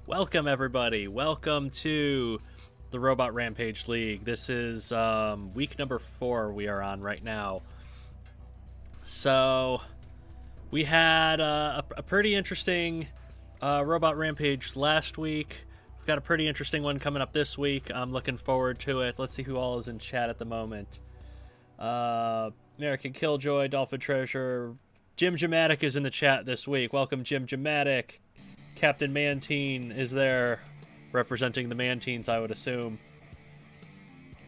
Welcome, everybody. Welcome to the Robot Rampage League. This is week number 4 we are on right now. So, we had a pretty interesting Robot Rampage last week. We've got a pretty interesting one coming up this week. I'm looking forward to it. Let's see who all is in chat at the moment. American Killjoy, Dolphin Treasure. Jim Dramatic is in the chat this week. Welcome, Jim Dramatic. Captain Mantine is there, representing the Mantines, I would assume.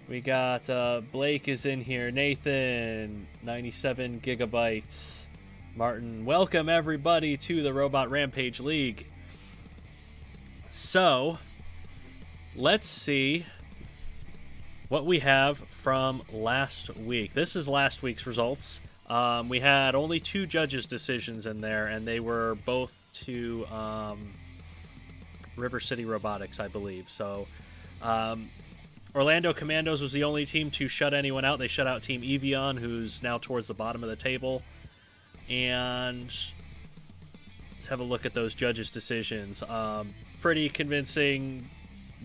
We got Blake is in here. Nathan, 97 gigabytes. Martin, welcome everybody to the Robot Rampage League. So, let's see what we have from last week. This is last week's results. We had only 2 judges' decisions in there, and they were both to River City Robotics, I believe. So, Orlando Commandos was the only team to shut anyone out. They shut out Team Eeveeon, who's now towards the bottom of the table. And let's have a look at those judges' decisions. Pretty convincing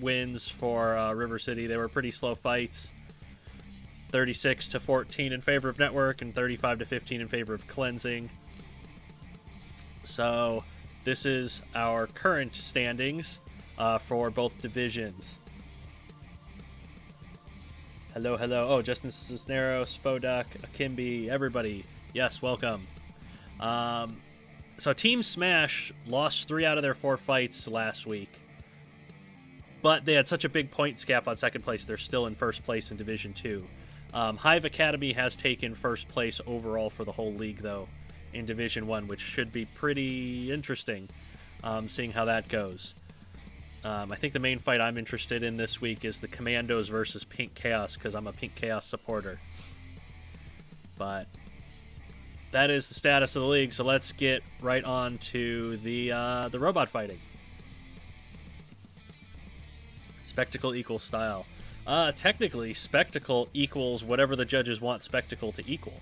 wins for River City. They were pretty slow fights. 36-14 in favor of Network and 35-15 in favor of Cleansing. So this is our current standings for both divisions. Hello, hello. Oh, Justin Cisneros, Spoduck, Akimbi, everybody. Yes, welcome. So Team Smash lost 3 out of their 4 fights last week. But they had such a big points gap on second place, they're still in first place in Division 2. HIVE Academy has taken first place overall for the whole league, though, in Division 1, which should be pretty interesting, seeing how that goes. I think the main fight I'm interested in this week is the Commandos versus Pink Chaos, because I'm a Pink Chaos supporter. But that is the status of the league, so let's get right on to the robot fighting. Spectacle equals style. Technically, spectacle equals whatever the judges want spectacle to equal.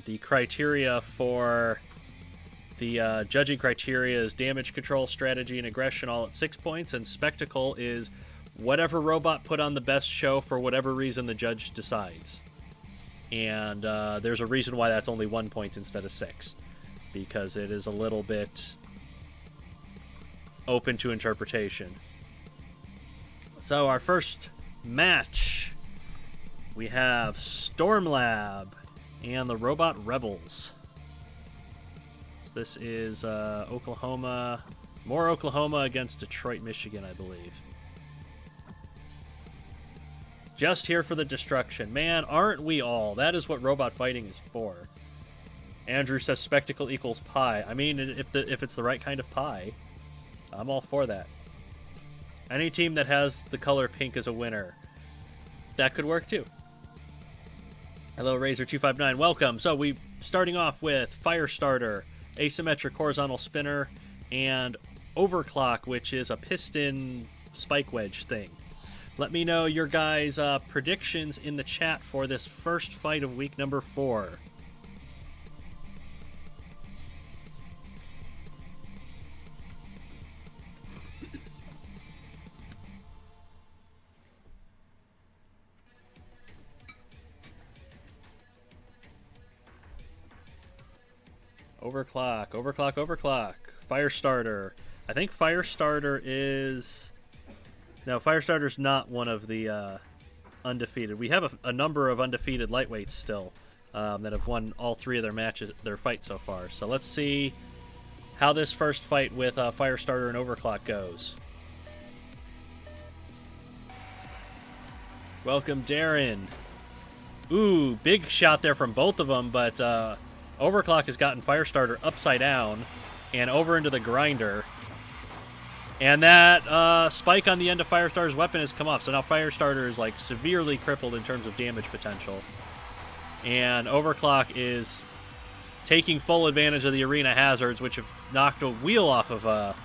The criteria for the judging criteria is damage control, strategy, and aggression, all at 6 points, and spectacle is whatever robot put on the best show for whatever reason the judge decides. And there's a reason why that's only 1 point instead of 6, because it is a little bit open to interpretation. So our first match, we have Stormlab and the Robot Rebels. So this is Oklahoma, more Oklahoma against Detroit, Michigan, I believe. Just here for the destruction. Man, aren't we all? That is what robot fighting is for. Andrew says spectacle equals pie. I mean, if it's the right kind of pie, I'm all for that. Any team that has the color pink as a winner, that could work too. Hello, Razor259. Welcome. So we starting off with Firestarter, asymmetric horizontal spinner, and Overclock, which is a piston spike wedge thing. Let me know your guys' predictions in the chat for this first fight of week number 4. Overclock, Overclock, Overclock. Firestarter. I think Firestarter is... No, Firestarter's not one of the undefeated. We have a number of undefeated lightweights still that have won all 3 of their matches, their fights so far. So let's see how this first fight with Firestarter and Overclock goes. Welcome, Darren. Ooh, big shot there from both of them, but Overclock has gotten Firestarter upside down and over into the grinder. And that spike on the end of Firestarter's weapon has come off. So now Firestarter is like severely crippled in terms of damage potential. And Overclock is taking full advantage of the arena hazards, which have knocked a wheel off of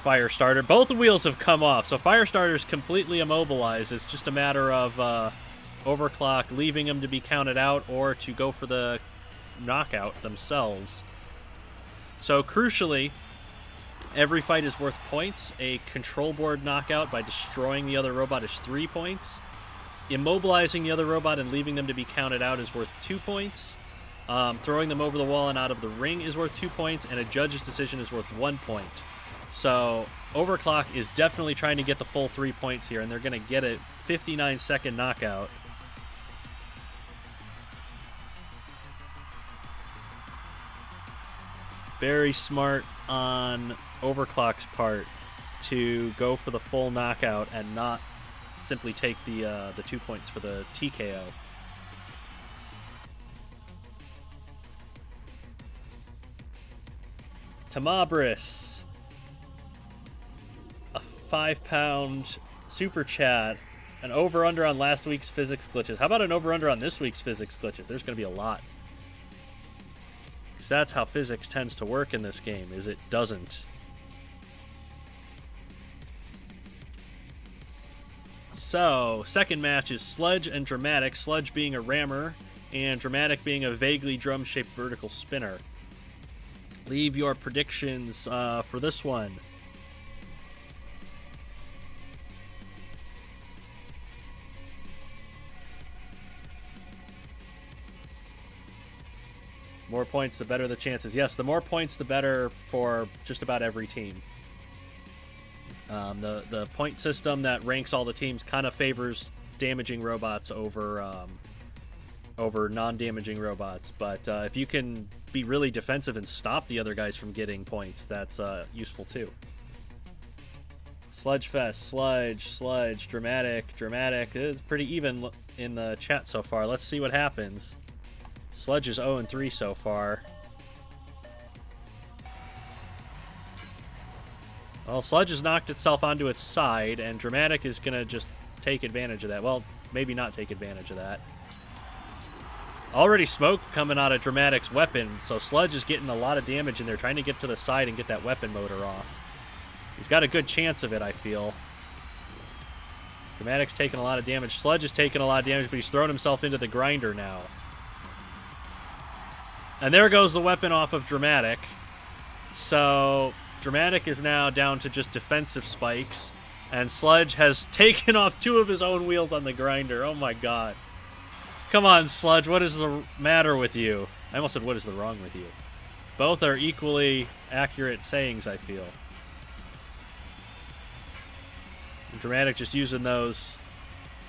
Firestarter. Both the wheels have come off, so Firestarter's completely immobilized. It's just a matter of Overclock leaving him to be counted out or to go for the knockout themselves. So crucially, Every fight is worth points. A control board knockout by destroying the other robot is 3 points. Immobilizing the other robot and leaving them to be counted out is worth 2 points. Throwing them over the wall and out of the ring is worth 2 points, and a judge's decision is worth 1 point. So Overclock is definitely trying to get the full 3 points here, and they're going to get a 59-second knockout. Very smart on Overclock's part to go for the full knockout and not simply take the 2 points for the TKO. Tamabris, a 5-pound super chat, an over-under on last week's physics glitches. How about an over-under on this week's physics glitches? There's going to be a lot. Because that's how physics tends to work in this game, is it doesn't. So, second match is Sludge and Dramatic, Sludge being a rammer, and Dramatic being a vaguely drum-shaped vertical spinner. Leave your predictions for this one. More points, the better the chances. Yes, the more points, the better for just about every team. The point system that ranks all the teams kind of favors damaging robots over non-damaging robots. But if you can be really defensive and stop the other guys from getting points, that's useful too. Sludgefest, Sludge, Dramatic. It's pretty even in the chat so far. Let's see what happens. Sludge is 0-3 so far. Well, Sludge has knocked itself onto its side, and Dramatic is going to just take advantage of that. Well, maybe not take advantage of that. Already smoke coming out of Dramatic's weapon, so Sludge is getting a lot of damage in there, trying to get to the side and get that weapon motor off. He's got a good chance of it, I feel. Dramatic's taking a lot of damage. Sludge is taking a lot of damage, but he's thrown himself into the grinder now. And there goes the weapon off of Dramatic. So Dramatic is now down to just defensive spikes, and Sludge has taken off 2 of his own wheels on the grinder. Oh my god. Come on, Sludge, what is the matter with you? I almost said, what is the wrong with you? Both are equally accurate sayings, I feel. And Dramatic just using those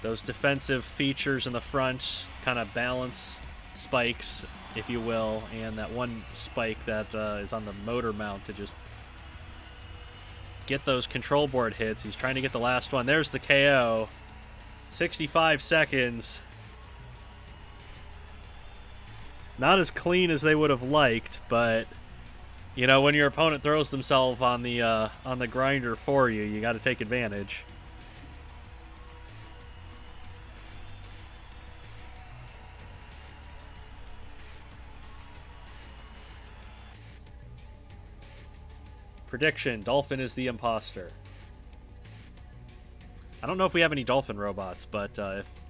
defensive features in the front, kind of balance spikes, if you will, and that one spike that is on the motor mount to just get those control board hits. He's trying to get the last one. There's the KO. 65 seconds. Not as clean as they would have liked, but you know, when your opponent throws themselves on the grinder for you, you got to take advantage. Prediction: Dolphin is the imposter. I don't know if we have any dolphin robots, but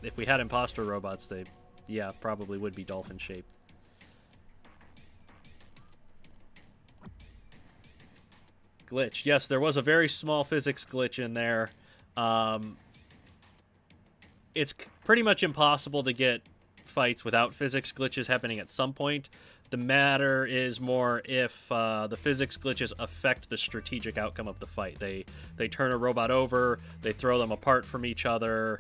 if we had imposter robots, they, yeah, probably would be dolphin shaped. Glitch. Yes, there was a very small physics glitch in there. It's pretty much impossible to get fights without physics glitches happening at some point. The matter is more if the physics glitches affect the strategic outcome of the fight. They turn a robot over, they throw them apart from each other,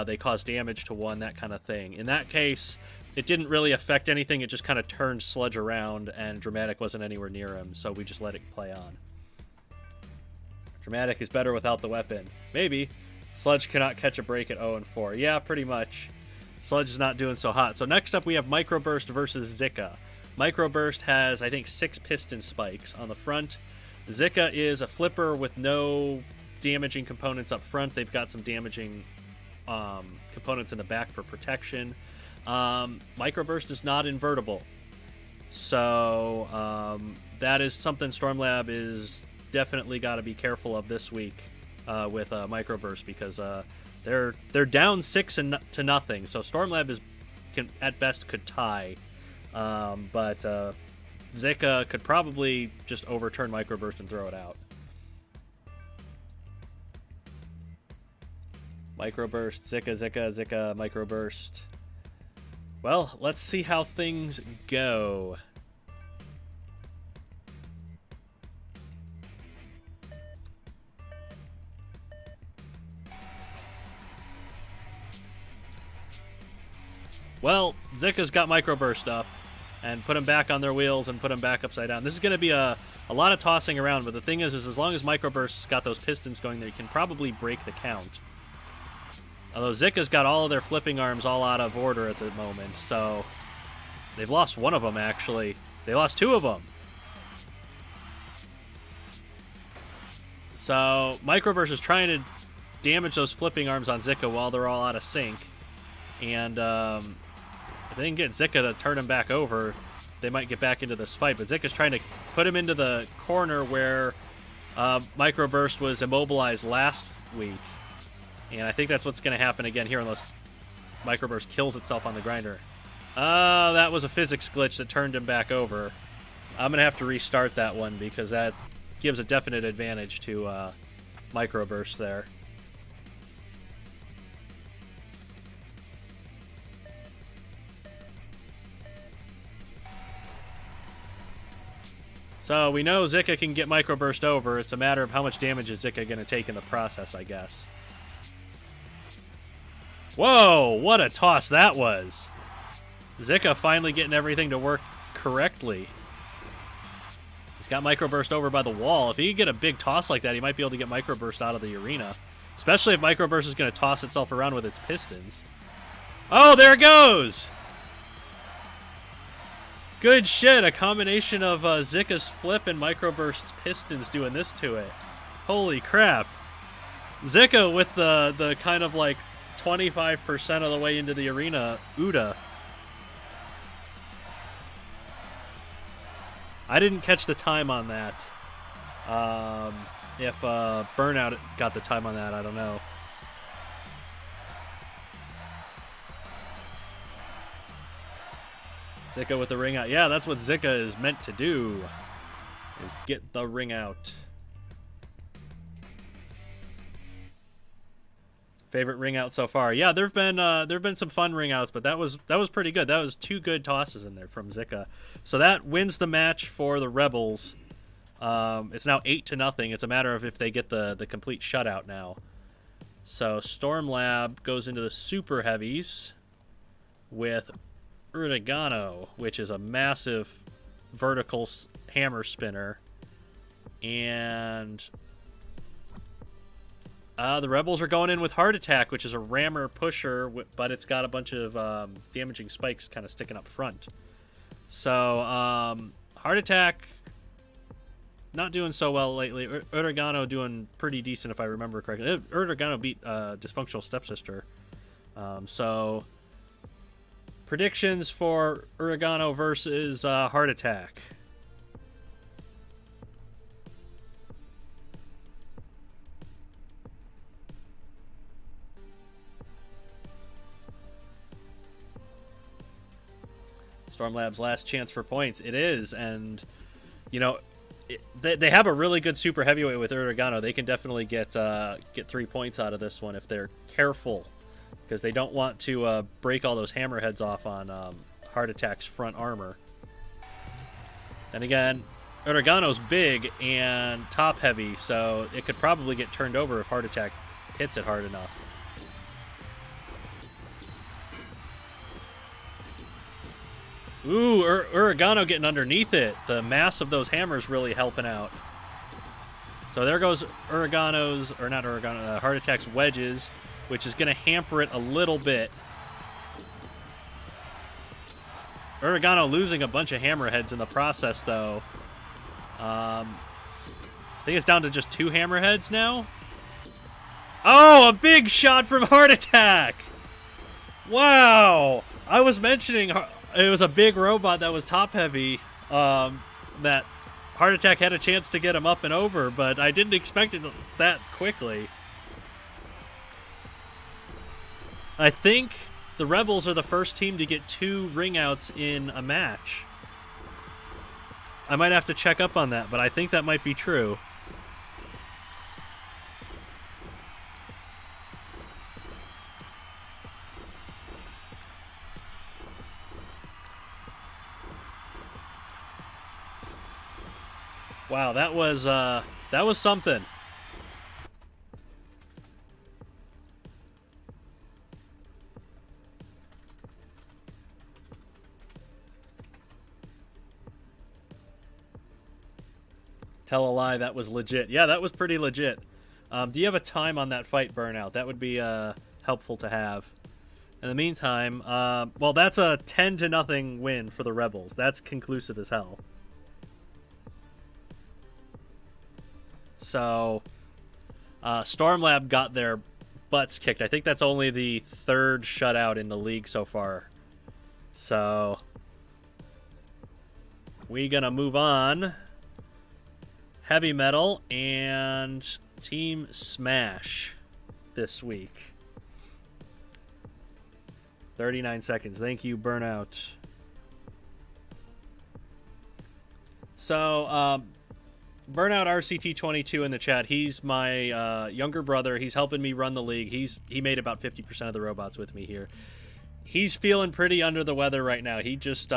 they cause damage to one, that kind of thing. In that case, it didn't really affect anything. It just kind of turned Sludge around, and Dramatic wasn't anywhere near him, so we just let it play on. Dramatic is better without the weapon. Maybe. Sludge cannot catch a break at 0-4. Yeah, pretty much. Sludge is not doing so hot. So next up we have Microburst versus Zika. Microburst has, I think, 6 piston spikes on the front. Zika is a flipper with no damaging components up front. They've got some damaging components in the back for protection. Microburst is not invertible. So that is something Stormlab is definitely got to be careful of this week with Microburst, because they're down 6-0. So Stormlab at best could tie, but Zika could probably just overturn Microburst and throw it out. Microburst, Zika, Zika, Zika, Microburst. Well, let's see how things go. Well, Zika's got Microburst up and put them back on their wheels and put them back upside down. This is going to be a lot of tossing around, but the thing is as long as Microburst's got those pistons going, they can probably break the count. Although Zika's got all of their flipping arms all out of order at the moment, so they've lost one of them, actually. They lost two of them. So Microburst is trying to damage those flipping arms on Zika while they're all out of sync. And if they can get Zika to turn him back over, they might get back into this fight. But Zika's trying to put him into the corner where Microburst was immobilized last week. And I think that's what's going to happen again here unless Microburst kills itself on the grinder. That was a physics glitch that turned him back over. I'm going to have to restart that one because that gives a definite advantage to Microburst there. So we know Zika can get Microburst over. It's a matter of how much damage is Zika going to take in the process, I guess. Whoa, what a toss that was. Zika finally getting everything to work correctly. He's got Microburst over by the wall. If he could get a big toss like that, he might be able to get Microburst out of the arena. Especially if Microburst is going to toss itself around with its pistons. Oh, there it goes! Good shit, a combination of Zika's flip and Microburst's pistons doing this to it. Holy crap. Zika with the kind of like 25% of the way into the arena, Uda. I didn't catch the time on that. If Burnout got the time on that, I don't know. Zika with the ring out. Yeah, that's what Zika is meant to do, is get the ring out. Favorite ring out so far? Yeah, there've been some fun ring outs, but that was pretty good. That was two good tosses in there from Zika. So that wins the match for the Rebels. It's now 8-0. It's a matter of if they get the complete shutout now. So Stormlab goes into the Super Heavies with Uragano, which is a massive vertical hammer spinner. And the Rebels are going in with Heart Attack, which is a rammer pusher, but it's got a bunch of damaging spikes kind of sticking up front. So Heart Attack not doing so well lately. Uragano doing pretty decent if I remember correctly. Uragano beat Dysfunctional Stepsister. So predictions for Uragano versus Heart Attack. Stormlab's last chance for points. It is, and you know, they have a really good super heavyweight with Uragano. They can definitely get 3 points out of this one if they're careful, because they don't want to break all those hammerheads off on Heart Attack's front armor. And again, Uragano's big and top heavy, so it could probably get turned over if Heart Attack hits it hard enough. Ooh, Uragano getting underneath it. The mass of those hammers really helping out. So there goes Uragano's, or not Uragano, Heart Attack's wedges, which is going to hamper it a little bit. Uragano losing a bunch of hammerheads in the process, though. I think it's down to just 2 hammerheads now. Oh, a big shot from Heart Attack! Wow! I was mentioning it was a big robot that was top-heavy, that Heart Attack had a chance to get him up and over, but I didn't expect it that quickly. I think the Rebels are the first team to get 2 ring outs in a match. I might have to check up on that, but I think that might be true. Wow, that was something. Tell a lie, that was legit. Yeah, that was pretty legit. Do you have a time on that fight, Burnout? That would be helpful to have. In the meantime, well, that's a 10-0 win for the Rebels. That's conclusive as hell. So, Stormlab got their butts kicked. I think that's only the third shutout in the league so far. So, we gonna move on. Heavy Metal and Team Smash this week. 39 seconds. Thank you, Burnout. So, Burnout RCT22 in the chat. He's my younger brother. He's helping me run the league. He made about 50% of the robots with me here. He's feeling pretty under the weather right now. He just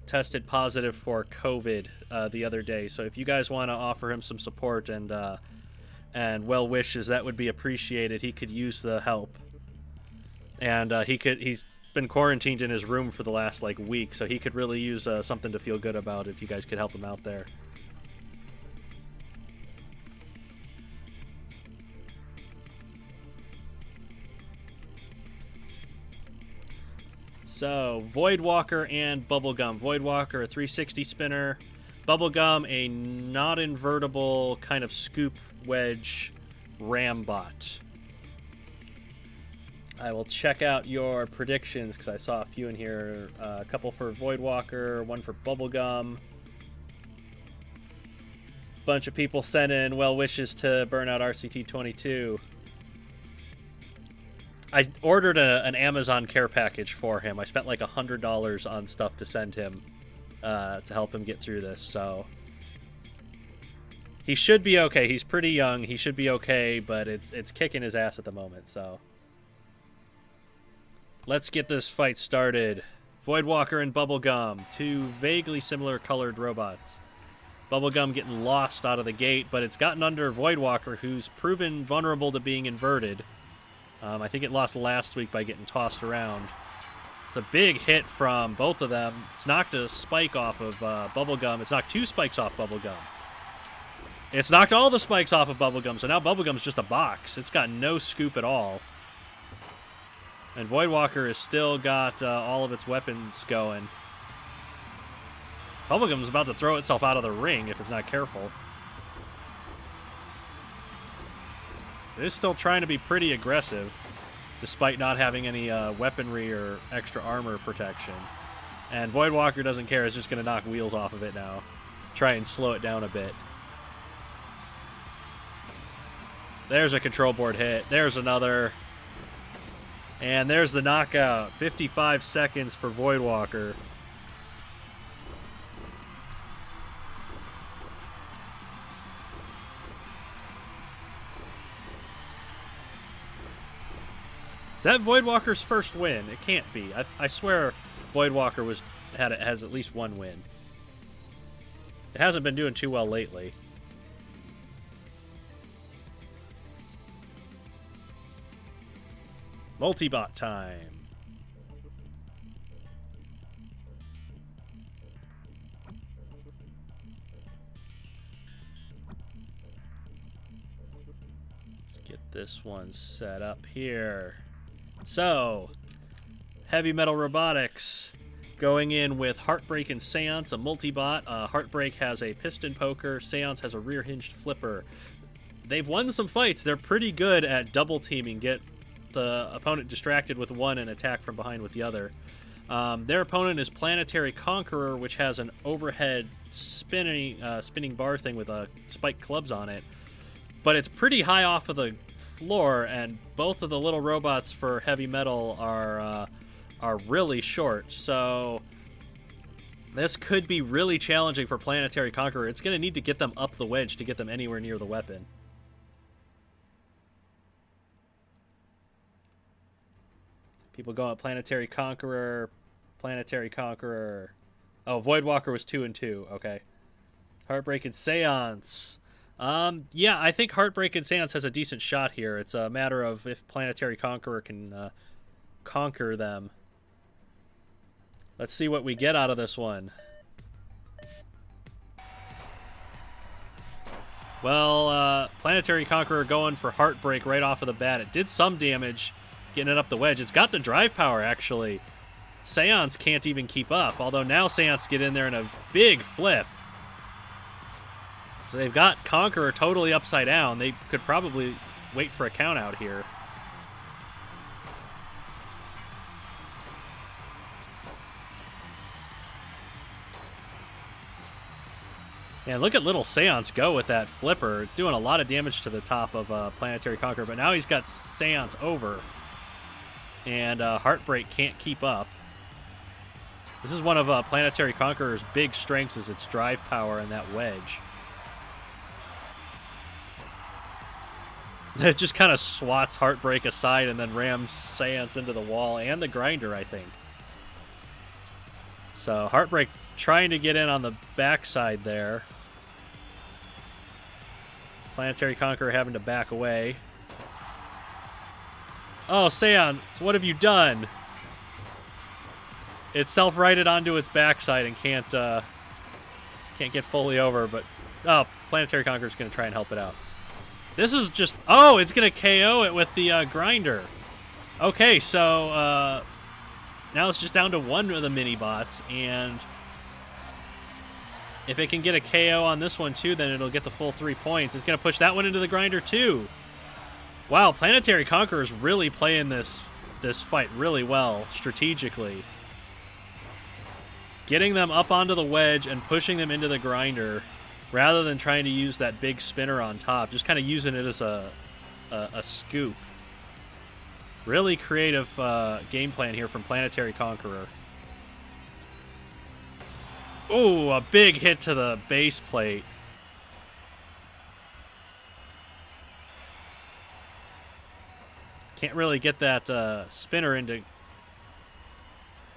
tested positive for COVID the other day. So if you guys want to offer him some support and well wishes, that would be appreciated. He could use the help. And he's been quarantined in his room for the last week, so he could really use something to feel good about if you guys could help him out there. So, Voidwalker and Bubblegum. Voidwalker, a 360 spinner. Bubblegum, a not invertible kind of scoop wedge ram bot. I will check out your predictions because I saw a few in here. A couple for Voidwalker, one for Bubblegum. Bunch of people sent in well wishes to Burnout RCT22. I ordered an Amazon care package for him. I spent like $100 on stuff to send him to help him get through this. So he should be okay. He's pretty young. He should be okay, but it's kicking his ass at the moment. So let's get this fight started. Voidwalker and Bubblegum, two vaguely similar colored robots. Bubblegum getting lost out of the gate, but it's gotten under Voidwalker, who's proven vulnerable to being inverted. I think it lost last week by getting tossed around. It's a big hit from both of them. It's knocked a spike off of Bubblegum. It's knocked 2 spikes off Bubblegum. It's knocked all the spikes off of Bubblegum, so now Bubblegum's just a box. It's got no scoop at all. And Voidwalker has still got all of its weapons going. Bubblegum's about to throw itself out of the ring if it's not careful. It is still trying to be pretty aggressive, despite not having any weaponry or extra armor protection. And Voidwalker doesn't care. It's just going to knock wheels off of it now. Try and slow it down a bit. There's a control board hit. There's another. And there's the knockout. 55 seconds for Voidwalker. Is that Voidwalker's first win? It can't be. I swear Voidwalker has at least one win. It hasn't been doing too well lately. Multibot time. Let's get this one set up here. So, Heavy Metal Robotics going in with Heartbreak and Seance, a multi-bot. Heartbreak has a piston poker. Seance has a rear-hinged flipper. They've won some fights. They're pretty good at double teaming. Get the opponent distracted with one and attack from behind with the other. Their opponent is Planetary Conqueror, which has an overhead spinning bar thing with spiked clubs on it. But it's pretty high off of the floor, and both of the little robots for Heavy Metal are really short, so this could be really challenging for Planetary Conqueror. It's going to need to get them up the wedge to get them anywhere near the weapon. People go at Planetary Conqueror. Oh, Voidwalker was 2-2. Okay. Heartbreak and Seance. Yeah, I think Heartbreak and Seance has a decent shot here. It's a matter of if Planetary Conqueror can conquer them. Let's see what we get out of this one. Well, Planetary Conqueror going for Heartbreak right off of the bat. It did some damage getting it up the wedge. It's got the drive power, actually. Seance can't even keep up, although now Seance get in there in a big flip. So they've got Conqueror totally upside down. They could probably wait for a count out here. And look at little Seance go with that flipper. It's doing a lot of damage to the top of Planetary Conqueror, but now he's got Seance over. And Heartbreak can't keep up. This is one of Planetary Conqueror's big strengths, is its drive power and that wedge. It just kind of swats Heartbreak aside and then rams Seance into the wall and the grinder, I think. So Heartbreak trying to get in on the backside there. Planetary Conqueror having to back away. Oh, Seance, what have you done? It's self-righted onto its backside and can't get fully over, but oh, Planetary Conqueror's going to try and help it out. This is just... Oh, it's going to KO it with the grinder. Okay, so now it's just down to one of the mini-bots, and if it can get a KO on this one too, then it'll get the full 3 points. It's going to push that one into the grinder too. Wow, Planetary Conqueror is really playing this fight really well, strategically. Getting them up onto the wedge and pushing them into the grinder, rather than trying to use that big spinner on top, just kind of using it as a scoop. Really creative game plan here from Planetary Conqueror. Ooh, a big hit to the base plate. Can't really get that spinner in to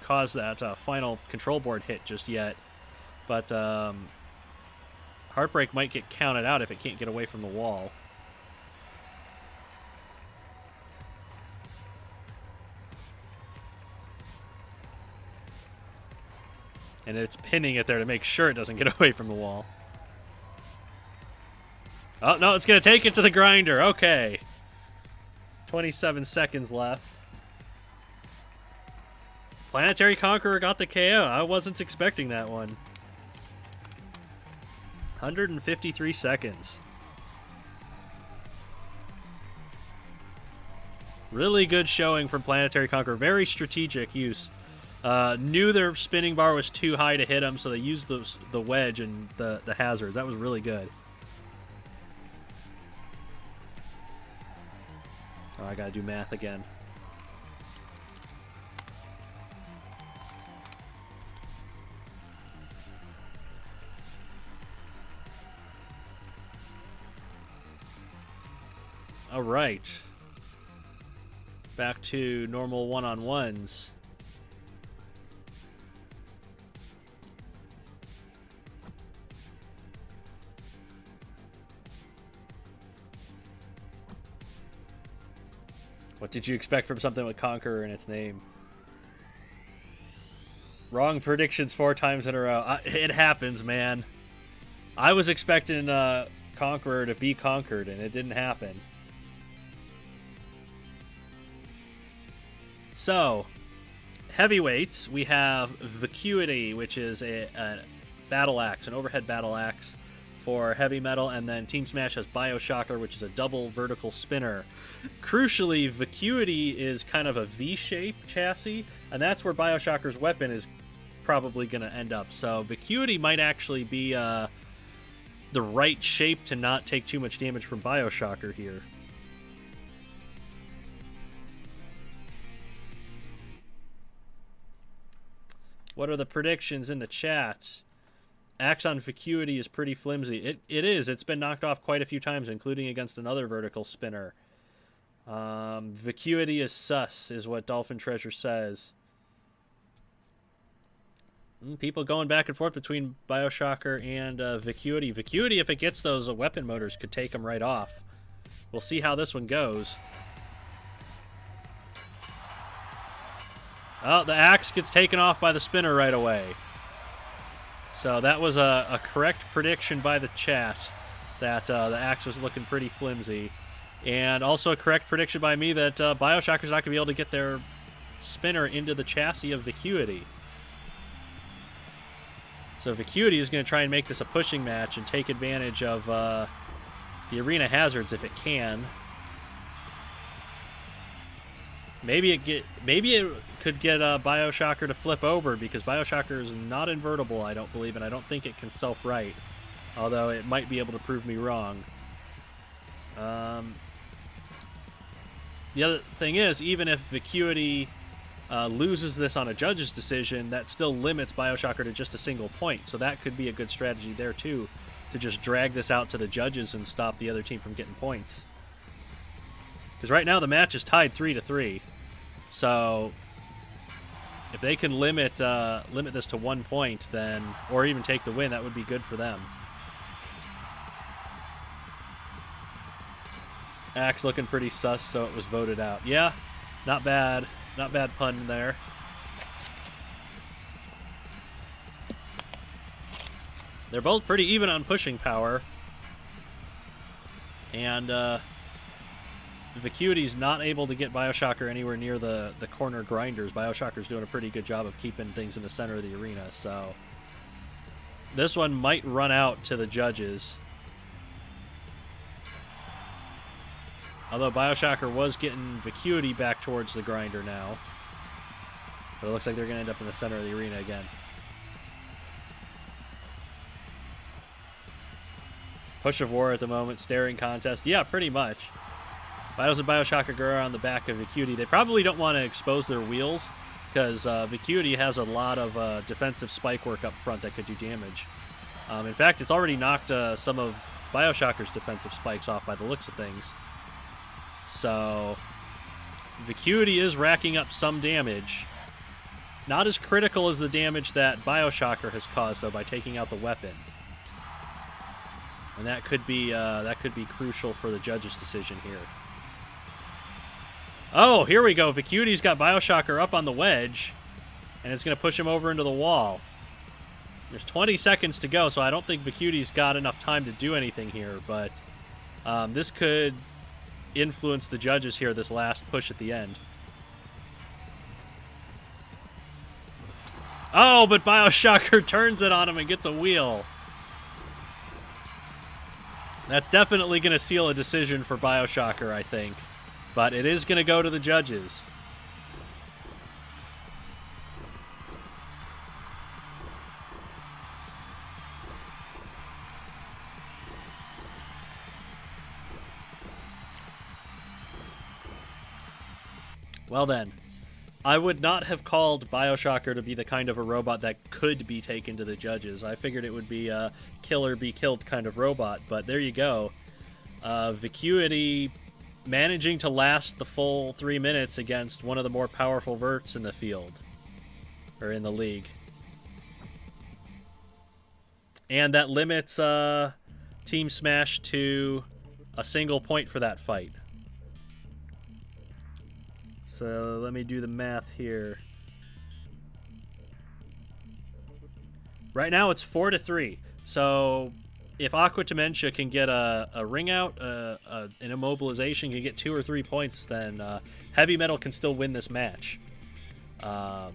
cause that final control board hit just yet. But Heartbreak might get counted out if it can't get away from the wall. And it's pinning it there to make sure it doesn't get away from the wall. Oh, no, it's going to take it to the grinder. Okay. 27 seconds left. Planetary Conqueror got the KO. I wasn't expecting that one. 153 seconds. Really good showing from Planetary Conqueror. Very strategic use. Knew their spinning bar was too high to hit them, so they used the wedge and the hazards. That was really good. Oh, I gotta do math again. All right. Back to normal one-on-ones. What did you expect from something with Conqueror in its name? Wrong predictions 4 times in a row. It happens, man. I was expecting Conqueror to be conquered, and it didn't happen. So, heavyweights, we have Vacuity, which is a battle axe, an overhead battle axe for heavy metal, and then Team Smash has Bioshocker, which is a double vertical spinner. Crucially, Vacuity is kind of a V-shape chassis, and that's where Bioshocker's weapon is probably going to end up. So Vacuity might actually be the right shape to not take too much damage from Bioshocker here. What are the predictions in the chat? Axe on Vacuity is pretty flimsy. It is. It's been knocked off quite a few times, including against another vertical spinner. Vacuity is sus, is what Dolphin Treasure says. People going back and forth between Bioshocker and Vacuity. Vacuity, if it gets those weapon motors, could take them right off. We'll see how this one goes. Oh, the axe gets taken off by the spinner right away. So that was a correct prediction by the chat that the axe was looking pretty flimsy. And also a correct prediction by me that Bioshocker's not going to be able to get their spinner into the chassis of Vacuity. So Vacuity is going to try and make this a pushing match and take advantage of the arena hazards if it can. Maybe it could get Bioshocker to flip over, because Bioshocker is not invertible, I don't believe, and I don't think it can self-right. Although it might be able to prove me wrong. The other thing is, even if Vacuity loses this on a judge's decision, that still limits Bioshocker to just a single point. So that could be a good strategy there, too, to just drag this out to the judges and stop the other team from getting points. Because right now the match is tied 3-3. So if they can limit this to 1 point, then, or even take the win, that would be good for them. Axe looking pretty sus, so it was voted out. Yeah, not bad. Not bad pun there. They're both pretty even on pushing power. And Vacuity's not able to get Bioshocker anywhere near the corner grinders. Bioshocker's doing a pretty good job of keeping things in the center of the arena, so this one might run out to the judges. Although Bioshocker was getting Vacuity back towards the grinder now. But it looks like they're going to end up in the center of the arena again. Push of war at the moment, staring contest. Yeah, pretty much. Bios and Bioshocker go around the back of Vacuity. They probably don't want to expose their wheels, because Vacuity has a lot of defensive spike work up front that could do damage. In fact, it's already knocked some of Bioshocker's defensive spikes off by the looks of things. So Vacuity is racking up some damage. Not as critical as the damage that Bioshocker has caused, though, by taking out the weapon. And that could be crucial for the judge's decision here. Oh, here we go. Vacuity's got Bioshocker up on the wedge, and it's going to push him over into the wall. There's 20 seconds to go, so I don't think Vacuity's got enough time to do anything here, but this could influence the judges here, this last push at the end. Oh, but Bioshocker turns it on him and gets a wheel. That's definitely going to seal a decision for Bioshocker, I think. But it is going to go to the judges. Well then, I would not have called Bioshocker to be the kind of a robot that could be taken to the judges. I figured it would be a kill or be killed kind of robot, but there you go. Vacuity managing to last the full 3 minutes against one of the more powerful verts in the field, or in the league. And that limits Team Smash to a single point for that fight. So let me do the math here. Right now it's 4-3. So if Aqua Dementia can get a ring out, an immobilization, can get 2 or 3 points, then Heavy Metal can still win this match. So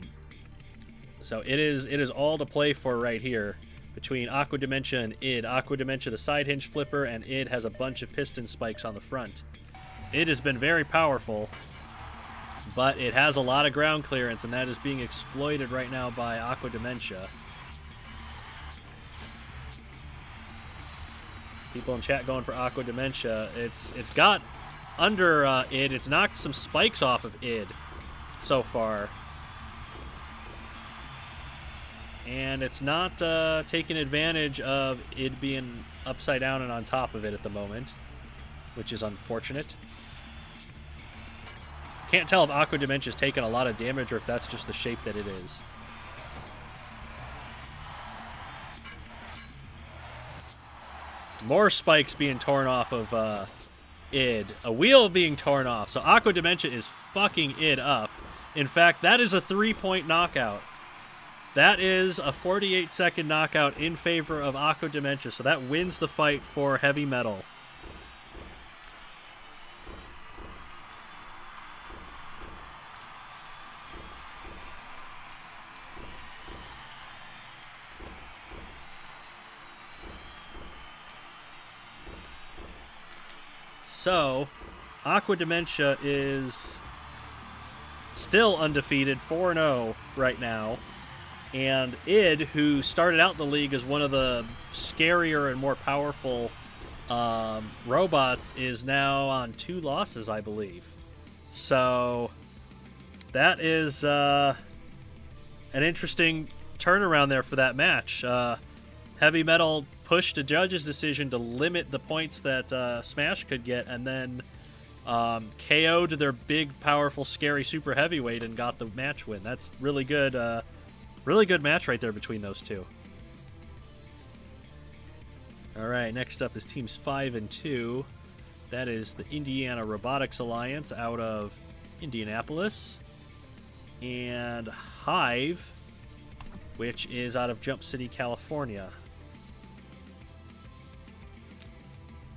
it is all to play for right here between Aqua Dementia and Id. Aqua Dementia, the side hinge flipper, and Id has a bunch of piston spikes on the front. Id has been very powerful, but it has a lot of ground clearance, and that is being exploited right now by Aqua Dementia. People in chat going for Aqua Dementia. It's got under Id. It's knocked some spikes off of Id so far. And it's not taking advantage of Id being upside down and on top of it at the moment, which is unfortunate. Can't tell if Aqua Dementia's taken a lot of damage or if that's just the shape that it is. More spikes being torn off of id. A wheel being torn off. So Aqua Dementia is fucking id up. In fact, that is a 3-point knockout. That is a 48-second knockout in favor of Aqua Dementia. So that wins the fight for Heavy Metal. So, Aqua Dementia is still undefeated, 4-0 right now. And id, who started out the league as one of the scarier and more powerful robots, is now on 2 losses, I believe. So, that is an interesting turnaround there for that match. Heavy Metal pushed a judge's decision to limit the points that Smash could get, and then KO'd their big, powerful, scary super heavyweight and got the match win. That's really good match right there between those two. All right, next up is teams 5 and 2. That is the Indiana Robotics Alliance out of Indianapolis, and HIVE, which is out of Jump City, California.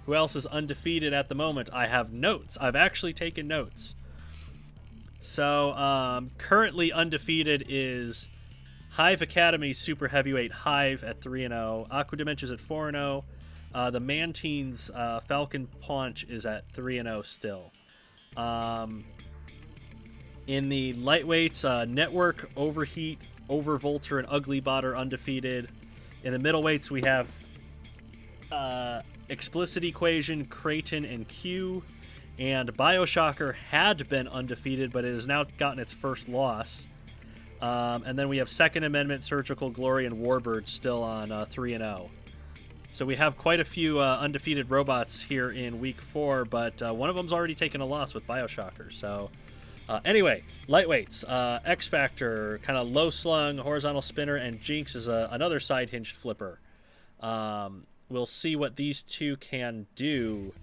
Who else is undefeated at the moment? I have notes. I've actually taken notes. So, currently undefeated is HIVE Academy Super Heavyweight HIVE at 3-0. Aqua Dementia's at 4-0. The Mantines Falcon Punch is at 3-0 still. In the lightweights, Network, Overheat, Overvolter, and Ugly Bot are undefeated. In the middleweights, we have Explicit Equation, Creighton, and Q. And Bioshocker had been undefeated, but it has now gotten its first loss. And then we have Second Amendment, Surgical Glory, and Warbird still on 3-0. So we have quite a few undefeated robots here in Week 4, but one of them's already taken a loss with Bioshocker. So anyway, lightweights, X Factor, kind of low slung, horizontal spinner, and Jinx is another side hinged flipper. We'll see what these two can do.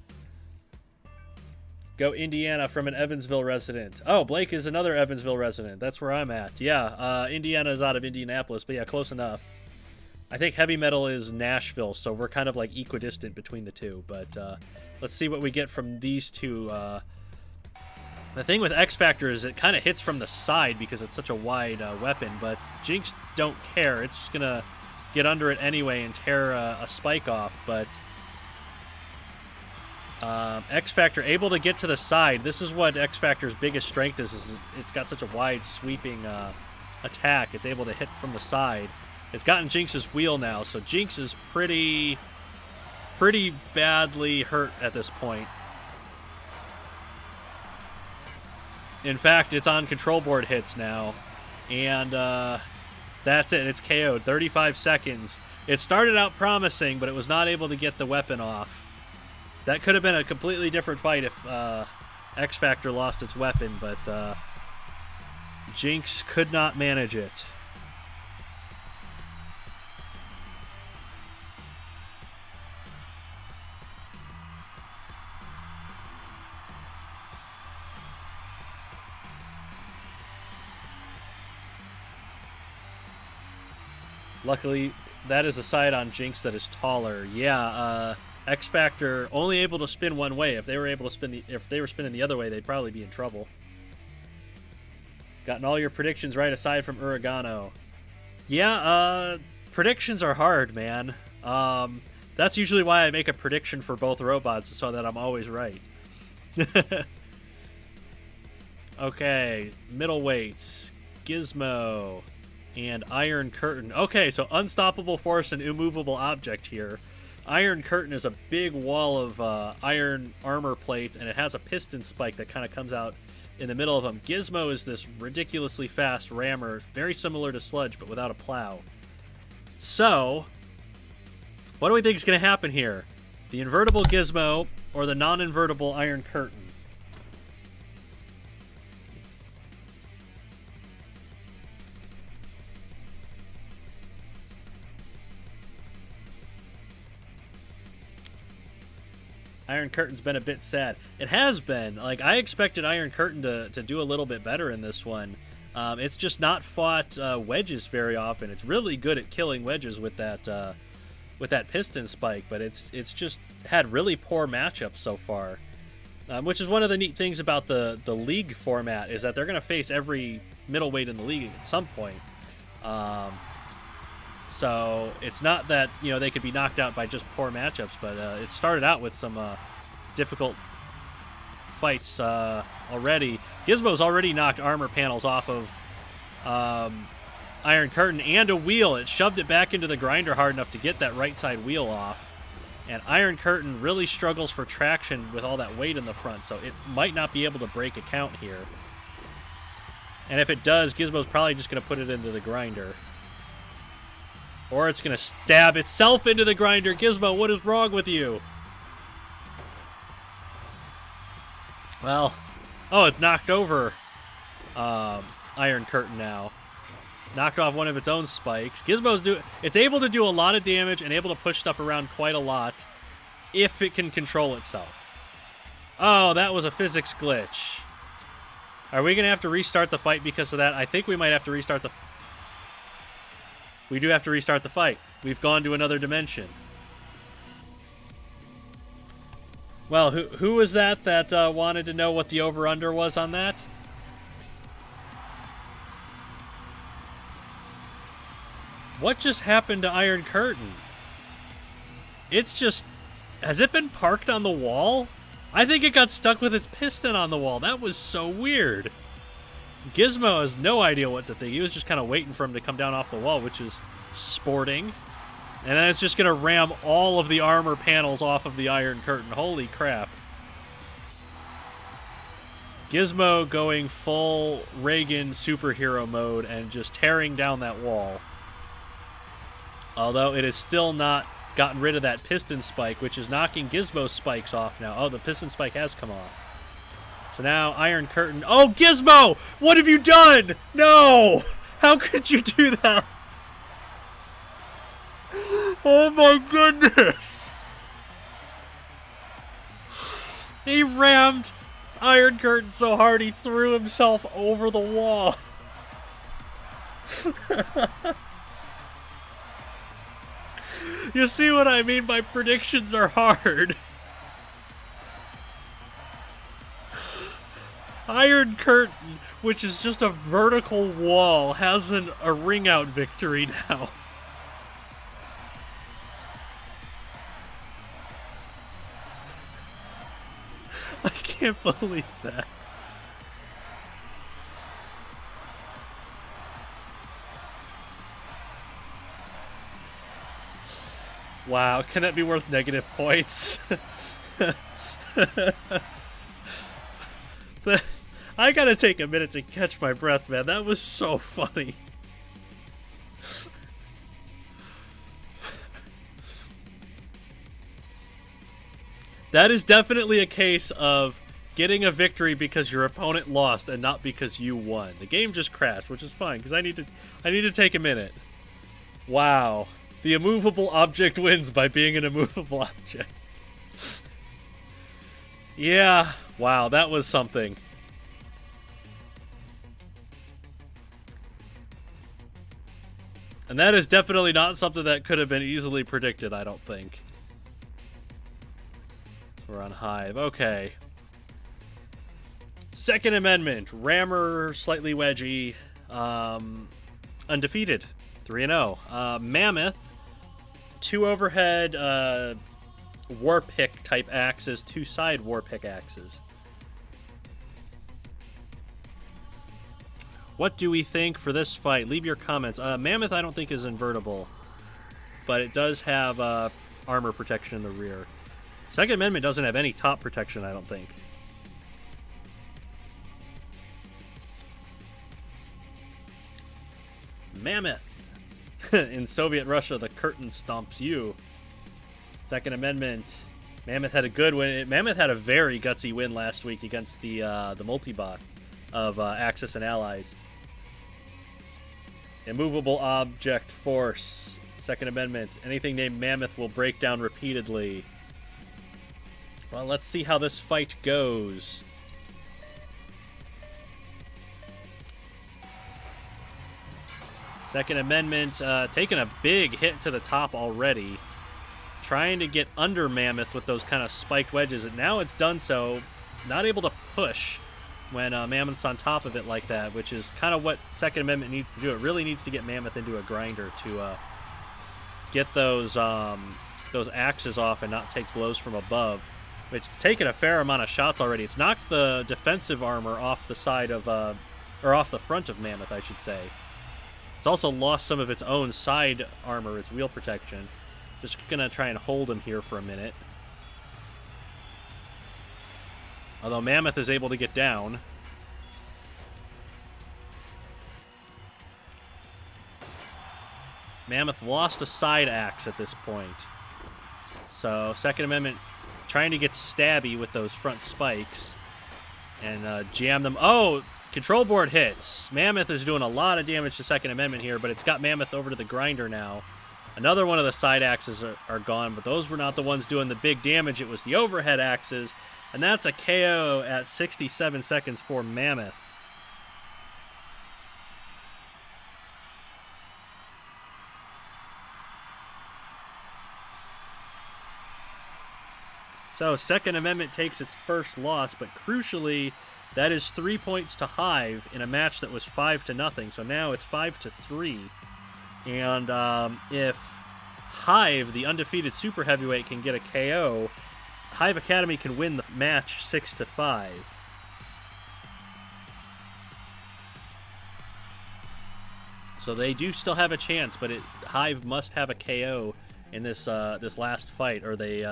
Go Indiana from an Evansville resident. Oh, Blake is another Evansville resident. That's where I'm at. Yeah, Indiana is out of Indianapolis, but yeah, close enough. I think Heavy Metal is Nashville, so we're kind of like equidistant between the two. But let's see what we get from these two. The thing with X Factor is it kind of hits from the side because it's such a wide weapon, but Jinx don't care. It's just going to get under it anyway and tear a spike off, but X Factor able to get to the side. This is what X Factor's biggest strength is it's got such a wide sweeping attack. It's able to hit from the side. It's gotten Jinx's wheel now, so Jinx is pretty badly hurt at this point. In fact, it's on control board hits now, and that's it. It's KO'd. 35 seconds. It started out promising, but it was not able to get the weapon off. That could have been a completely different fight if X Factor lost its weapon, but Jinx could not manage it. Luckily, that is the side on Jinx that is taller. Yeah, X Factor only able to spin one way. If they were able to spinning the other way, they'd probably be in trouble. Gotten all your predictions right aside from Uragano. Yeah, predictions are hard, man. That's usually why I make a prediction for both robots so that I'm always right. Okay, middleweights, Gizmo, and Iron Curtain. Okay, so Unstoppable Force and Immovable Object here. Iron Curtain is a big wall of iron armor plates, and it has a piston spike that kind of comes out in the middle of them. Gizmo is this ridiculously fast rammer, very similar to Sludge, but without a plow. So, what do we think is going to happen here? The invertible Gizmo or the non-invertible Iron Curtain? Iron Curtain's been a bit sad. It has been. Like, I expected Iron Curtain to do a little bit better in this one. It's just not fought wedges very often. It's really good at killing wedges with that piston spike, but it's just had really poor matchups so far. Which is one of the neat things about the league format, is that they're going to face every middleweight in the league at some point. So it's not that, you know, they could be knocked out by just poor matchups, but it started out with some difficult fights already. Gizmo's already knocked armor panels off of Iron Curtain and a wheel. It shoved it back into the grinder hard enough to get that right side wheel off. And Iron Curtain really struggles for traction with all that weight in the front, so it might not be able to break a count here. And if it does, Gizmo's probably just going to put it into the grinder. Or it's going to stab itself into the grinder. Gizmo, what is wrong with you? Well, oh, it's knocked over Iron Curtain now. Knocked off one of its own spikes. It's able to do a lot of damage and able to push stuff around quite a lot if it can control itself. Oh, that was a physics glitch. Are we going to have to restart the fight because of that? I think we might have to restart the... We do have to restart the fight. We've gone to another dimension. Well, who was that wanted to know what the over-under was on that? What just happened to Iron Curtain? It's just... Has it been parked on the wall? I think it got stuck with its piston on the wall. That was so weird. Gizmo has no idea what to think. He was just kind of waiting for him to come down off the wall, which is sporting. And then it's just going to ram all of the armor panels off of the Iron Curtain. Holy crap. Gizmo going full Reagan superhero mode and just tearing down that wall. Although it has still not gotten rid of that piston spike, which is knocking Gizmo's spikes off now. Oh, the piston spike has come off. So now Iron Curtain... Oh, Gizmo! What have you done? No! How could you do that? Oh my goodness! He rammed Iron Curtain so hard he threw himself over the wall. You see what I mean by predictions are hard. Iron Curtain, which is just a vertical wall, has a ring-out victory now. I can't believe that. Wow, can that be worth negative points? I gotta take a minute to catch my breath, man. That was so funny. That is definitely a case of getting a victory because your opponent lost and not because you won. The game just crashed, which is fine because I need to take a minute. Wow. The immovable object wins by being an immovable object. Yeah, wow, that was something. And that is definitely not something that could have been easily predicted, I don't think. We're on Hive. Okay. Second Amendment. Rammer, slightly wedgy. Undefeated. 3-0. Mammoth. 2 overhead war pick type axes, 2 side war pick axes. What do we think for this fight? Leave your comments. Mammoth I don't think is invertible, but it does have armor protection in the rear. Second Amendment doesn't have any top protection, I don't think. Mammoth. In Soviet Russia, the curtain stomps you. Second Amendment. Mammoth had a good win. Mammoth had a very gutsy win last week against the multi-bot of Axis and Allies. Immovable object force. Second Amendment. Anything named Mammoth will break down repeatedly. Well, let's see how this fight goes. Second Amendment taking a big hit to the top already. Trying to get under Mammoth with those kind of spiked wedges. And now it's done so. Not able to push when Mammoth's on top of it like that, which is kind of what Second Amendment needs to do. It really needs to get Mammoth into a grinder to get those axes off and not take blows from above. Which has taken a fair amount of shots already. It's knocked the defensive armor off the side of, or off the front of Mammoth, I should say. It's also lost some of its own side armor, its wheel protection. Just gonna try and hold him here for a minute. Although Mammoth is able to get down. Mammoth lost a side axe at this point. So, Second Amendment trying to get stabby with those front spikes. And jam them. Oh! Control board hits. Mammoth is doing a lot of damage to Second Amendment here, but it's got Mammoth over to the grinder now. Another one of the side axes are gone, but those were not the ones doing the big damage. It was the overhead axes, and that's a KO at 67 seconds for Mammoth. So, Second Amendment takes its first loss, but crucially, that is 3 points to Hive in a match that was 5-0. So now it's 5-3. And if Hive, the undefeated super heavyweight, can get a KO, Hive Academy can win the match 6-5. So they do still have a chance, but Hive must have a KO in this this last fight, or they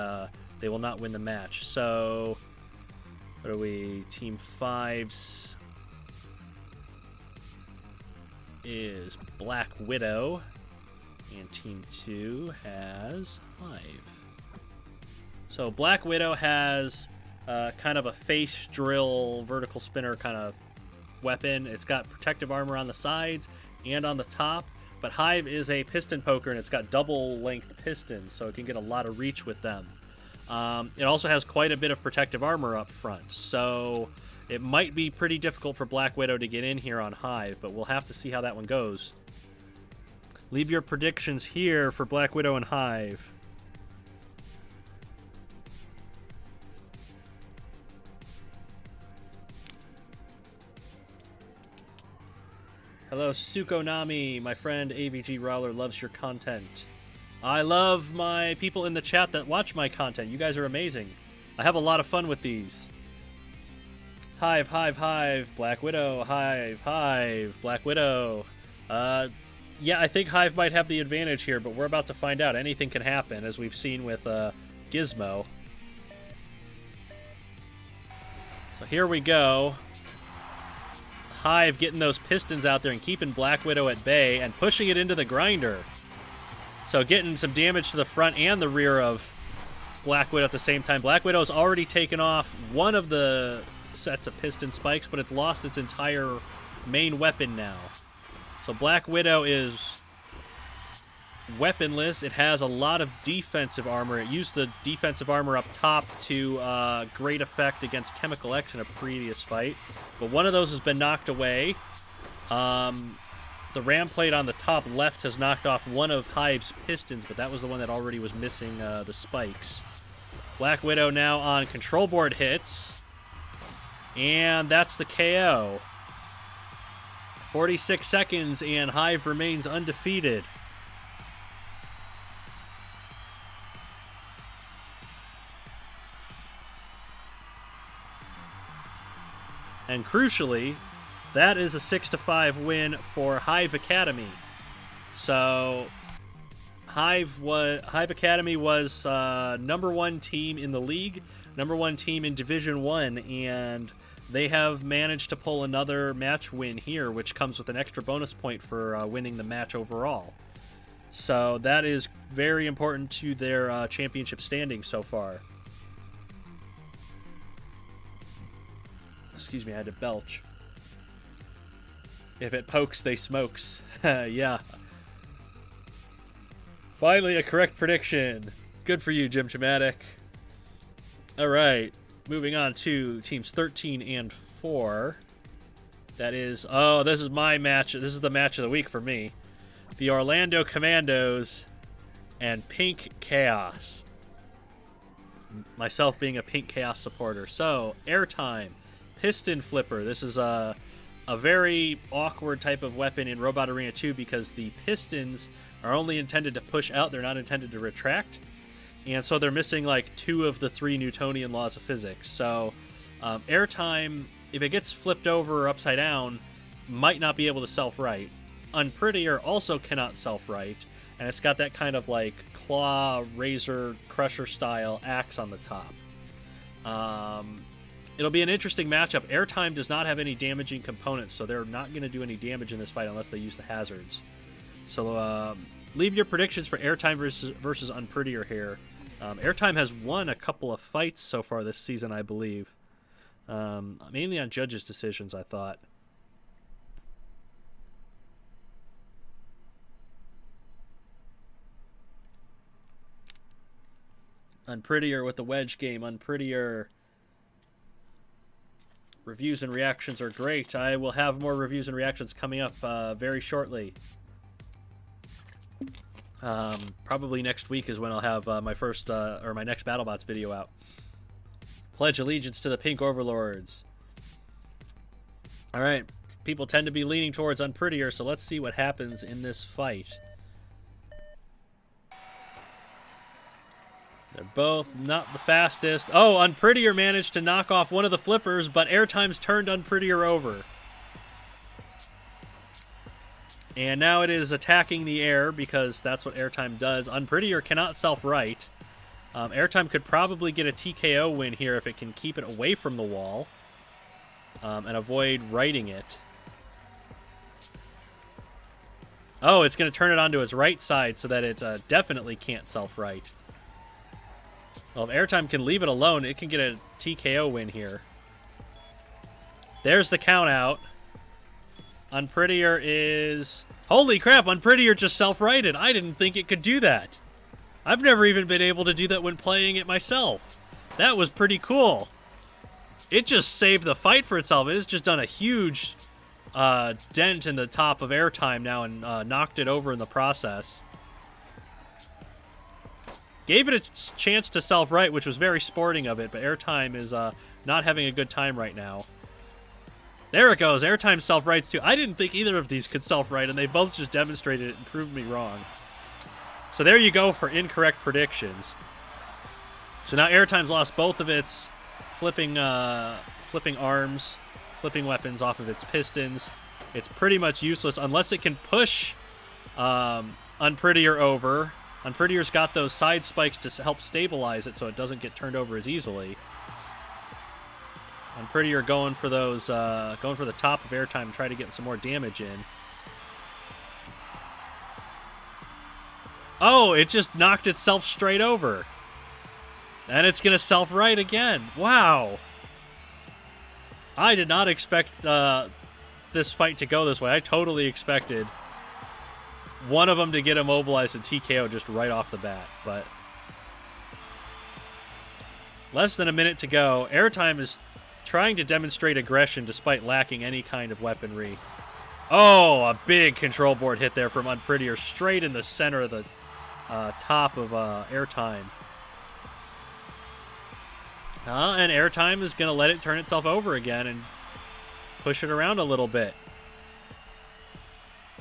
will not win the match. So. What are we? Team 5's is Black Widow, and Team 2 has HIVE. So Black Widow has kind of a face drill, vertical spinner kind of weapon. It's got protective armor on the sides and on the top, but HIVE is a piston poker, and it's got double-length pistons, so it can get a lot of reach with them. It also has quite a bit of protective armor up front, so it might be pretty difficult for Black Widow to get in here on HIVE, but we'll have to see how that one goes. Leave your predictions here for Black Widow and HIVE. Hello, Sukonami. My friend AVG Rowler loves your content. I love my people in the chat that watch my content. You guys are amazing. I have a lot of fun with these. HIVE, HIVE, HIVE, Black Widow, HIVE, HIVE, Black Widow. Yeah, I think HIVE might have the advantage here, but we're about to find out. Anything can happen, as we've seen with Gizmo. So here we go. HIVE getting those pistons out there and keeping Black Widow at bay and pushing it into the grinder. So getting some damage to the front and the rear of Black Widow at the same time. Black Widow's already taken off one of the sets of piston spikes, but it's lost its entire main weapon now. So Black Widow is weaponless. It has a lot of defensive armor. It used the defensive armor up top to great effect against Chemical X in a previous fight. But one of those has been knocked away. The ram plate on the top left has knocked off one of HIVE's pistons, but that was the one that already was missing the spikes. Black Widow now on control board hits. And that's the KO. 46 seconds, and HIVE remains undefeated. And crucially, that is a 6-5 win for HIVE Academy. So, HIVE Academy was #1 team in the league, #1 team in Division 1, and they have managed to pull another match win here, which comes with an extra bonus point for winning the match overall. So that is very important to their championship standing so far. Excuse me, I had to belch. If it pokes, they smokes. Yeah. Finally, a correct prediction. Good for you, Jim Chamatic. All right, moving on to teams 13 and 4. That is, oh, this is my match. This is the match of the week for me. The Orlando Commandos and Pink Chaos. Myself being a Pink Chaos supporter. So, airtime, piston flipper. This is a very awkward type of weapon in Robot Arena 2 because the pistons are only intended to push out. They're not intended to retract. And so they're missing like 2 of the 3 Newtonian laws of physics. So airtime, if it gets flipped over or upside down, might not be able to self-right. Unprettier also cannot self-right, and it's got that kind of like claw, razor, crusher style axe on the top. It'll be an interesting matchup. Airtime does not have any damaging components, so they're not going to do any damage in this fight unless they use the hazards. So leave your predictions for airtime versus Unprettier here. Airtime has won a couple of fights so far this season, I believe. Mainly on judges' decisions, I thought. Unprettier with the wedge game. Unprettier. Reviews and reactions are great. I will have more reviews and reactions coming up very shortly. Probably next week is when I'll have my first or my next BattleBots video out. Pledge allegiance to the Pink Overlords. All right, people tend to be leaning towards Unprettier, so let's see what happens in this fight. They're both not the fastest. Oh, Unprettier managed to knock off one of the flippers, but Airtime's turned Unprettier over. And now it is attacking the air because that's what Airtime does. Unprettier cannot self-right. Airtime could probably get a TKO win here if it can keep it away from the wall and avoid righting it. Oh, it's going to turn it onto its right side so that it definitely can't self-right. Well, if Airtime can leave it alone, it can get a TKO win here. There's the count out. Unprettier is... Holy crap, Unprettier just self-righted. I didn't think it could do that. I've never even been able to do that when playing it myself. That was pretty cool. It just saved the fight for itself. It has just done a huge dent in the top of Airtime now and knocked it over in the process. Gave it a chance to self-right, which was very sporting of it, but Airtime is not having a good time right now. There it goes. Airtime self-rights too. I didn't think either of these could self-right, and they both just demonstrated it and proved me wrong. So there you go for incorrect predictions. So now Airtime's lost both of its flipping arms, flipping weapons off of its pistons. It's pretty much useless unless it can push Unprettier over. Unprettier's got those side spikes to help stabilize it so it doesn't get turned over as easily. Unprettier going for those, going for the top of Airtime and try to get some more damage in. Oh, it just knocked itself straight over. And it's going to self-right again. Wow. I did not expect this fight to go this way. I totally expected one of them to get immobilized and TKO just right off the bat. But less than a minute to go. Airtime is trying to demonstrate aggression despite lacking any kind of weaponry. Oh, a big control board hit there from Unprettier straight in the center of the top of Airtime. And Airtime is going to let it turn itself over again and push it around a little bit.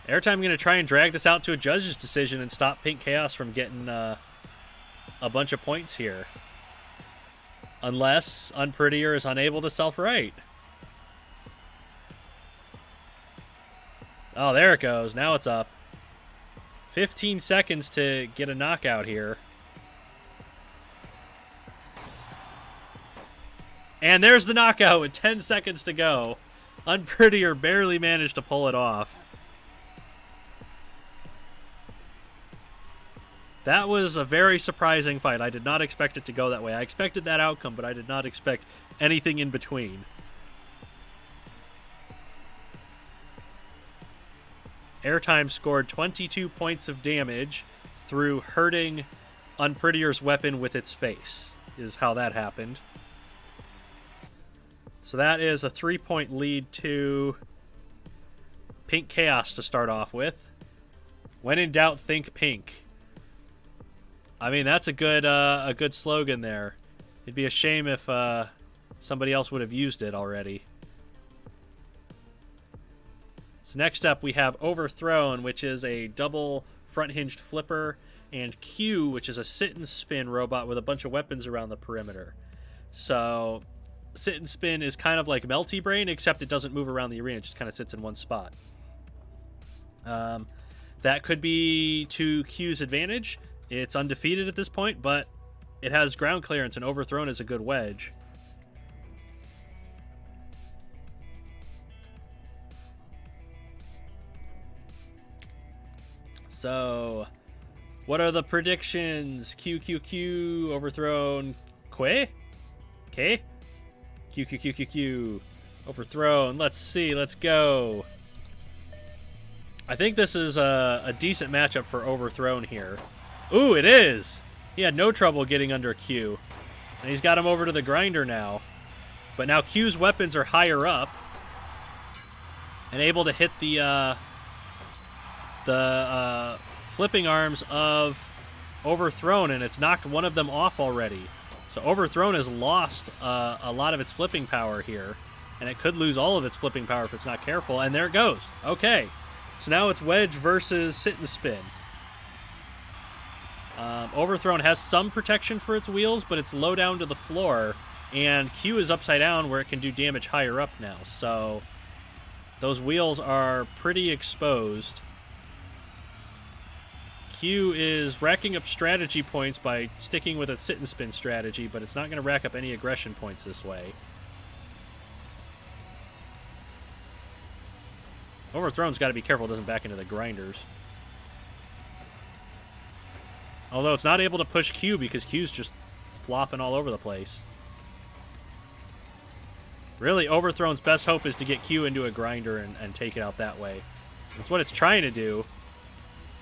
Airtime going to try and drag this out to a judge's decision and stop Pink Chaos from getting a bunch of points here. Unless Unprettier is unable to self-right. Oh, there it goes. Now it's up. 15 seconds to get a knockout here. And there's the knockout with 10 seconds to go. Unprettier barely managed to pull it off. That was a very surprising fight. I did not expect it to go that way. I expected that outcome, but I did not expect anything in between. Airtime scored 22 points of damage through hurting Unprettier's weapon with its face. is how that happened. So that is a 3-point lead to Pink Chaos to start off with. When in doubt, think pink. I mean, that's a good slogan there. It'd be a shame if somebody else would have used it already. So next up we have Overthrown, which is a double front-hinged flipper, and Q, which is a sit-and-spin robot with a bunch of weapons around the perimeter. So sit-and-spin is kind of like Melty Brain, except it doesn't move around the arena. It just kind of sits in one spot. That could be to Q's advantage. It's undefeated at this point, but it has ground clearance, and Overthrown is a good wedge. So, what are the predictions? Q, Overthrown, Quay? K? Q. Overthrown. Let's see. Let's go. I think this is a decent matchup for Overthrown here. Ooh, it is! He had no trouble getting under Q. And he's got him over to the grinder now. But now Q's weapons are higher up. And able to hit the flipping arms of Overthrown, and it's knocked one of them off already. So Overthrown has lost a lot of its flipping power here, and it could lose all of its flipping power if it's not careful, and there it goes. Okay, so now it's wedge versus sit and spin. Overthrown has some protection for its wheels, but it's low down to the floor, and Q is upside down where it can do damage higher up now, so those wheels are pretty exposed. Q is racking up strategy points by sticking with its sit-and-spin strategy, but it's not going to rack up any aggression points this way. Overthrown's got to be careful it doesn't back into the grinders. Although it's not able to push Q because Q's just flopping all over the place. Really, Overthrown's best hope is to get Q into a grinder and take it out that way. That's what it's trying to do.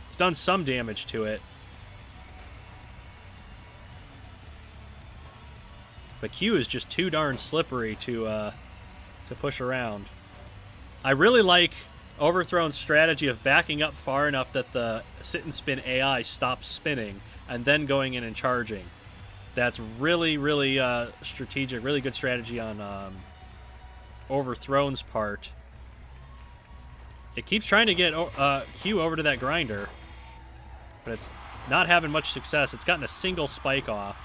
It's done some damage to it. But Q is just too darn slippery to push around. I really like Overthrown's strategy of backing up far enough that the sit-and-spin AI stops spinning and then going in and charging. That's really, really strategic, really good strategy on Overthrown's part. It keeps trying to get Q over to that grinder, but it's not having much success. It's gotten a single spike off.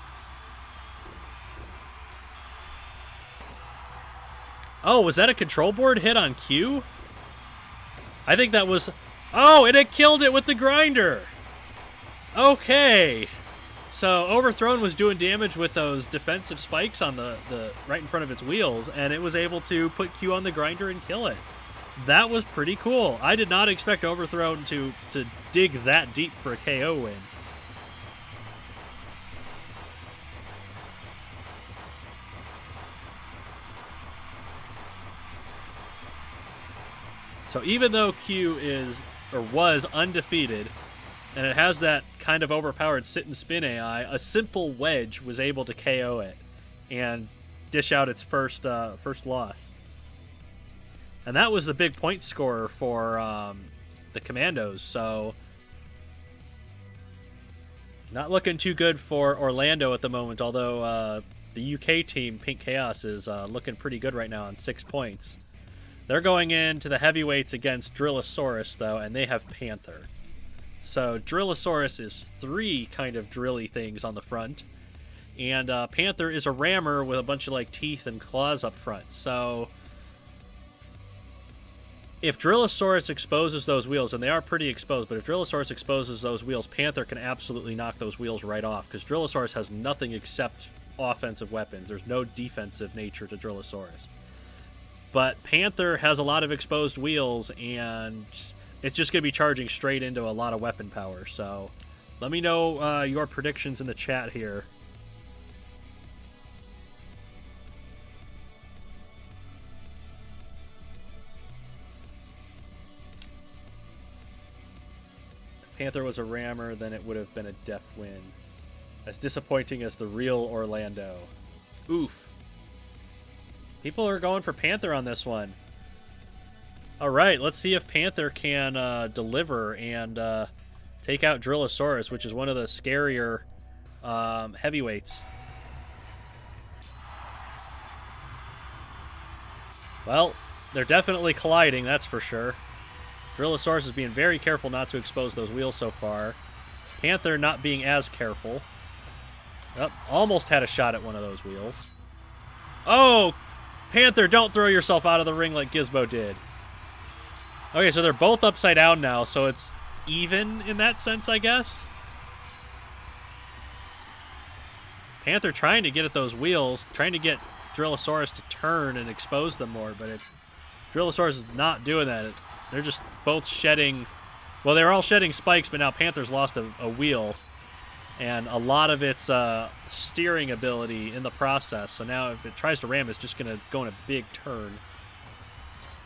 Oh, was that a control board hit on Q? I think that was... Oh, and it killed it with the grinder! Okay. So Overthrown was doing damage with those defensive spikes on the right in front of its wheels, and it was able to put Q on the grinder and kill it. That was pretty cool. I did not expect Overthrown to dig that deep for a KO win. So even though Q is, or was, undefeated, and it has that kind of overpowered sit-and-spin AI, a simple wedge was able to KO it and dish out its first loss. And that was the big point scorer for the Commandos, so not looking too good for Orlando at the moment, although the UK team, Pink Chaos, is looking pretty good right now on 6 points. They're going into the heavyweights against Drillosaurus, though, and they have Panther. So Drillosaurus is 3 kind of drilly things on the front, and Panther is a rammer with a bunch of like teeth and claws up front. So if Drillosaurus exposes those wheels, and they are pretty exposed, but if Drillosaurus exposes those wheels, Panther can absolutely knock those wheels right off, because Drillosaurus has nothing except offensive weapons. There's no defensive nature to Drillosaurus. But Panther has a lot of exposed wheels, and it's just going to be charging straight into a lot of weapon power. So let me know your predictions in the chat here. If Panther was a rammer, then it would have been a death win. As disappointing as the real Orlando. Oof. People are going for Panther on this one. Alright, let's see if Panther can deliver and take out Drillosaurus, which is one of the scarier heavyweights. Well, they're definitely colliding, that's for sure. Drillosaurus is being very careful not to expose those wheels so far. Panther not being as careful. Oh, almost had a shot at one of those wheels. Oh! Panther, don't throw yourself out of the ring like Gizmo did. Okay, so they're both upside down now, so it's even in that sense, I guess. Panther trying to get at those wheels, trying to get Drillosaurus to turn and expose them more, but Drillosaurus is not doing that. They're just both shedding... Well, they were all shedding spikes, but now Panther's lost a wheel and a lot of its steering ability in the process. So now if it tries to ram, it's just going to go in a big turn.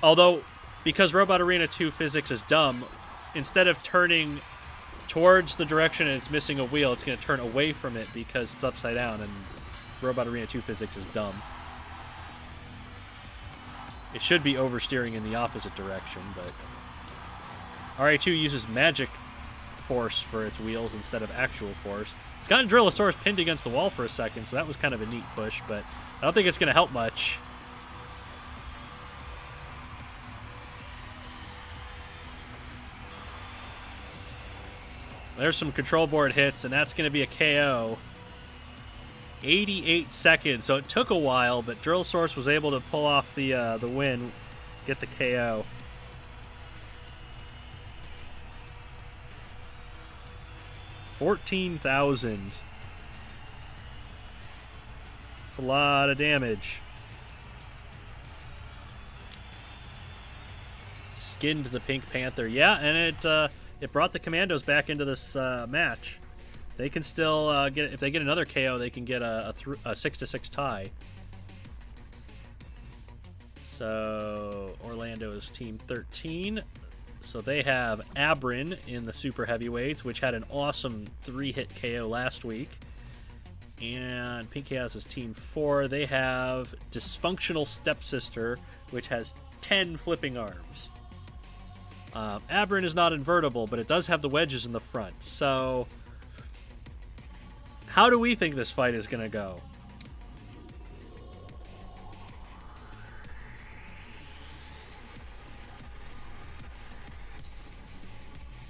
Although, because Robot Arena 2 physics is dumb, instead of turning towards the direction and it's missing a wheel, it's going to turn away from it because it's upside down, and Robot Arena 2 physics is dumb. It should be oversteering in the opposite direction, but... RA2 uses magic force for its wheels instead of actual force. It's gotten Drillosaurus pinned against the wall for a second, so that was kind of a neat push, but I don't think it's going to help much. There's some control board hits, and that's going to be a KO. 88 seconds, so it took a while, but Drillosaurus was able to pull off the win, get the KO. $14,000. It's a lot of damage. Skinned the Pink Panther. Yeah, and it brought the Commandos back into this match. They can still get, if they get another KO, they can get a 6-6 tie. So Orlando is team 13. So they have Abrin in the super heavyweights, which had an awesome 3-hit KO last week. And Pink Chaos is team 4. They have Dysfunctional Stepsister, which has 10 flipping arms. Abrin is not invertible, but it does have the wedges in the front. So how do we think this fight is going to go?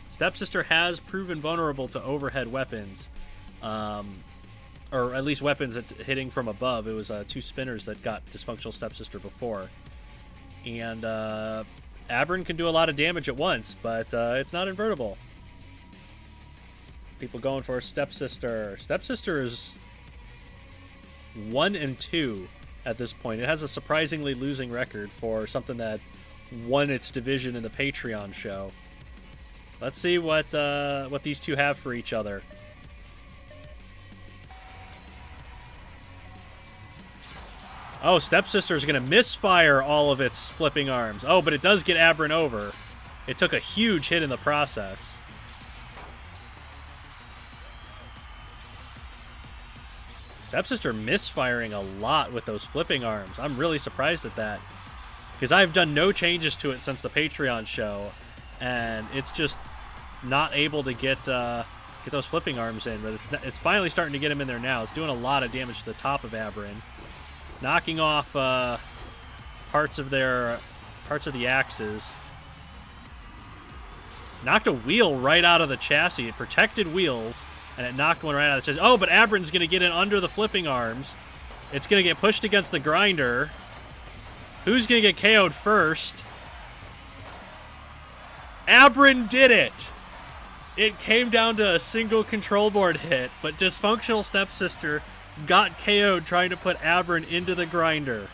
Stepsister has proven vulnerable to overhead weapons, or at least weapons that hitting from above. It was 2 spinners that got Dysfunctional Stepsister before. And Abrin can do a lot of damage at once, but it's not invertible. People going for Stepsister. Stepsister is 1-2 at this point. It has a surprisingly losing record for something that won its division in the Patreon show. Let's see what these two have for each other. Oh, Stepsister is going to misfire all of its flipping arms. Oh, but it does get Abrin over. It took a huge hit in the process. Stepsister misfiring a lot with those flipping arms. I'm really surprised at that, because I've done no changes to it since the Patreon show, and it's just not able to get those flipping arms in. But it's finally starting to get him in there now. It's doing a lot of damage to the top of Abrin, knocking off parts of the axes. Knocked a wheel right out of the chassis. It protected wheels, and it knocked one right out of the chassis. Oh, but Abrin's going to get in under the flipping arms. It's going to get pushed against the grinder. Who's going to get KO'd first? Abrin did it! It came down to a single control board hit, but Dysfunctional Stepsister got KO'd trying to put Abrin into the grinder.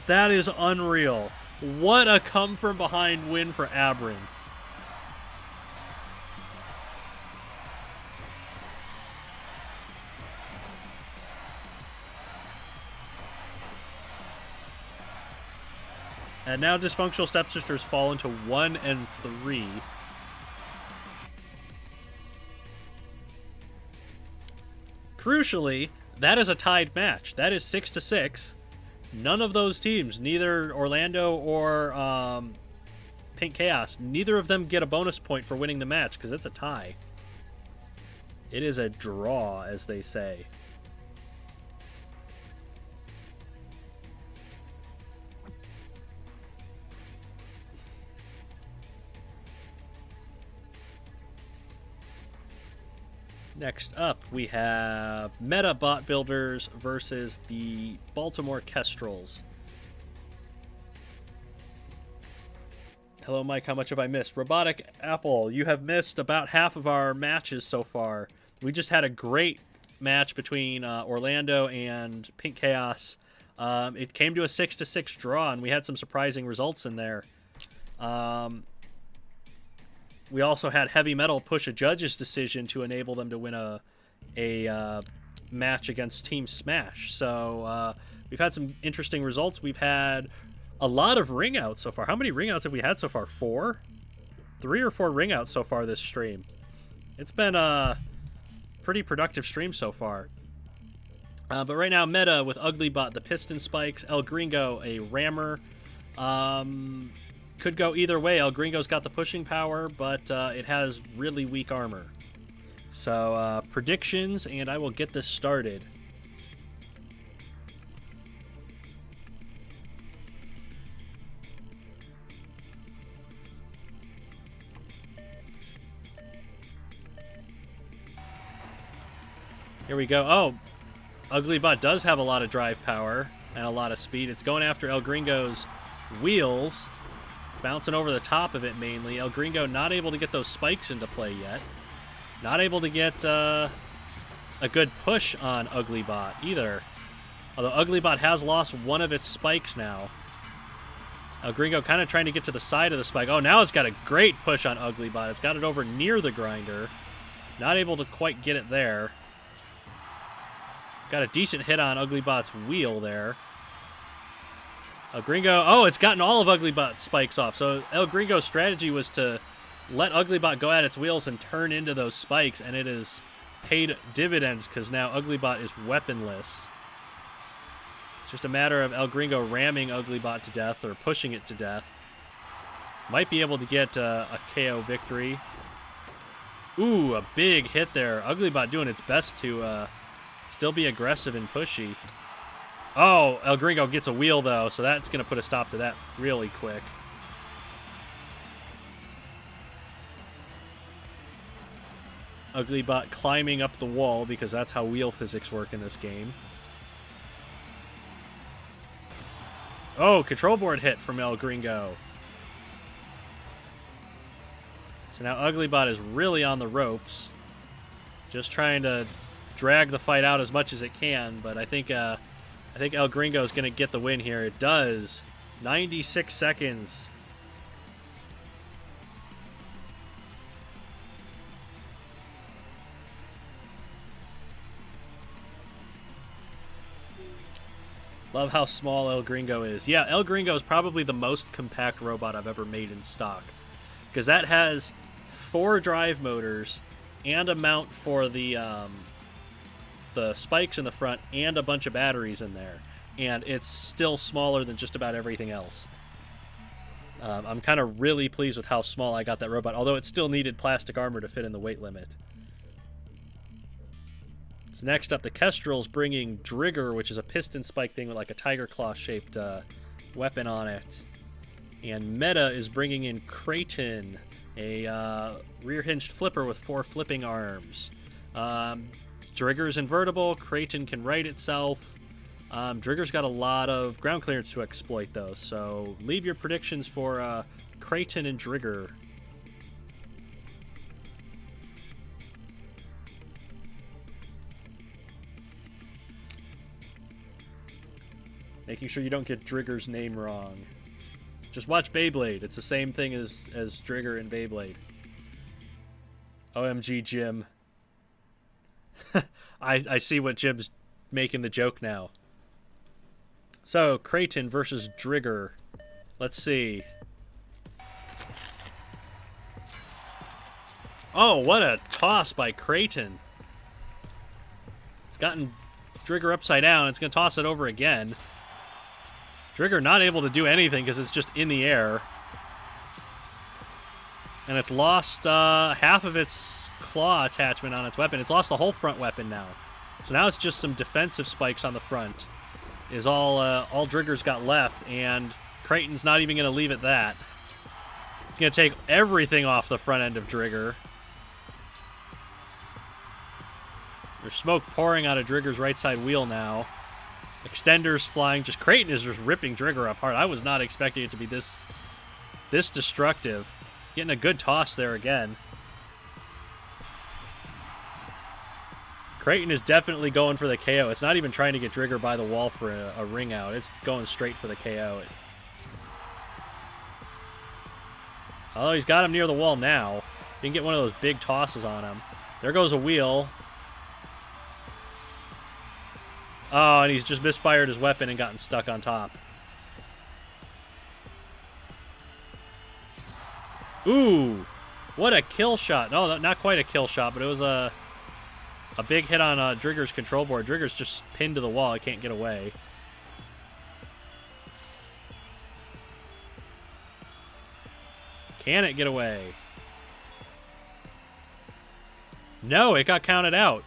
That is unreal. What a come-from-behind win for Abrin. And now Dysfunctional Stepsisters fall into 1-3. crucially, that is a tied match. That is 6-6. None of those teams, neither Orlando or Pink Chaos, neither of them get a bonus point for winning the match because it's a tie. It is a draw, as they say. Next up, we have Meta Bot Builders versus the Baltimore Kestrels. Hello, Mike. How much have I missed? Robotic Apple, you have missed about half of our matches so far. We just had a great match between Orlando and Pink Chaos. It came to a 6-6 draw, and we had some surprising results in there. We also had Heavy Metal push a judge's decision to enable them to win a match against Team Smash. So we've had some interesting results. We've had a lot of ring outs so far. How many ring outs have we had so far? 4? 3 or 4 ring outs so far this stream. It's been a pretty productive stream so far. But right now, Meta with Uglybot, the Piston Spikes, El Gringo, a Rammer. Could go either way. El Gringo's got the pushing power, but it has really weak armor. So, predictions, and I will get this started. Here we go. Oh, Uglybot does have a lot of drive power and a lot of speed. It's going after El Gringo's wheels. Bouncing over the top of it mainly. El Gringo not able to get those spikes into play yet. Not able to get a good push on Uglybot either. Although Uglybot has lost one of its spikes now. El Gringo kind of trying to get to the side of the spike. Oh, now it's got a great push on Uglybot. It's got it over near the grinder. Not able to quite get it there. Got a decent hit on Uglybot's wheel there. El Gringo, oh, it's gotten all of Uglybot's spikes off. So El Gringo's strategy was to let Uglybot go at its wheels and turn into those spikes, and it has paid dividends because now Uglybot is weaponless. It's just a matter of El Gringo ramming Uglybot to death or pushing it to death. Might be able to get a KO victory. Ooh, a big hit there. Uglybot doing its best to still be aggressive and pushy. Oh, El Gringo gets a wheel, though, so that's going to put a stop to that really quick. Uglybot climbing up the wall, because that's how wheel physics work in this game. Oh, control board hit from El Gringo. So now Uglybot is really on the ropes. Just trying to drag the fight out as much as it can, but I think El Gringo is going to get the win here. It does. 96 seconds. Love how small El Gringo is. Yeah, El Gringo is probably the most compact robot I've ever made in stock. Because that has 4 drive motors and a mount for the spikes in the front and a bunch of batteries in there, and it's still smaller than just about everything else. I'm kind of really pleased with how small I got that robot, although it still needed plastic armor to fit in the weight limit. So next up, the Kestrels bringing Drigger, which is a piston spike thing with like a tiger claw shaped weapon on it, and Meta is bringing in Creighton, a rear hinged flipper with 4 flipping arms. Drigger's invertible. Creighton can right itself. Drigger's got a lot of ground clearance to exploit, though, so leave your predictions for Creighton and Drigger. Making sure you don't get Drigger's name wrong. Just watch Beyblade. It's the same thing as Drigger and Beyblade. OMG, Jim. I see what Jim's making the joke now. So, Creighton versus Drigger. Let's see. Oh, what a toss by Creighton. It's gotten Drigger upside down. It's going to toss it over again. Drigger not able to do anything because it's just in the air. And it's lost half of its claw attachment on its weapon. It's lost the whole front weapon now. So now it's just some defensive spikes on the front is all Drigger's got left, and Creighton's not even going to leave it that. It's going to take everything off the front end of Drigger. There's smoke pouring out of Drigger's right side wheel now. Extenders flying. Just Creighton is just ripping Drigger apart. I was not expecting it to be this destructive. Getting a good toss there again. Creighton is definitely going for the KO. It's not even trying to get Drigger by the wall for a ring out. It's going straight for the KO. Although he's got him near the wall now. He can get one of those big tosses on him. There goes a wheel. Oh, and he's just misfired his weapon and gotten stuck on top. Ooh, what a kill shot. No, not quite a kill shot, but it was a big hit on Drigger's control board. Drigger's just pinned to the wall. He can't get away. Can it get away? No, it got counted out.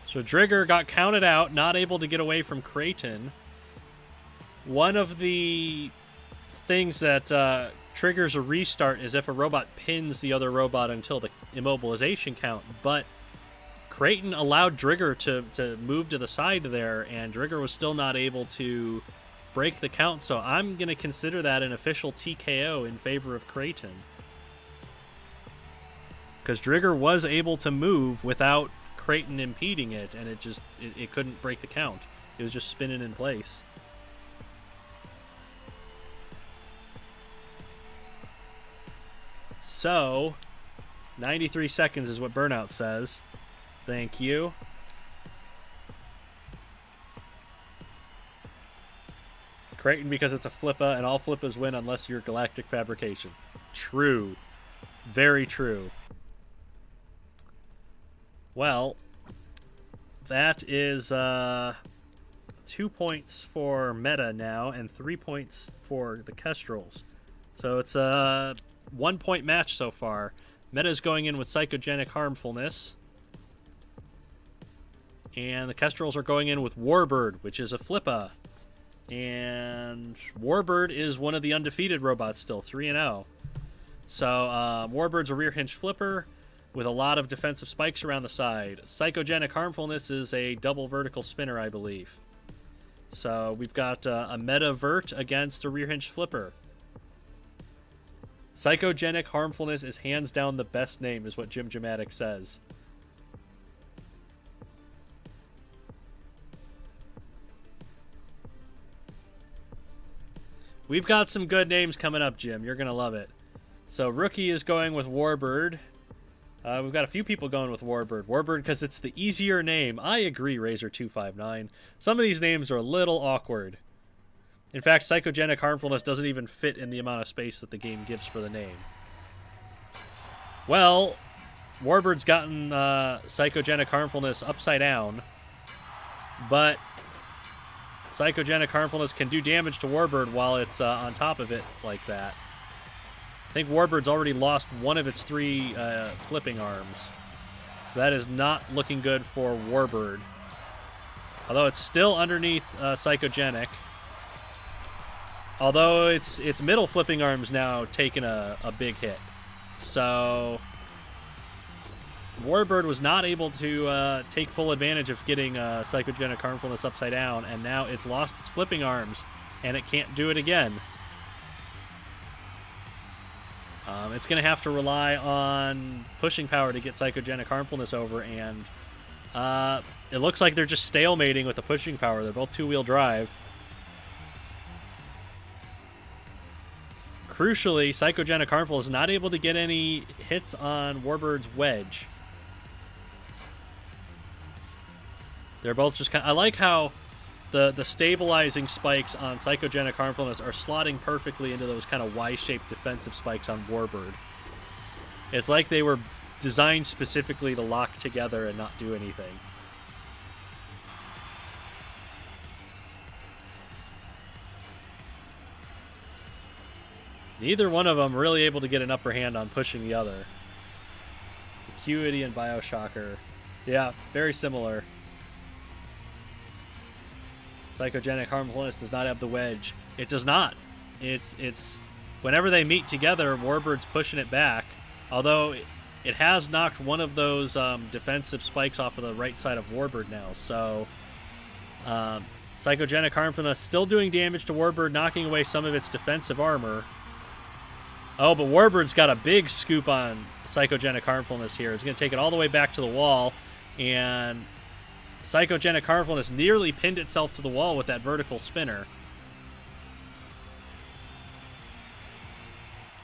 So Drigger got counted out, not able to get away from Creighton. One of the things that triggers a restart is if a robot pins the other robot until the immobilization count, but Creighton allowed Drigger to move to the side there, and Drigger was still not able to break the count, so I'm going to consider that an official TKO in favor of Creighton. Because Drigger was able to move without Creighton impeding it, and it couldn't break the count. It was just spinning in place. So, 93 seconds is what Burnout says. Thank you. Creighton because it's a flippa, and all flippas win unless you're Galactic Fabrication. True. Very true. Well, that is 2 points for Meta now, and 3 points for the Kestrels. So it's a 1 point match so far. Meta's going in with Psychogenic Harmfulness. And the Kestrels are going in with Warbird, which is a flippa. And Warbird is one of the undefeated robots still, 3-0. So Warbird's a rear hinge flipper with a lot of defensive spikes around the side. Psychogenic Harmfulness is a double vertical spinner, I believe. So we've got a meta vert against a rear hinge flipper. Psychogenic Harmfulness is hands down the best name, is what Jim Dramatic says. We've got some good names coming up, Jim. You're going to love it. So Rookie is going with Warbird. We've got a few people going with Warbird. Warbird because it's the easier name. I agree, Razor259. Some of these names are a little awkward. In fact, Psychogenic Harmfulness doesn't even fit in the amount of space that the game gives for the name. Well, Warbird's gotten Psychogenic Harmfulness upside down, but Psychogenic Harmfulness can do damage to Warbird while it's on top of it like that. I think Warbird's already lost one of its 3 flipping arms. So that is not looking good for Warbird. Although it's still underneath Psychogenic. Although its middle flipping arm's now taken a big hit. So Warbird was not able to take full advantage of getting Psychogenic Harmfulness upside down, and now it's lost its flipping arms, and it can't do it again. It's going to have to rely on pushing power to get Psychogenic Harmfulness over, and it looks like they're just stalemating with the pushing power. They're both two-wheel drive. Crucially, Psychogenic Harmful is not able to get any hits on Warbird's wedge. They're both just kind of... I like how the stabilizing spikes on Psychogenic Harmfulness are slotting perfectly into those kind of Y-shaped defensive spikes on Warbird. It's like they were designed specifically to lock together and not do anything. Neither one of them really able to get an upper hand on pushing the other. Acuity and Bioshocker. Yeah, very similar. Psychogenic Harmfulness does not have the wedge. It does not. It's whenever they meet together, Warbird's pushing it back. Although it has knocked one of those defensive spikes off of the right side of Warbird now. So Psychogenic Harmfulness still doing damage to Warbird, knocking away some of its defensive armor. Oh, but Warbird's got a big scoop on Psychogenic Harmfulness here. It's going to take it all the way back to the wall, and Psychogenic Harmfulness nearly pinned itself to the wall with that vertical spinner.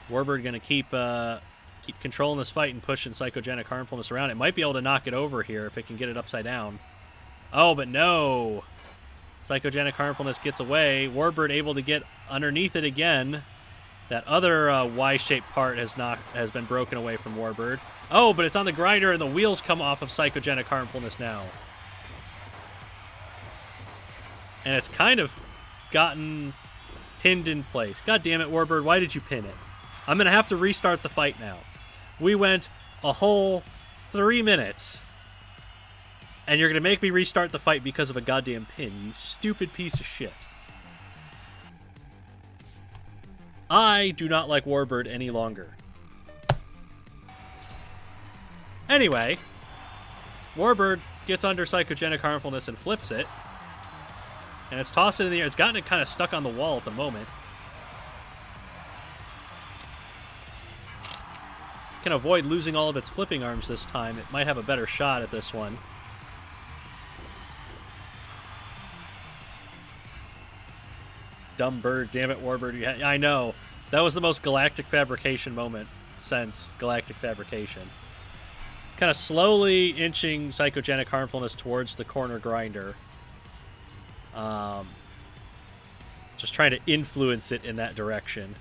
Warbird going to keep controlling this fight and pushing Psychogenic Harmfulness around. It might be able to knock it over here if it can get it upside down. Oh, but no. Psychogenic Harmfulness gets away. Warbird able to get underneath it again. That other Y-shaped part has been broken away from Warbird. Oh, but it's on the grinder, and the wheels come off of Psychogenic Harmfulness now. And it's kind of gotten pinned in place. God damn it, Warbird, why did you pin it? I'm going to have to restart the fight now. We went a whole 3 minutes, and you're going to make me restart the fight because of a goddamn pin, you stupid piece of shit. I do not like Warbird any longer. Anyway, Warbird gets under Psychogenic Harmfulness and flips it. And it's tossed it in the air. It's gotten it kind of stuck on the wall at the moment. Can avoid losing all of its flipping arms this time. It might have a better shot at this one. Dumb bird, damn it, Warbird. I know. That was the most Galactic Fabrication moment since Galactic Fabrication. Kind of slowly inching Psychogenic Harmfulness towards the corner grinder. Just trying to influence it in that direction.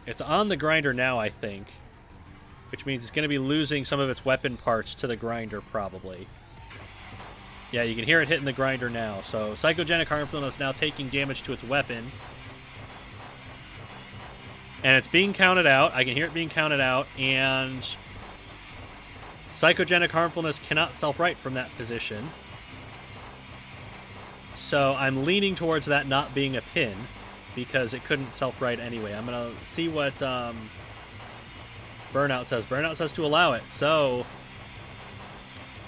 It's on the grinder now, I think. Which means it's going to be losing some of its weapon parts to the grinder, probably. Yeah, you can hear it hitting the grinder now. So Psychogenic Harmfulness now taking damage to its weapon. And it's being counted out. I can hear it being counted out. And Psychogenic Harmfulness cannot self-right from that position. So I'm leaning towards that not being a pin, because it couldn't self-right anyway. I'm going to see what Burnout says. Burnout says to allow it. So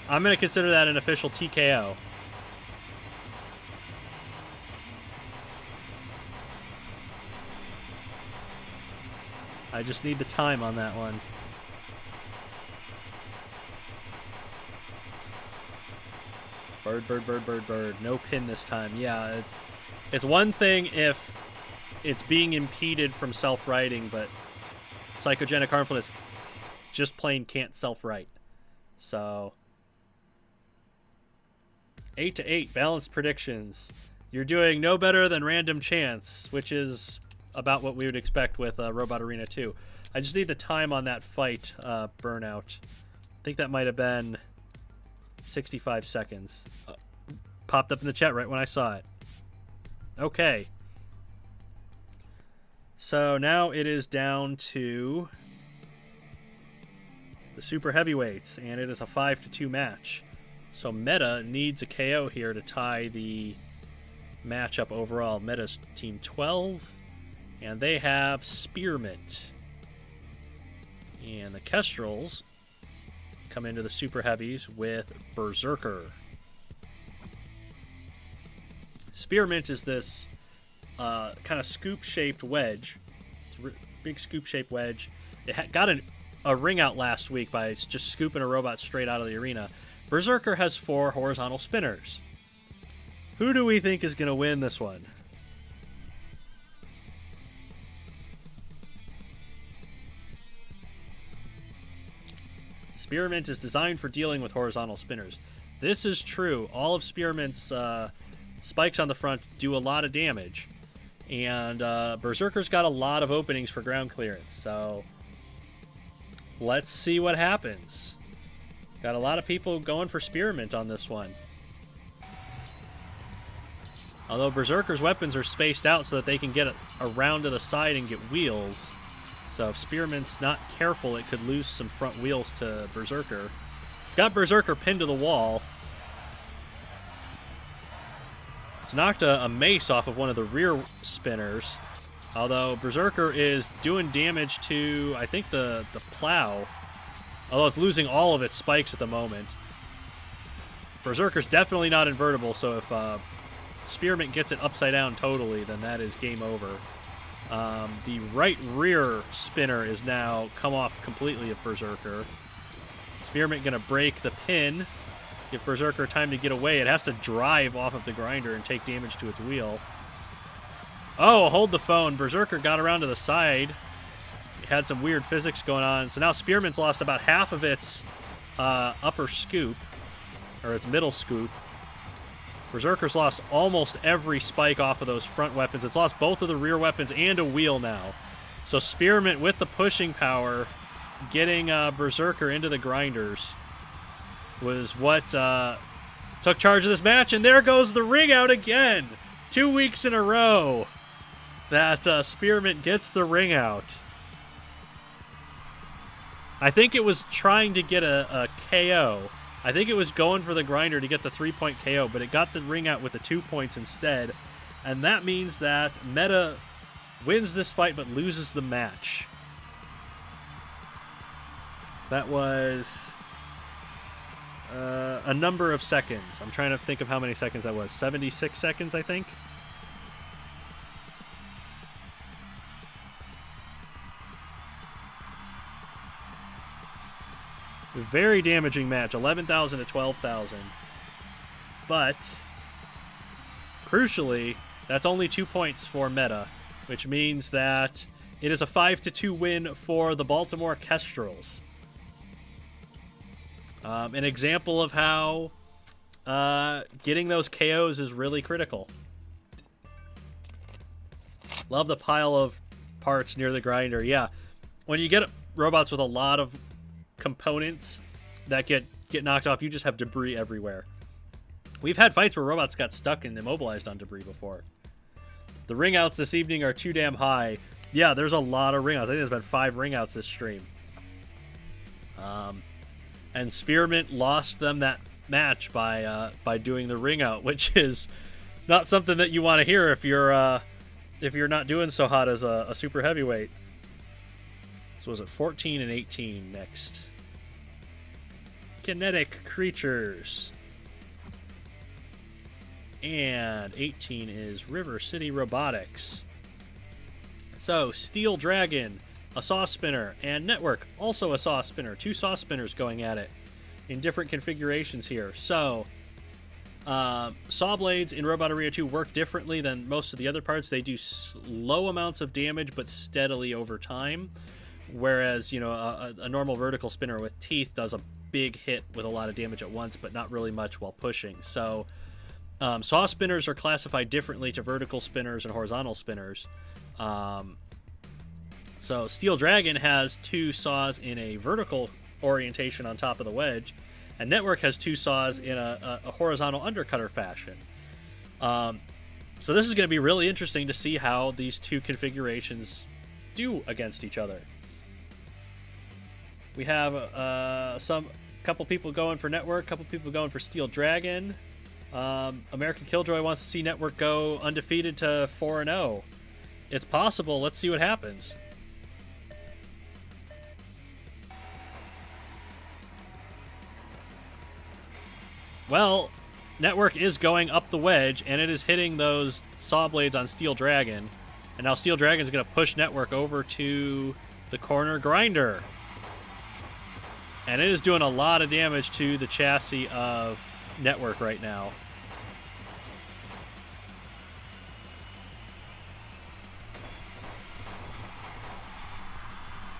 I'm going to consider that an official TKO. I just need the time on that one. Bird, bird, bird, bird, bird. No pin this time. Yeah, it's one thing if it's being impeded from self-righting, but Psychogenic Harmfulness just plain can't self-right. So 8-8 balanced predictions. You're doing no better than random chance, which is about what we would expect with Robot Arena 2. I just need the time on that fight, Burnout. I think that might have been 65 seconds. Popped up in the chat right when I saw it. Okay. So now it is down to the super heavyweights, and it is a 5-2 match. So Meta needs a KO here to tie the matchup overall. Meta's team 12, and they have Spearmint. And the Kestrels come into the super heavies with Berserker. Spearmint is this kind of scoop-shaped wedge. It's a big scoop-shaped wedge. It got a ring out last week by just scooping a robot straight out of the arena. Berserker has 4 horizontal spinners. Who do we think is going to win this one? Spearmint is designed for dealing with horizontal spinners. This is true. All of Spearmint's spikes on the front do a lot of damage. And Berserker's got a lot of openings for ground clearance. So let's see what happens. Got a lot of people going for Spearmint on this one. Although Berserker's weapons are spaced out so that they can get around to the side and get wheels. So if Spearmint's not careful, it could lose some front wheels to Berserker. It's got Berserker pinned to the wall. It's knocked a mace off of one of the rear spinners. Although Berserker is doing damage to, I think, the plow. Although it's losing all of its spikes at the moment. Berserker's definitely not invertible, so if Spearmint gets it upside down totally, then that is game over. The right rear spinner is now come off completely of Berserker. Spearmint going to break the pin. Give Berserker time to get away. It has to drive off of the grinder and take damage to its wheel. Oh, hold the phone. Berserker got around to the side. It had some weird physics going on. So now Spearmint's lost about half of its upper scoop, or its middle scoop. Berserker's lost almost every spike off of those front weapons. It's lost both of the rear weapons and a wheel now. So Spearmint with the pushing power, getting Berserker into the grinders, was what took charge of this match. And there goes the ring out again. 2 weeks in a row that Spearmint gets the ring out. I think it was trying to get a KO. I think it was going for the grinder to get the 3-point KO, but it got the ring out with the 2 points instead. And that means that Meta wins this fight but loses the match. So that was a number of seconds. I'm trying to think of how many seconds that was. 76 seconds, I think. Very damaging match, 11,000 to 12,000. But, crucially, that's only 2 points for Meta, which means that it is a 5-2 win for the Baltimore Kestrels. An example of how getting those KOs is really critical. Love the pile of parts near the grinder. Yeah, when you get robots with a lot of components that get knocked off, you just have debris everywhere. We've had fights where robots got stuck and immobilized on debris before. The ring outs this evening are too damn high. Yeah, there's a lot of ring outs. I think there's been 5 ring outs this stream. And Spearmint lost them that match by doing the ring out, which is not something that you want to hear if you're not doing so hot as a super heavyweight. So was it 14 and 18 next? Kinetic creatures. And 18 is River City Robotics. So, Steel Dragon, a saw spinner, and Network, also a saw spinner. 2 saw spinners going at it in different configurations here. So, saw blades in Robot Arena 2 work differently than most of the other parts. They do low amounts of damage, but steadily over time. Whereas, you know, a normal vertical spinner with teeth does a big hit with a lot of damage at once, but not really much while pushing. So, saw spinners are classified differently to vertical spinners and horizontal spinners. So Steel Dragon has 2 saws in a vertical orientation on top of the wedge, and Network has 2 saws in a horizontal undercutter fashion. So this is going to be really interesting to see how these 2 configurations do against each other. We have couple people going for Network, couple people going for Steel Dragon. American Killjoy wants to see Network go undefeated to 4-0. It's possible. Let's see what happens. Well, Network is going up the wedge, and it is hitting those saw blades on Steel Dragon. And now Steel Dragon is going to push Network over to the corner grinder. And it is doing a lot of damage to the chassis of Network right now.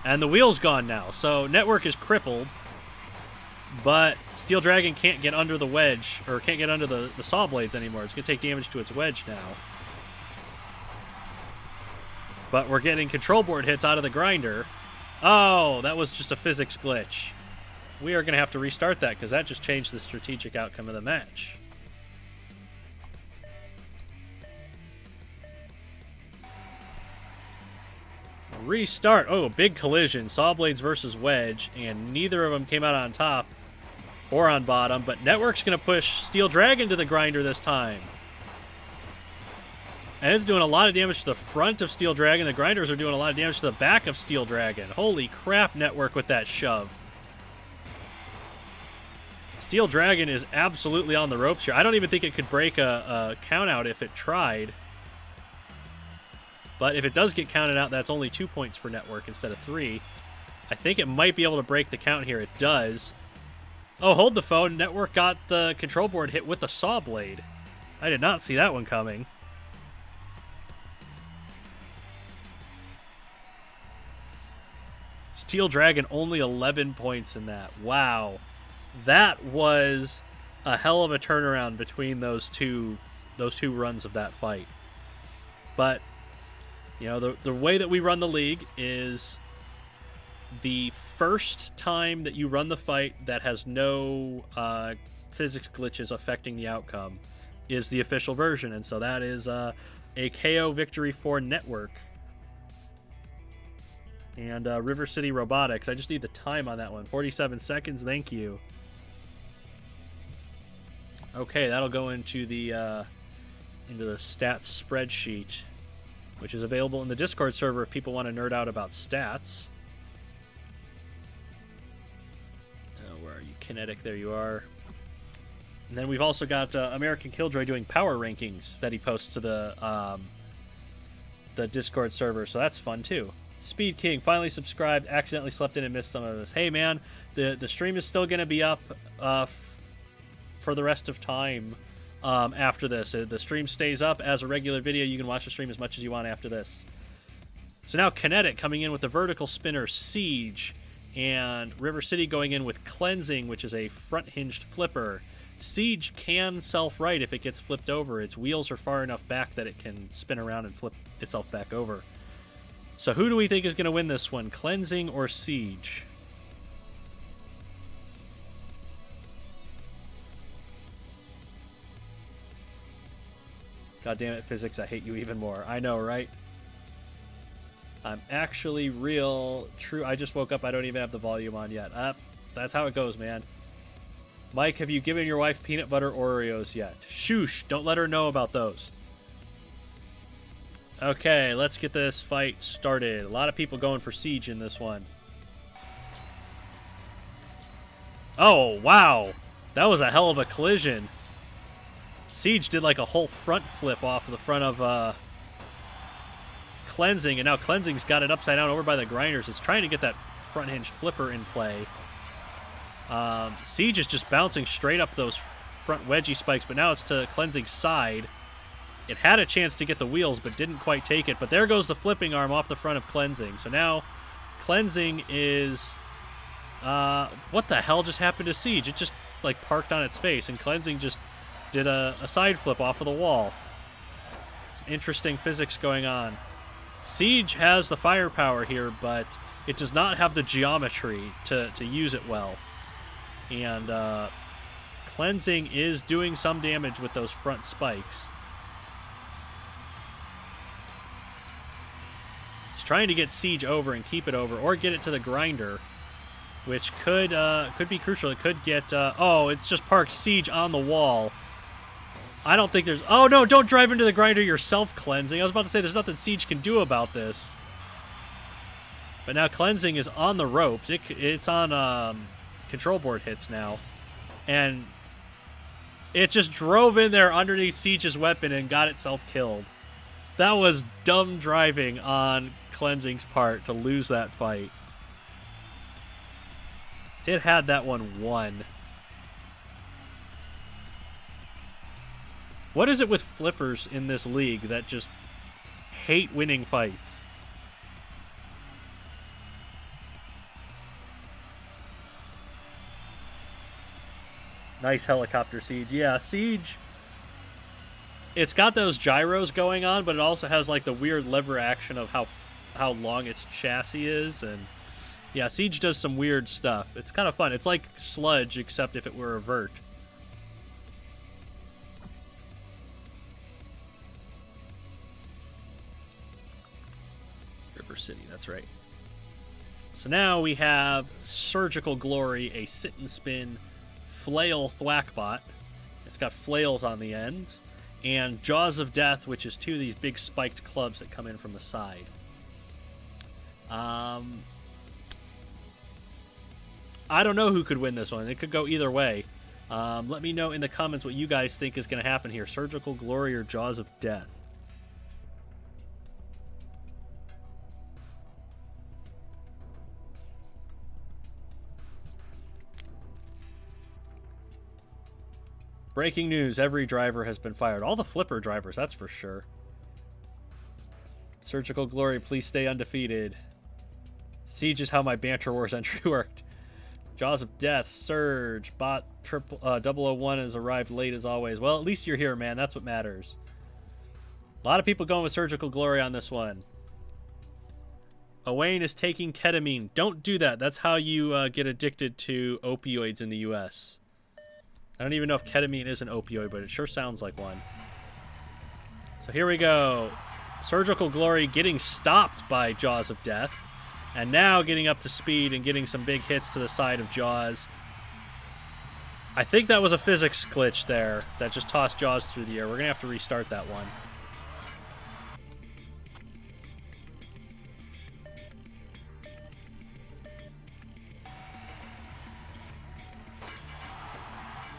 And the wheel's gone now, so Network is crippled. But Steel Dragon can't get under the wedge, or can't get under the saw blades anymore. It's going to take damage to its wedge now. But we're getting control board hits out of the grinder. Oh, that was just a physics glitch. We are going to have to restart that, because that just changed the strategic outcome of the match. Restart. Oh, big collision. Saw Blades versus Wedge, and neither of them came out on top or on bottom, but Network's going to push Steel Dragon to the grinder this time. And it's doing a lot of damage to the front of Steel Dragon. The grinders are doing a lot of damage to the back of Steel Dragon. Holy crap, Network with that shove. Steel Dragon is absolutely on the ropes here. I don't even think it could break a count out if it tried. But if it does get counted out, that's only 2 points for Network instead of 3. I think it might be able to break the count here. It does. Oh, hold the phone. Network got the control board hit with the saw blade. I did not see that one coming. Steel Dragon only 11 points in that. Wow. That was a hell of a turnaround between those two runs of that fight. But you know, the way that we run the league is the first time that you run the fight that has no physics glitches affecting the outcome is the official version. And so that is a KO victory for Network. And River City Robotics. I just need the time on that one. 47 seconds. Thank you. Okay, that'll go into the stats spreadsheet, which is available in the Discord server if people want to nerd out about stats. Oh, where are you? Kinetic, there you are. And then we've also got American Killjoy doing power rankings that he posts to the Discord server, so that's fun too. Speed King finally subscribed, accidentally slept in and missed some of this. Hey man, the stream is still going to be up for the rest of time. After this, the stream stays up as a regular video. You can watch the stream as much as you want after this. So now Kinetic coming in with the vertical spinner Siege, and River City going in with Cleansing, which is a front hinged flipper. Siege can self-right if it gets flipped over. Its wheels are far enough back that it can spin around and flip itself back over. So who do we think is going to win this one, Cleansing or Siege? God damn it, physics, I hate you even more. I know, right? I'm actually real true. I just woke up. I don't even have the volume on yet. That's how it goes, man. Mike, have you given your wife peanut butter Oreos yet? Shoosh, don't let her know about those. Okay, let's get this fight started. A lot of people going for Siege in this one. Oh, wow. That was a hell of a collision. Siege did like a whole front flip off of the front of Cleansing, and now Cleansing's got it upside down over by the grinders. It's trying to get that front hinged flipper in play. Siege is just bouncing straight up those front wedgie spikes, but now it's to Cleansing's side. It had a chance to get the wheels, but didn't quite take it. But there goes the flipping arm off the front of Cleansing. So now Cleansing is... what the hell just happened to Siege? It just like parked on its face, and Cleansing just did a side flip off of the wall. Some interesting physics going on. Siege has the firepower here, but it does not have the geometry to use it well. And Cleansing is doing some damage with those front spikes. It's trying to get Siege over and keep it over, or get it to the grinder, which could be crucial. It could get... oh, it's just parked Siege on the wall. I don't think there's... Oh, no, don't drive into the grinder yourself, Cleansing. I was about to say there's nothing Siege can do about this. But now Cleansing is on the ropes. It's on control board hits now. And it just drove in there underneath Siege's weapon and got itself killed. That was dumb driving on Cleansing's part to lose that fight. It had that one won. What is it with flippers in this league that just hate winning fights? Nice helicopter Siege. Yeah, Siege, it's got those gyros going on, but it also has like the weird lever action of how long its chassis is. And yeah, Siege does some weird stuff. It's kind of fun. It's like Sludge, except if it were a vert. City, that's right. So now we have Surgical Glory, a sit and spin flail thwackbot. It's got flails on the end. And Jaws of Death, which is two of these big spiked clubs that come in from the side. I don't know who could win this one. It could go either way. Let me know in the comments what you guys think is going to happen here. Surgical Glory or Jaws of Death. Breaking news, every driver has been fired. All the flipper drivers, that's for sure. Surgical Glory, please stay undefeated. Siege is how my Banter Wars entry worked. Jaws of Death, Surge, Bot 001 has arrived late as always. Well, at least you're here, man. That's what matters. A lot of people going with Surgical Glory on this one. Owain is taking ketamine. Don't do that. That's how you get addicted to opioids in the U.S. I don't even know if ketamine is an opioid, but it sure sounds like one. So here we go. Surgical Glory getting stopped by Jaws of Death. And now getting up to speed and getting some big hits to the side of Jaws. I think that was a physics glitch there that just tossed Jaws through the air. We're going to have to restart that one.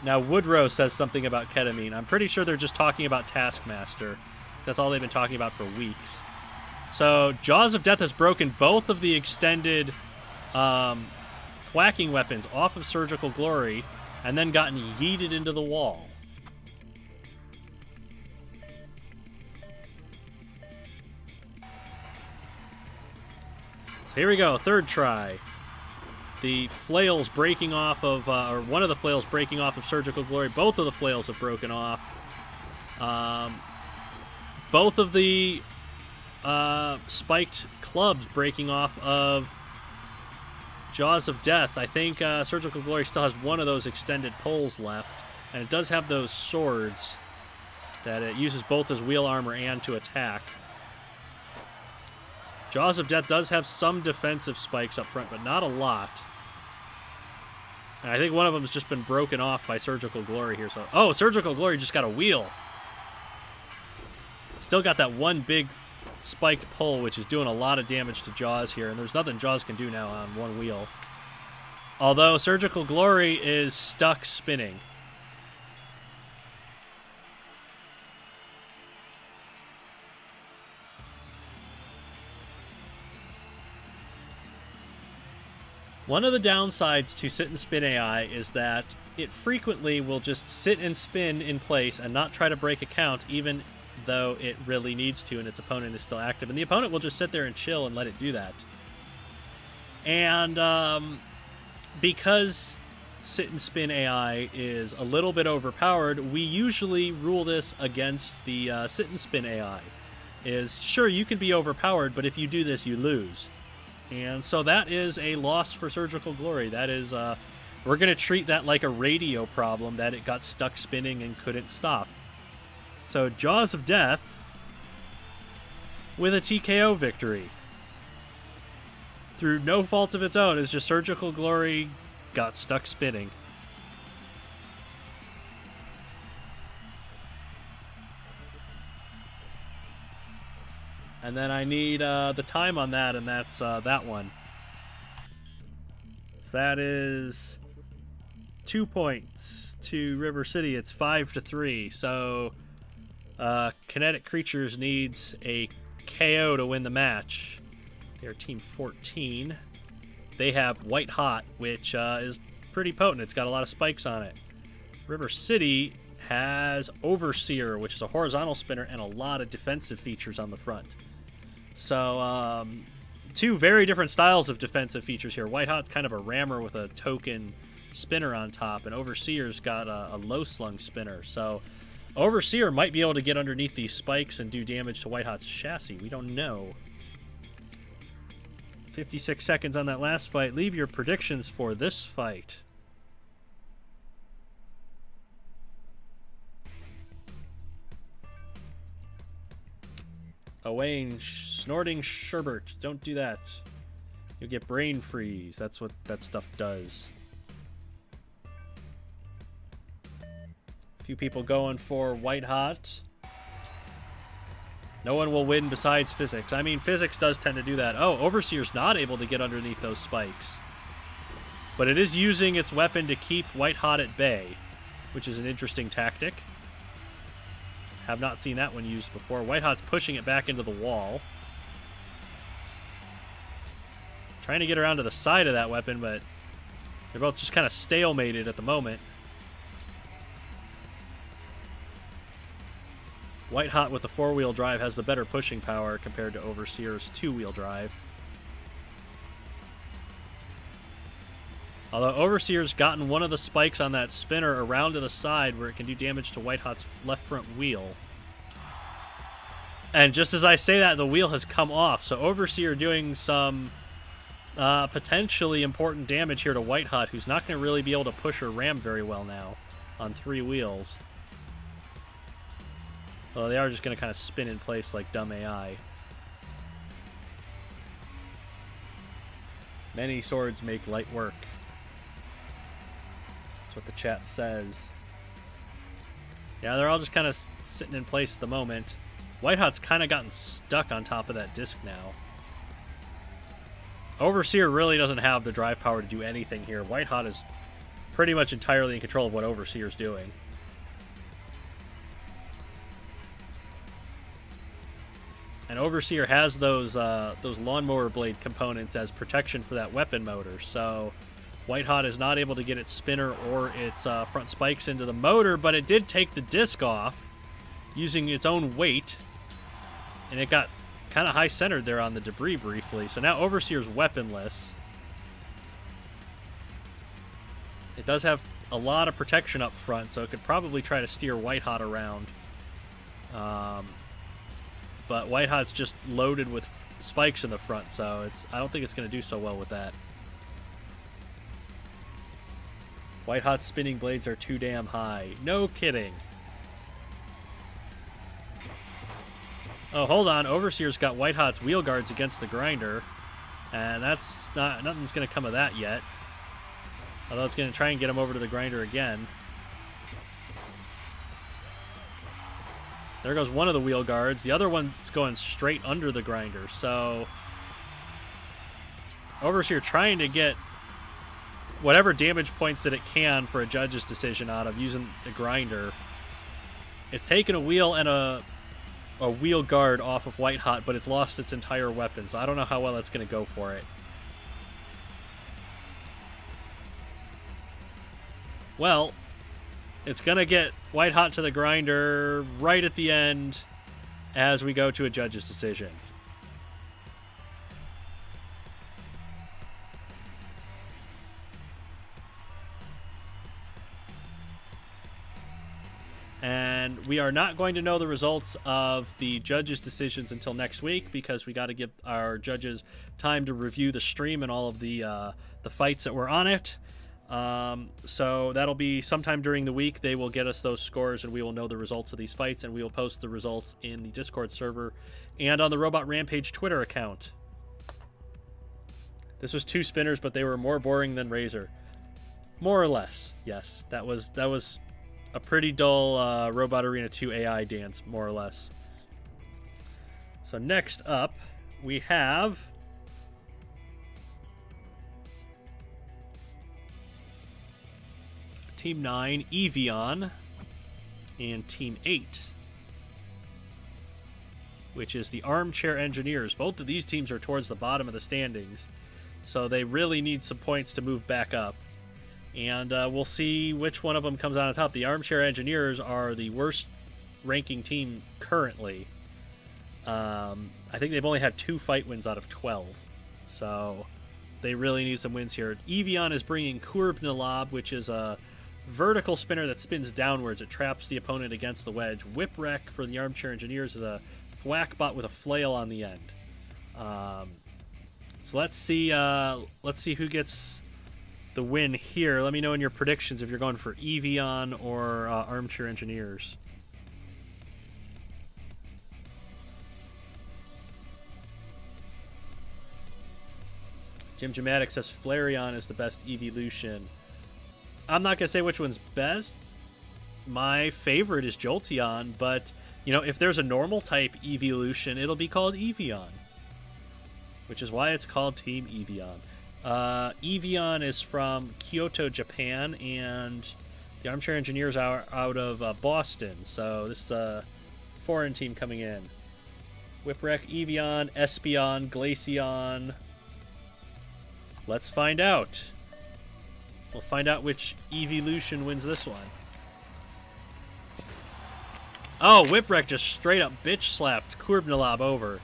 Now, Woodrow says something about ketamine. I'm pretty sure they're just talking about Taskmaster. That's all they've been talking about for weeks. So, Jaws of Death has broken both of the extended whacking weapons off of Surgical Glory and then gotten yeeted into the wall. So here we go, third try. The flails breaking off of, or one of the flails breaking off of Surgical Glory. Both of the flails have broken off. Both of the spiked clubs breaking off of Jaws of Death. I think Surgical Glory still has one of those extended poles left. And it does have those swords that it uses both as wheel armor and to attack. Jaws of Death does have some defensive spikes up front, but not a lot. And I think one of them has just been broken off by Surgical Glory here. So, oh, Surgical Glory just got a wheel. Still got that one big spiked pole, which is doing a lot of damage to Jaws here. And there's nothing Jaws can do now on one wheel. Although Surgical Glory is stuck spinning. One of the downsides to sit and spin AI is that it frequently will just sit and spin in place and not try to break a count, even though it really needs to and its opponent is still active. And the opponent will just sit there and chill and let it do that. And because sit and spin AI is a little bit overpowered, we usually rule this against the sit and spin AI. Is, sure, you can be overpowered, but if you do this, you lose. And so that is a loss for Surgical Glory. That is, we're going to treat that like a radio problem, that it got stuck spinning and couldn't stop. So Jaws of Death with a TKO victory. Through no fault of its own, it's just Surgical Glory got stuck spinning. And then I need the time on that, and that's that one. So that is 2 points to River City. It's 5-3. So Kinetic Creatures needs a KO to win the match. They're Team 14. They have White Hot, which is pretty potent. It's got a lot of spikes on it. River City has Overseer, which is a horizontal spinner, and a lot of defensive features on the front. So, two very different styles of defensive features here. White Hot's kind of a rammer with a token spinner on top, and Overseer's got a low-slung spinner. So, Overseer might be able to get underneath these spikes and do damage to White Hot's chassis. We don't know. 56 seconds on that last fight. Leave your predictions for this fight. Owain, snorting sherbert. Don't do that. You'll get brain freeze. That's what that stuff does. A few people going for white hot. No one will win besides physics. I mean, physics does tend to do that. Oh, Overseer's not able to get underneath those spikes. But it is using its weapon to keep white hot at bay, which is an interesting tactic. Have not seen that one used before. White hot's pushing it back into the wall. Trying to get around to the side of that weapon, but they're both just kind of stalemated at the moment. White hot with the 4-wheel drive has the better pushing power compared to Overseer's 2-wheel drive. Although Overseer's gotten one of the spikes on that spinner around to the side where it can do damage to White Hot's left front wheel. And just as I say that, the wheel has come off. So Overseer doing some potentially important damage here to White Hot, who's not going to really be able to push or ram very well now on 3 wheels. Well, they are just going to kind of spin in place like dumb AI. Many swords make light work. That's what the chat says. Yeah, they're all just kind of sitting in place at the moment. White Hot's kind of gotten stuck on top of that disc now. Overseer really doesn't have the drive power to do anything here. White Hot is pretty much entirely in control of what Overseer's doing. And Overseer has those lawnmower blade components as protection for that weapon motor, so White Hot is not able to get its spinner or its front spikes into the motor, but it did take the disc off using its own weight, and it got kind of high-centered there on the debris briefly. So now Overseer's weaponless. It does have a lot of protection up front, so it could probably try to steer White Hot around. But White Hot's just loaded with spikes in the front, so I don't think it's going to do so well with that. White Hot's spinning blades are too damn high. No kidding. Oh, hold on. Overseer's got White Hot's wheel guards against the grinder, and nothing's going to come of that yet. Although it's going to try and get him over to the grinder again. There goes one of the wheel guards. The other one's going straight under the grinder. So Overseer trying to get whatever damage points that it can for a judge's decision out of using the grinder. It's taken a wheel and a wheel guard off of White Hot, but it's lost its entire weapon. So I don't know how well that's going to go for it. Well, it's going to get White Hot to the grinder right at the end as we go to a judge's decision. And we are not going to know the results of the judges' decisions until next week because we got to give our judges time to review the stream and all of the fights that were on it. So that'll be sometime during the week. They will get us those scores and we will know the results of these fights, and we will post the results in the Discord server and on the Robot Rampage Twitter account. This was 2 spinners, but they were more boring than Razor. More or less, yes. That was a pretty dull Robot Arena 2 AI dance, more or less. So next up, we have Team 9, Eeveeon, and Team 8, which is the Armchair Engineers. Both of these teams are towards the bottom of the standings, so they really need some points to move back up. And we'll see which one of them comes out on top. The Armchair Engineers are the worst ranking team currently. I think they've only had 2 fight wins out of 12, so they really need some wins here. Eeveeon is bringing Kurb Nalab, which is a vertical spinner that spins downwards. It traps the opponent against the wedge. Whipwreck for the Armchair Engineers is a thwackbot with a flail on the end. So let's see who gets the win here. Let me know in your predictions if you're going for Eeveeon or Armchair Engineers. Jim Dramatic says Flareon is the best evolution. I'm not going to say which one's best. My favorite is Jolteon, but, you know, if there's a normal type evolution, it'll be called Eeveeon. Which is why it's called Team Eeveeon. Eeveeon is from Kyoto, Japan, and the Armchair Engineers are out of Boston, so this is a foreign team coming in. Whipwreck, Eeveeon, Espeon, Glaceon. Let's find out. We'll find out which evolution wins this one. Oh, Whipwreck just straight up bitch slapped Corbnalob over.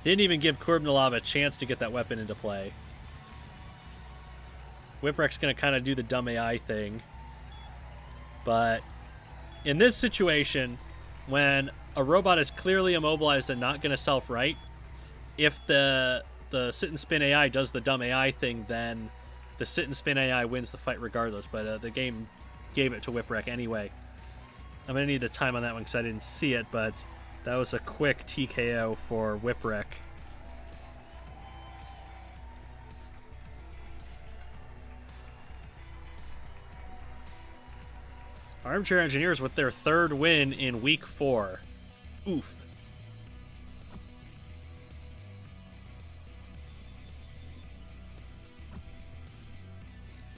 Didn't even give Corbnalob a chance to get that weapon into play. Whipwreck's going to kind of do the dumb AI thing. But in this situation, when a robot is clearly immobilized and not going to self-right, if the sit and spin AI does the dumb AI thing, then the sit and spin AI wins the fight regardless. But the game gave it to Whipwreck anyway. I'm going to need the time on that one because I didn't see it, but that was a quick TKO for Whipwreck. Armchair Engineers with their third win in week 4. Oof.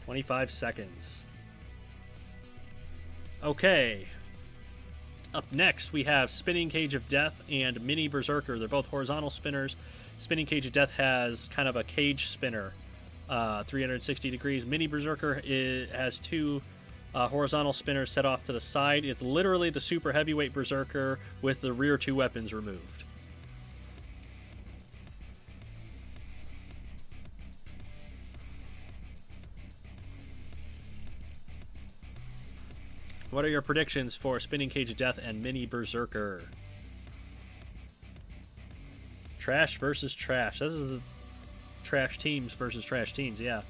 "25 seconds. Okay. Up next, we have Spinning Cage of Death and Mini Berserker. They're both horizontal spinners. Spinning Cage of Death has kind of a cage spinner, 360 degrees. Mini Berserker has 2 horizontal spinners set off to the side. It's literally the super heavyweight Berserker with the rear 2 weapons removed. What are your predictions for Spinning Cage of Death and Mini Berserker? Trash versus trash. This is trash teams versus trash teams, yeah.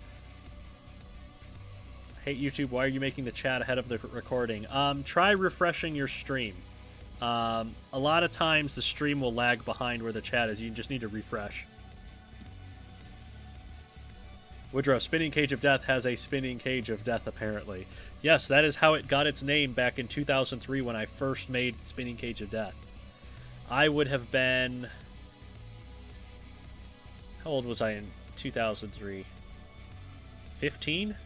Hate YouTube, why are you making the chat ahead of the recording? Try refreshing your stream. A lot of times the stream will lag behind where the chat is. You just need to refresh. Woodrow, Spinning Cage of Death has a Spinning Cage of Death, apparently. Yes, that is how it got its name back in 2003 when I first made Spinning Cage of Death. I would have been... How old was I in 2003? 15?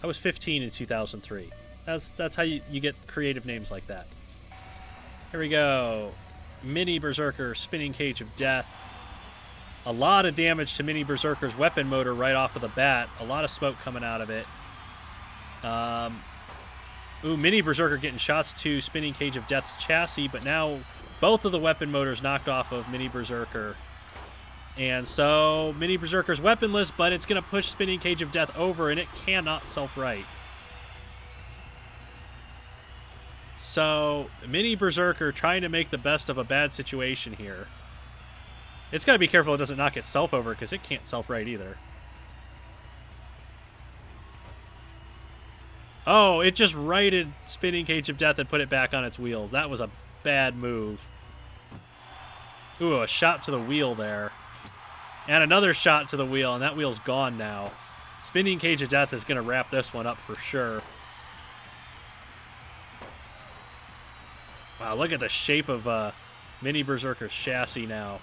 I was 15 in 2003. That's how you get creative names like that. Here we go. Mini Berserker, Spinning Cage of Death. A lot of damage to Mini Berserker's weapon motor right off of the bat. A lot of smoke coming out of it. Mini Berserker getting shots to Spinning Cage of Death's chassis, but now both of the weapon motors knocked off of Mini Berserker. And so Mini Berserker's weaponless, but it's going to push Spinning Cage of Death over, and it cannot self-right. So Mini Berserker trying to make the best of a bad situation here. It's got to be careful it doesn't knock itself over, because it can't self-right either. Oh, it just righted Spinning Cage of Death and put it back on its wheels. That was a bad move. Ooh, a shot to the wheel there. And another shot to the wheel, and that wheel's gone now. Spinning Cage of Death is going to wrap this one up for sure. Wow, look at the shape of Mini Berserker's chassis now.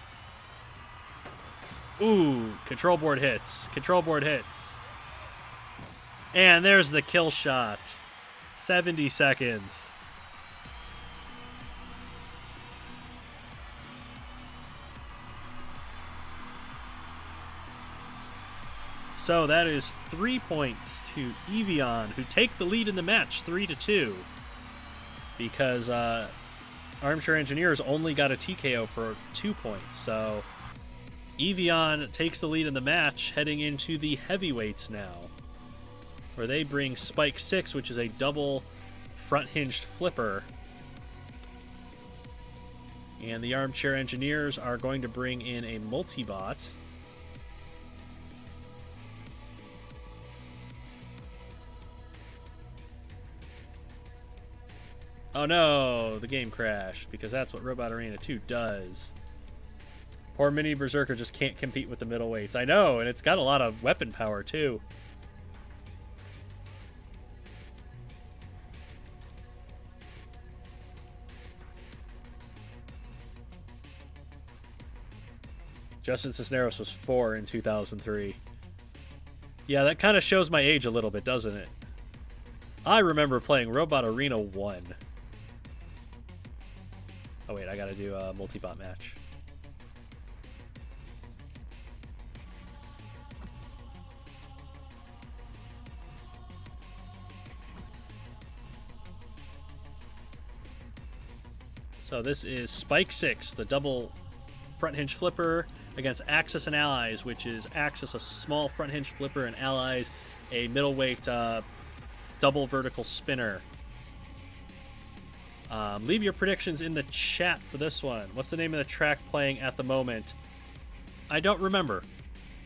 Ooh, control board hits. Control board hits. And there's the kill shot. 70 seconds. So that is 3 points to Eeveeon, who take the lead in the match, 3-2. Because Armchair Engineers only got a TKO for 2 points. So Eeveeon takes the lead in the match, heading into the heavyweights now, where they bring Spike 6, which is a double front-hinged flipper. And the Armchair Engineers are going to bring in a multibot. Oh no, the game crashed, because that's what Robot Arena 2 does. Poor Mini Berserker just can't compete with the middleweights. I know, and it's got a lot of weapon power, too. Justin Cisneros was 4 in 2003. Yeah, that kind of shows my age a little bit, doesn't it? I remember playing Robot Arena 1. Oh, wait, I gotta do a multi-bot match. So this is Spike 6, the double front hinge flipper against Axis and Allies, which is Axis a small front hinge flipper and Allies a middleweight double vertical spinner. Leave your predictions in the chat for this one. What's the name of the track playing at the moment? I don't remember.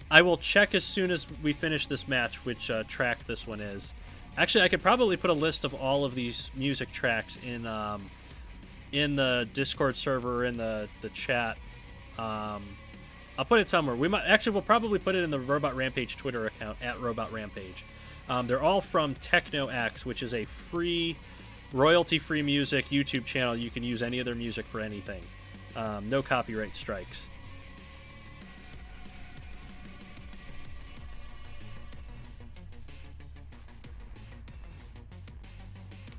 I will check as soon as we finish this match which track this one is. Actually, I could probably put a list of all of these music tracks in the Discord server, in the chat. I'll put it somewhere. We'll probably put it in the Robot Rampage Twitter account, at Robot Rampage. They're all from TekonoAxe, which is a free, royalty-free music YouTube channel. You can use any of their music for anything. No copyright strikes.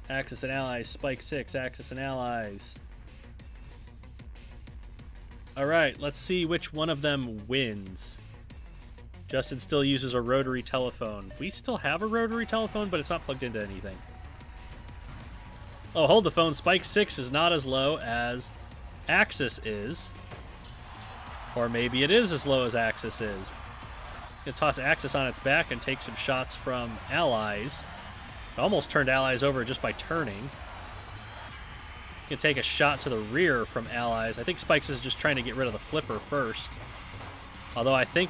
Axis and Allies, Spike 6, Axis and Allies. Alright, let's see which one of them wins. Justin still uses a rotary telephone. We still have a rotary telephone, but it's not plugged into anything. Oh, hold the phone. Spike 6 is not as low as Axis is. Or maybe it is as low as Axis is. He's going to toss Axis on its back and take some shots from Allies. It almost turned Allies over just by turning. He's going to take a shot to the rear from Allies. I think Spikes is just trying to get rid of the flipper first. Although I think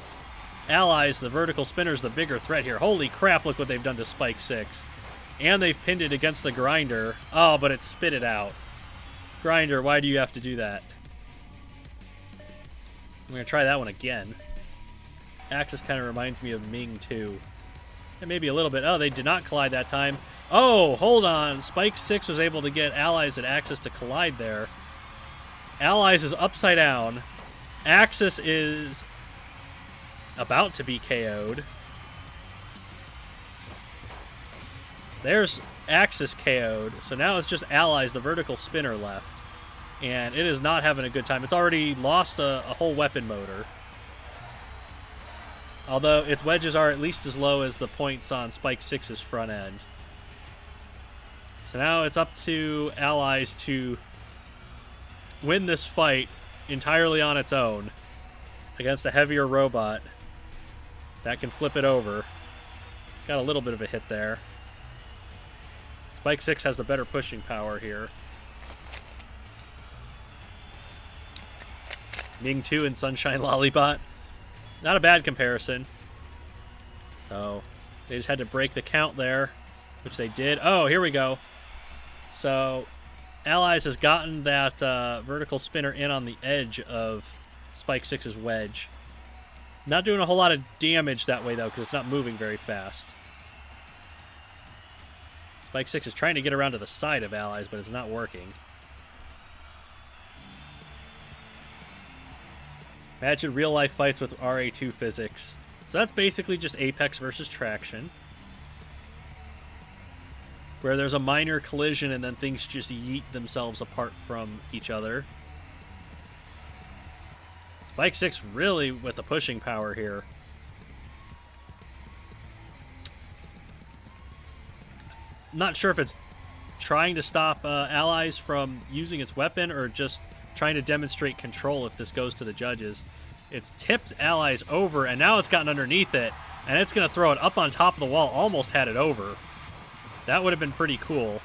Allies, the vertical spinner, is the bigger threat here. Holy crap, look what they've done to Spike 6. And they've pinned it against the grinder. Oh, but it spit it out. Grinder, why do you have to do that? I'm going to try that one again. Axis kind of reminds me of Ming too. And maybe a little bit. Oh, they did not collide that time. Oh, hold on. Spike 6 was able to get Allies and Axis to collide there. Allies is upside down. Axis is about to be KO'd. There's Axis KO'd. So now it's just Allies, the vertical spinner, left. And it is not having a good time. It's already lost a whole weapon motor. Although its wedges are at least as low as the points on Spike 6's front end. So now it's up to Allies to win this fight entirely on its own against a heavier robot that can flip it over. Got a little bit of a hit there. Spike 6 has the better pushing power here. Ming 2 and Sunshine Lollipop. Not a bad comparison. So they just had to break the count there, which they did. Oh, here we go. So Allies has gotten that vertical spinner in on the edge of Spike 6's wedge. Not doing a whole lot of damage that way, though, because it's not moving very fast. Spike 6 is trying to get around to the side of Allies, but it's not working. Imagine real-life fights with RA2 physics. So that's basically just Apex versus Traction, where there's a minor collision and then things just yeet themselves apart from each other. Spike 6 really with the pushing power here. Not sure if it's trying to stop Allies from using its weapon or just trying to demonstrate control if this goes to the judges. It's tipped Allies over, and now it's gotten underneath it, and it's going to throw it up on top of the wall. Almost had it over. That would have been pretty cool.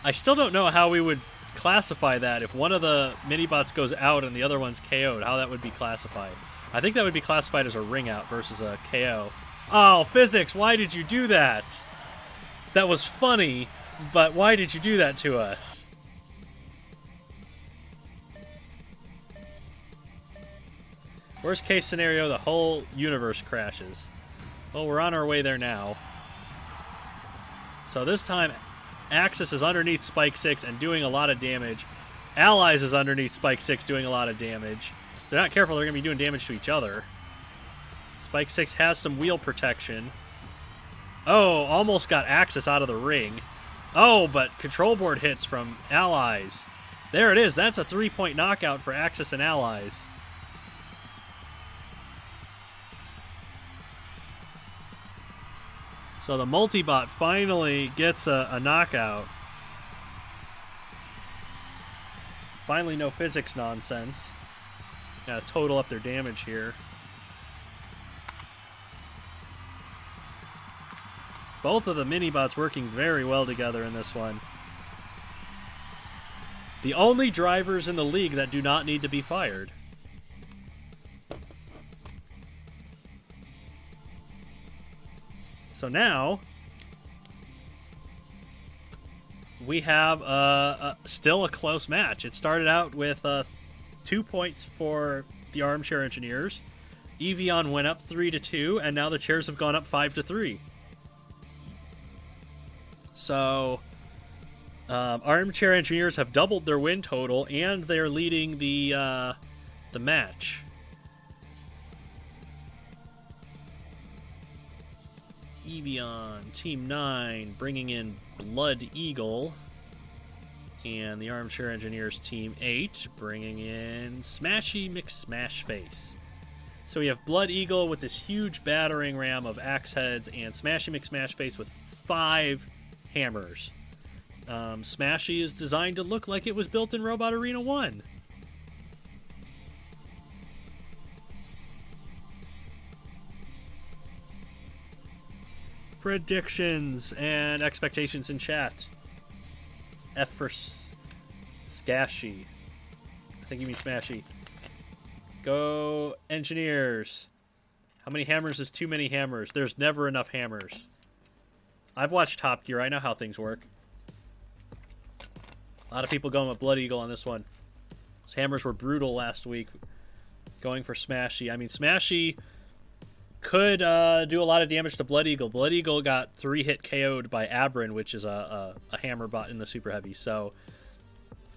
I still don't know how we would classify that. If one of the mini-bots goes out and the other one's KO'd, how that would be classified. I think that would be classified as a ring out versus a KO. Oh, physics, why did you do that? That was funny, but why did you do that to us? Worst case scenario, the whole universe crashes. Well, we're on our way there now. So this time, Axis is underneath Spike 6 and doing a lot of damage. Allies is underneath Spike 6 doing a lot of damage. If they're not careful, they're going to be doing damage to each other. Spike 6 has some wheel protection. Oh, almost got Axis out of the ring. Oh, but control board hits from Allies. There it is. That's a 3-point knockout for Axis and Allies. So the multibot finally gets a knockout. Finally, no physics nonsense. Gotta total up their damage here. Both of the mini-bots working very well together in this one. The only drivers in the league that do not need to be fired. So now, we have still a close match. It started out with 2 points for the Armchair Engineers. Eeveeon went up 3-2, and now the chairs have gone up 5-3. So, Armchair Engineers have doubled their win total, and they're leading the match. Eeveeon, Team 9, bringing in Blood Eagle. And the Armchair Engineers, Team 8, bringing in Smashy McSmashface. So we have Blood Eagle with this huge battering ram of axe heads, and Smashy McSmashface with 5 hammers. Smashy is designed to look like it was built in Robot Arena 1. Predictions and expectations in chat. F for Scashy. I think you mean Smashy. Go Engineers. How many hammers is too many hammers? There's never enough hammers. I've watched Top Gear. I know how things work. A lot of people going with Blood Eagle on this one. Those hammers were brutal last week. Going for Smashy. I mean, Smashy could do a lot of damage to Blood Eagle. Blood Eagle got 3-hit KO'd by Abrin, which is a hammer bot in the Super Heavy. So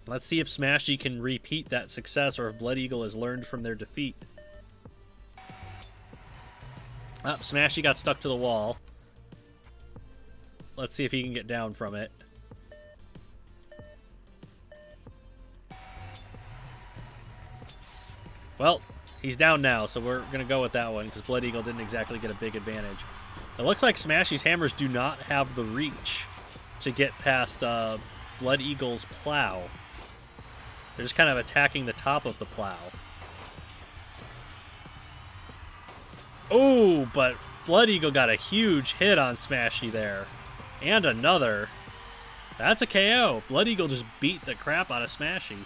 let's see if Smashy can repeat that success, or if Blood Eagle has learned from their defeat. Smashy got stuck to the wall. Let's see if he can get down from it. Well, he's down now, so we're going to go with that one, because Blood Eagle didn't exactly get a big advantage. It looks like Smashy's hammers do not have the reach to get past Blood Eagle's plow. They're just kind of attacking the top of the plow. Oh, but Blood Eagle got a huge hit on Smashy there. And another. That's a KO. Blood Eagle just beat the crap out of Smashy.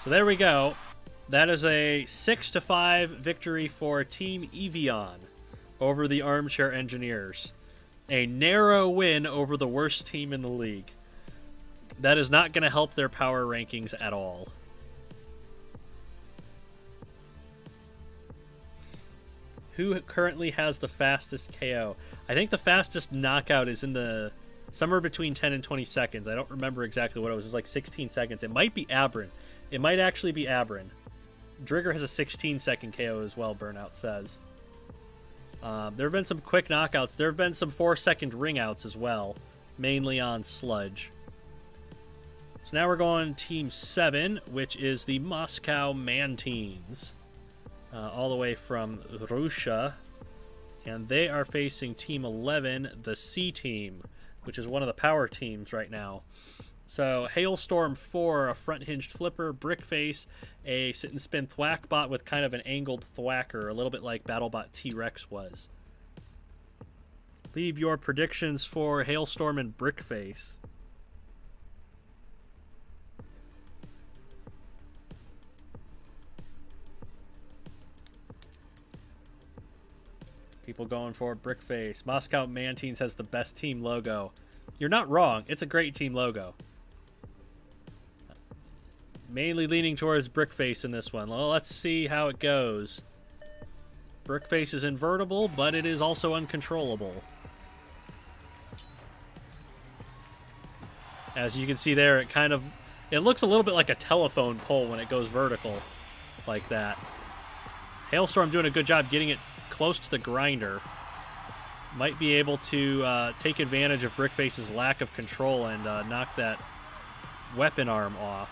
So there we go. That is a 6-5 victory for Team Eeveeon over the Armchair Engineers. A narrow win over the worst team in the league. That is not going to help their power rankings at all. Who currently has the fastest KO? I think the fastest knockout is in the somewhere between 10 and 20 seconds. I don't remember exactly what it was. It was like 16 seconds. It might be Abrin. It might actually be Abrin. Drigger has a 16-second KO as well, Burnout says. There have been some quick knockouts. There have been some 4-second ring-outs as well, mainly on Sludge. So now we're going Team 7, which is the Moscow Mantines, all the way from Russia. And they are facing Team 11, the C Team, which is one of the power teams right now. So, Hailstorm 4, a front-hinged flipper, Brickface, a sit-and-spin thwack bot with kind of an angled thwacker, a little bit like BattleBot T-Rex was. Leave your predictions for Hailstorm and Brickface. people going for Brickface. Moscow Mantines has the best team logo. You're not wrong. It's a great team logo. Mainly leaning towards Brickface in this one. Well, let's see how it goes. Brickface is invertible, but it is also uncontrollable. As you can see there, it looks a little bit like a telephone pole when it goes vertical like that. Hailstorm doing a good job getting it close to the grinder. Might be able to take advantage of Brickface's lack of control and knock that weapon arm off.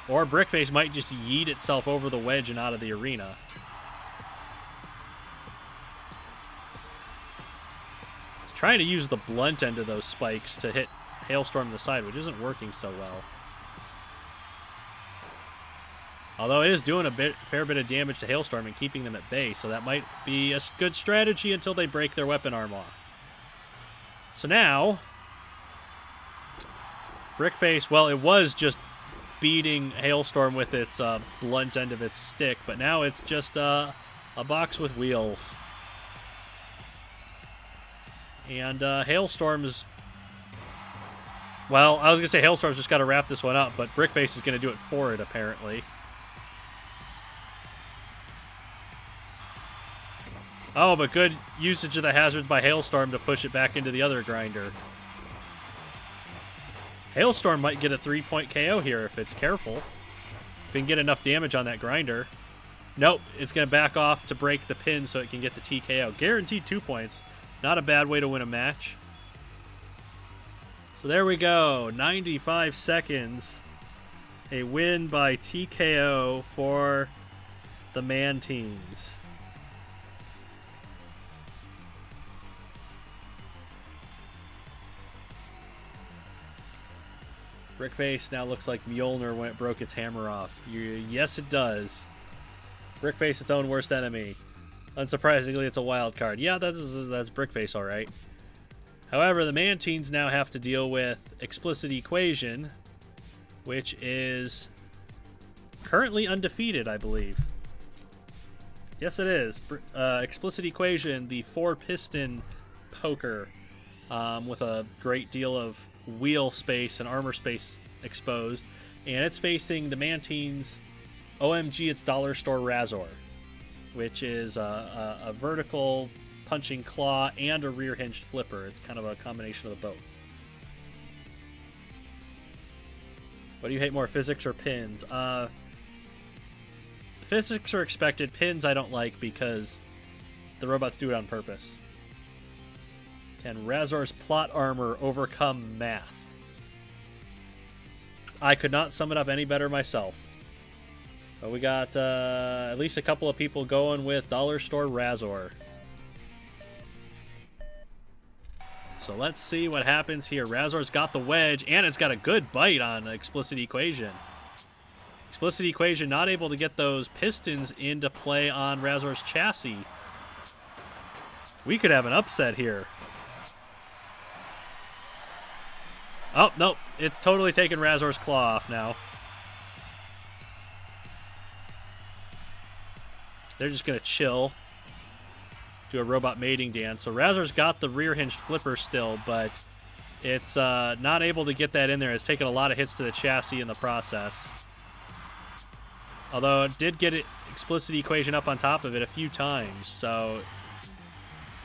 Or Brickface might just yeet itself over the wedge and out of the arena. It's trying to use the blunt end of those spikes to hit Hailstorm to the side, which isn't working so well. Although it is doing a fair bit of damage to Hailstorm and keeping them at bay, so that might be a good strategy until they break their weapon arm off. So now, Brickface, well, it was just beating Hailstorm with its blunt end of its stick, but now it's just a box with wheels. And Hailstorm is... Well, I was going to say Hailstorm's just got to wrap this one up, but Brickface is going to do it for it, apparently. Oh, but good usage of the hazards by Hailstorm to push it back into the other grinder. Hailstorm might get a 3-point KO here if it's careful. If it can get enough damage on that grinder. Nope, it's going to back off to break the pin so it can get the TKO. Guaranteed 2 points. Not a bad way to win a match. So there we go. 95 seconds. A win by TKO for the Mantines. Brickface now looks like Mjolnir when it broke its hammer off. Yes, it does. Brickface, its own worst enemy. Unsurprisingly, it's a wild card. Yeah, that's Brickface, all right. However, the Mantines now have to deal with Explicit Equation, which is currently undefeated, I believe. Yes, it is. Explicit Equation, the 4-piston poker with a great deal of wheel space and armor space exposed, and it's facing the Mantines. OMG, it's Dollar Store Razor, which is a vertical punching claw and a rear hinged flipper. It's kind of a combination of the both. What do you hate more, physics or pins? Physics are expected. Pins I don't like because the robots do it on purpose. Can Razor's plot armor overcome math? I could not sum it up any better myself. But we got at least a couple of people going with Dollar Store Razor. So let's see what happens here. Razor's got the wedge, and it's got a good bite on Explicit Equation. Explicit Equation not able to get those pistons into play on Razor's chassis. We could have an upset here. Oh, nope. It's totally taken Razor's claw off now. They're just going to chill. Do a robot mating dance. So Razor's got the rear hinged flipper still, but it's not able to get that in there. It's taken a lot of hits to the chassis in the process. Although it did get Explicit Equation up on top of it a few times. So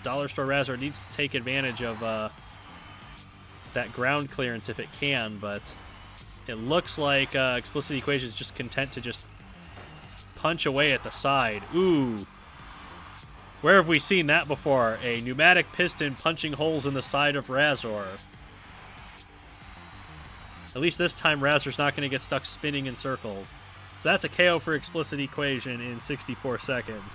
Dollar Store Razor needs to take advantage of that ground clearance if it can, but it looks like Explicit Equation is just content to just punch away at the side. Ooh. Where have we seen that before? A pneumatic piston punching holes in the side of Razor. At least this time Razor's not going to get stuck spinning in circles. So that's a KO for Explicit Equation in 64 seconds.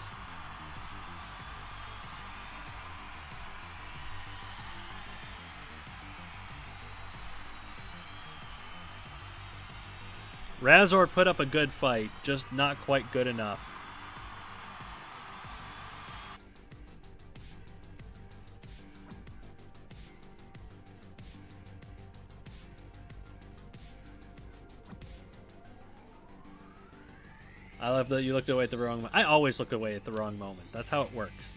Razor put up a good fight, just not quite good enough. I love that you looked away at the wrong moment. I always look away at the wrong moment. That's how it works.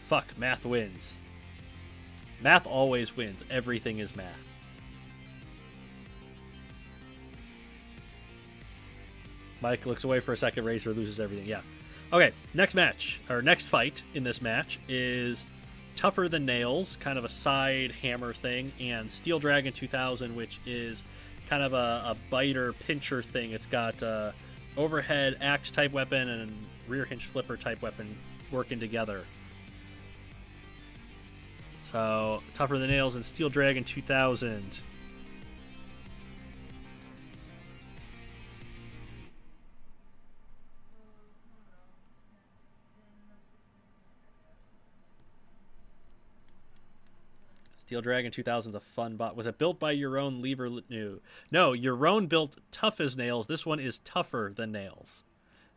Fuck, math wins. Math always wins. Everything is math. Mike looks away for a second. Razor loses everything. Yeah. Okay, next match, or next fight in this match is Tougher Than Nails, kind of a side hammer thing, and Steel Dragon 2000, which is kind of a biter pincher thing. It's got overhead axe type weapon and rear hinge flipper type weapon working together. So, Tougher Than Nails and Steel Dragon 2000. Steel Dragon 2000 is a fun bot. Was it built by your own Lever? No, your own built Tough as Nails. This one is Tougher Than Nails.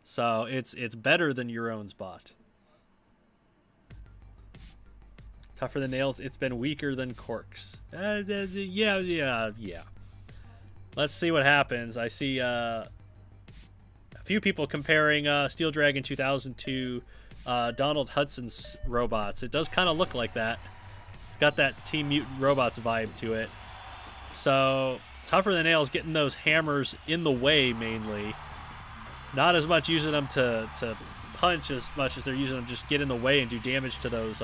So it's better than your own's bot. Tougher Than Nails, it's been weaker than Corks. Yeah. Let's see what happens. I see a few people comparing Steel Dragon 2000 to Donald Hudson's robots. It does kind of look like that. Got that Team Mutant Robots vibe to it. So, Tougher Than Nails getting those hammers in the way, mainly. Not as much using them to punch as much as they're using them just get in the way and do damage to those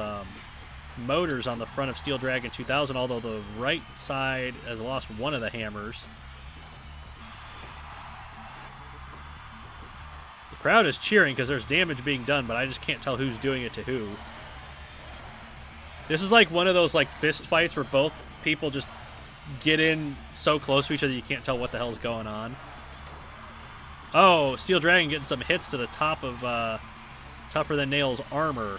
motors on the front of Steel Dragon 2000, although the right side has lost one of the hammers. The crowd is cheering because there's damage being done, but I just can't tell who's doing it to who. This is like one of those like fist fights where both people just get in so close to each other you can't tell what the hell's going on. Oh, Steel Dragon getting some hits to the top of Tougher Than Nails armor.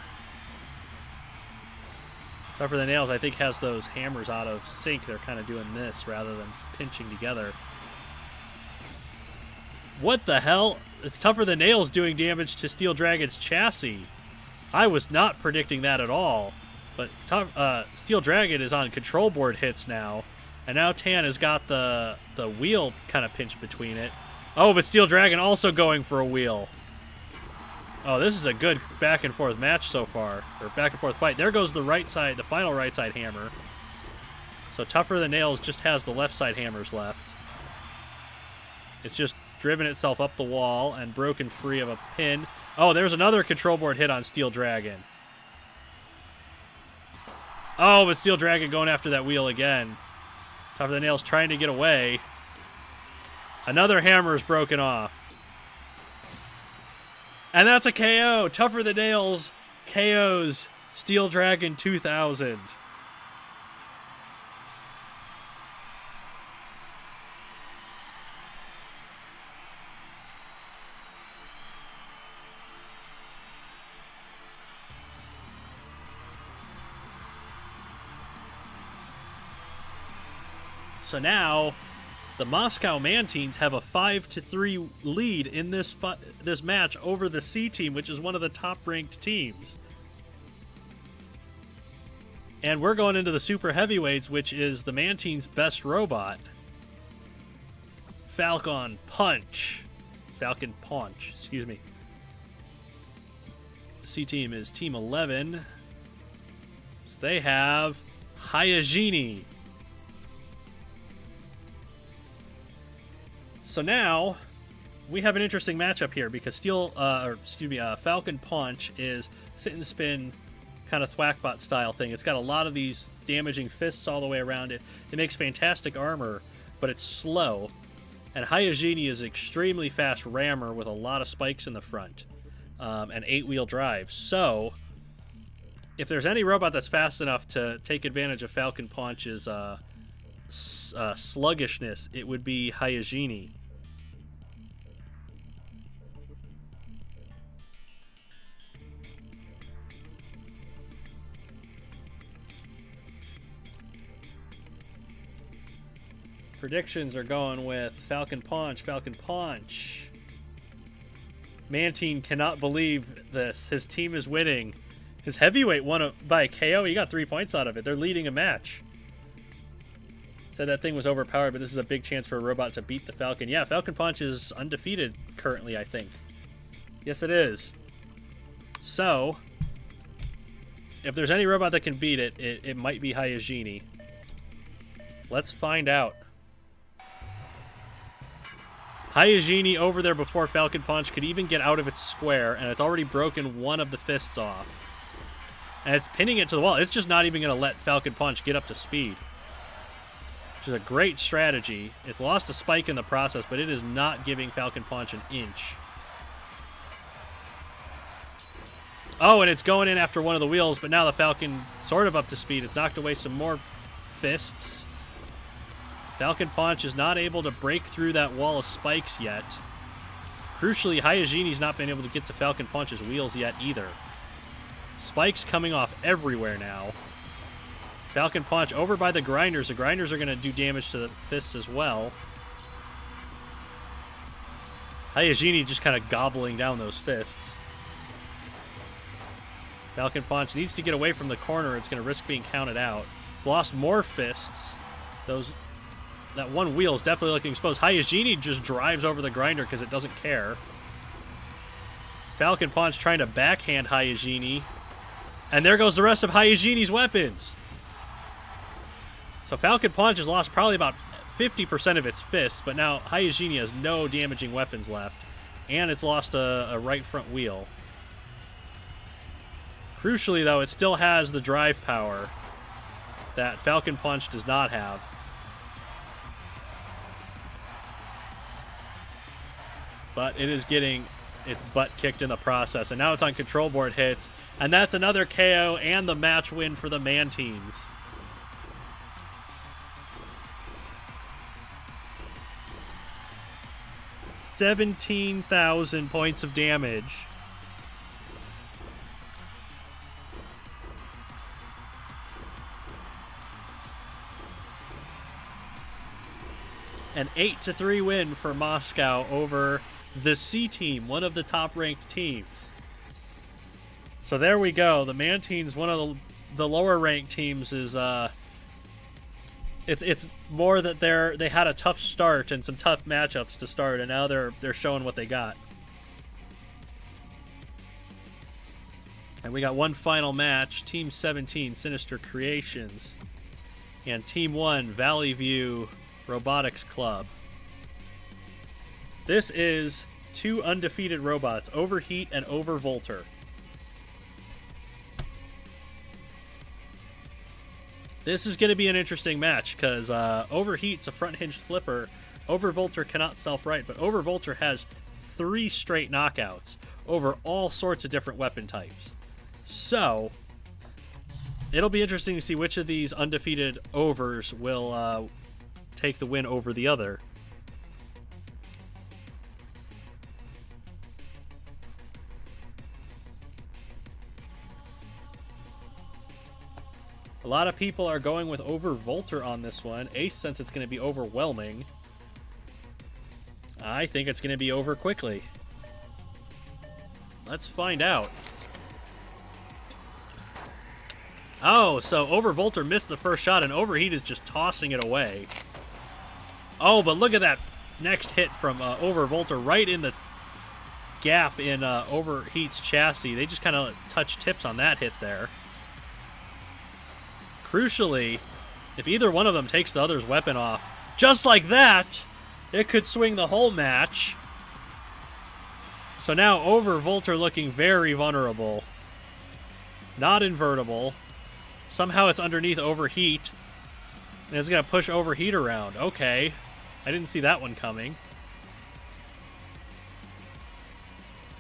Tougher Than Nails, I think, has those hammers out of sync. They're kind of doing this rather than pinching together. What the hell? It's Tougher Than Nails doing damage to Steel Dragon's chassis. I was not predicting that at all. But Steel Dragon is on control board hits now. And now Tan has got the wheel kind of pinched between it. Oh, but Steel Dragon also going for a wheel. Oh, this is a good back and forth match so far. Or back and forth fight. There goes the right side, the final right side hammer. So Tougher Than Nails just has the left side hammers left. It's just driven itself up the wall and broken free of a pin. Oh, there's another control board hit on Steel Dragon. Oh, but Steel Dragon going after that wheel again. Tougher Than Nails trying to get away. Another hammer is broken off. And that's a KO. Tougher Than Nails KOs Steel Dragon 2000. So now, the Moscow Mantines have a 5-3 lead in this match over the C team, which is one of the top-ranked teams. And we're going into the super heavyweights, which is the Mantines' best robot, Falcon Punch. Excuse me. C team is Team 11. So they have Hygiene. So now, we have an interesting matchup here because Falcon Punch is sit and spin kind of thwackbot style thing. It's got a lot of these damaging fists all the way around it. It makes fantastic armor, but it's slow. And Hygiene is an extremely fast rammer with a lot of spikes in the front and 8-wheel drive. So, if there's any robot that's fast enough to take advantage of Falcon Punch's sluggishness, it would be Hygiene. Predictions are going with Falcon Punch. Mantine cannot believe this. His team is winning. His heavyweight won by a KO. He got 3 points out of it. They're leading a match. Said that thing was overpowered, but this is a big chance for a robot to beat the Falcon. Yeah, Falcon Punch is undefeated currently, I think. Yes, it is. So, if there's any robot that can beat it, it might be Hygiene. Let's find out. Hygiene over there before Falcon Punch could even get out of its square, and it's already broken one of the fists off. And it's pinning it to the wall. It's just not even going to let Falcon Punch get up to speed. Which is a great strategy. It's lost a spike in the process, but it is not giving Falcon Punch an inch. Oh, and it's going in after one of the wheels, but now the Falcon sort of up to speed. It's knocked away some more fists. Falcon Punch is not able to break through that wall of spikes yet. Crucially, Hyagine's not been able to get to Falcon Punch's wheels yet either. Spikes coming off everywhere now. Falcon Punch over by the grinders. The grinders are going to do damage to the fists as well. Hygiene just kind of gobbling down those fists. Falcon Punch needs to get away from the corner. It's going to risk being counted out. It's lost more fists. That one wheel is definitely looking exposed. Hygiene just drives over the grinder because it doesn't care. Falcon Punch trying to backhand Hygiene. And there goes the rest of Hygiene's weapons. So Falcon Punch has lost probably about 50% of its fists, but now Hygiene has no damaging weapons left. And it's lost a right front wheel. Crucially, though, it still has the drive power that Falcon Punch does not have. But it is getting its butt kicked in the process. And now it's on control board hits. And that's another KO and the match win for the Mantines. $17,000 points of damage. An 8-3 win for Moscow over the C team, one of the top-ranked teams. So there we go. The Mantines, one of the lower-ranked teams, is it's more that they had a tough start and some tough matchups to start, and now they're showing what they got. And we got one final match: Team 17, Sinister Creations, and Team 1, Valley View Robotics Club. This is two undefeated robots, Overheat and Overvolter. This is going to be an interesting match because Overheat's a front-hinged flipper. Overvolter cannot self-right, but Overvolter has 3 straight knockouts over all sorts of different weapon types. So, it'll be interesting to see which of these undefeated overs will take the win over the other. A lot of people are going with Overvolter on this one. Ace, since it's going to be overwhelming. I think it's going to be over quickly. Let's find out. Oh, so Overvolter missed the first shot, and Overheat is just tossing it away. Oh, but look at that next hit from Overvolter right in the gap in Overheat's chassis. They just kind of touch tips on that hit there. Crucially, if either one of them takes the other's weapon off, just like that, it could swing the whole match. So now Overvolter looking very vulnerable. Not invertible. Somehow it's underneath Overheat. And it's going to push Overheat around. Okay. I didn't see that one coming.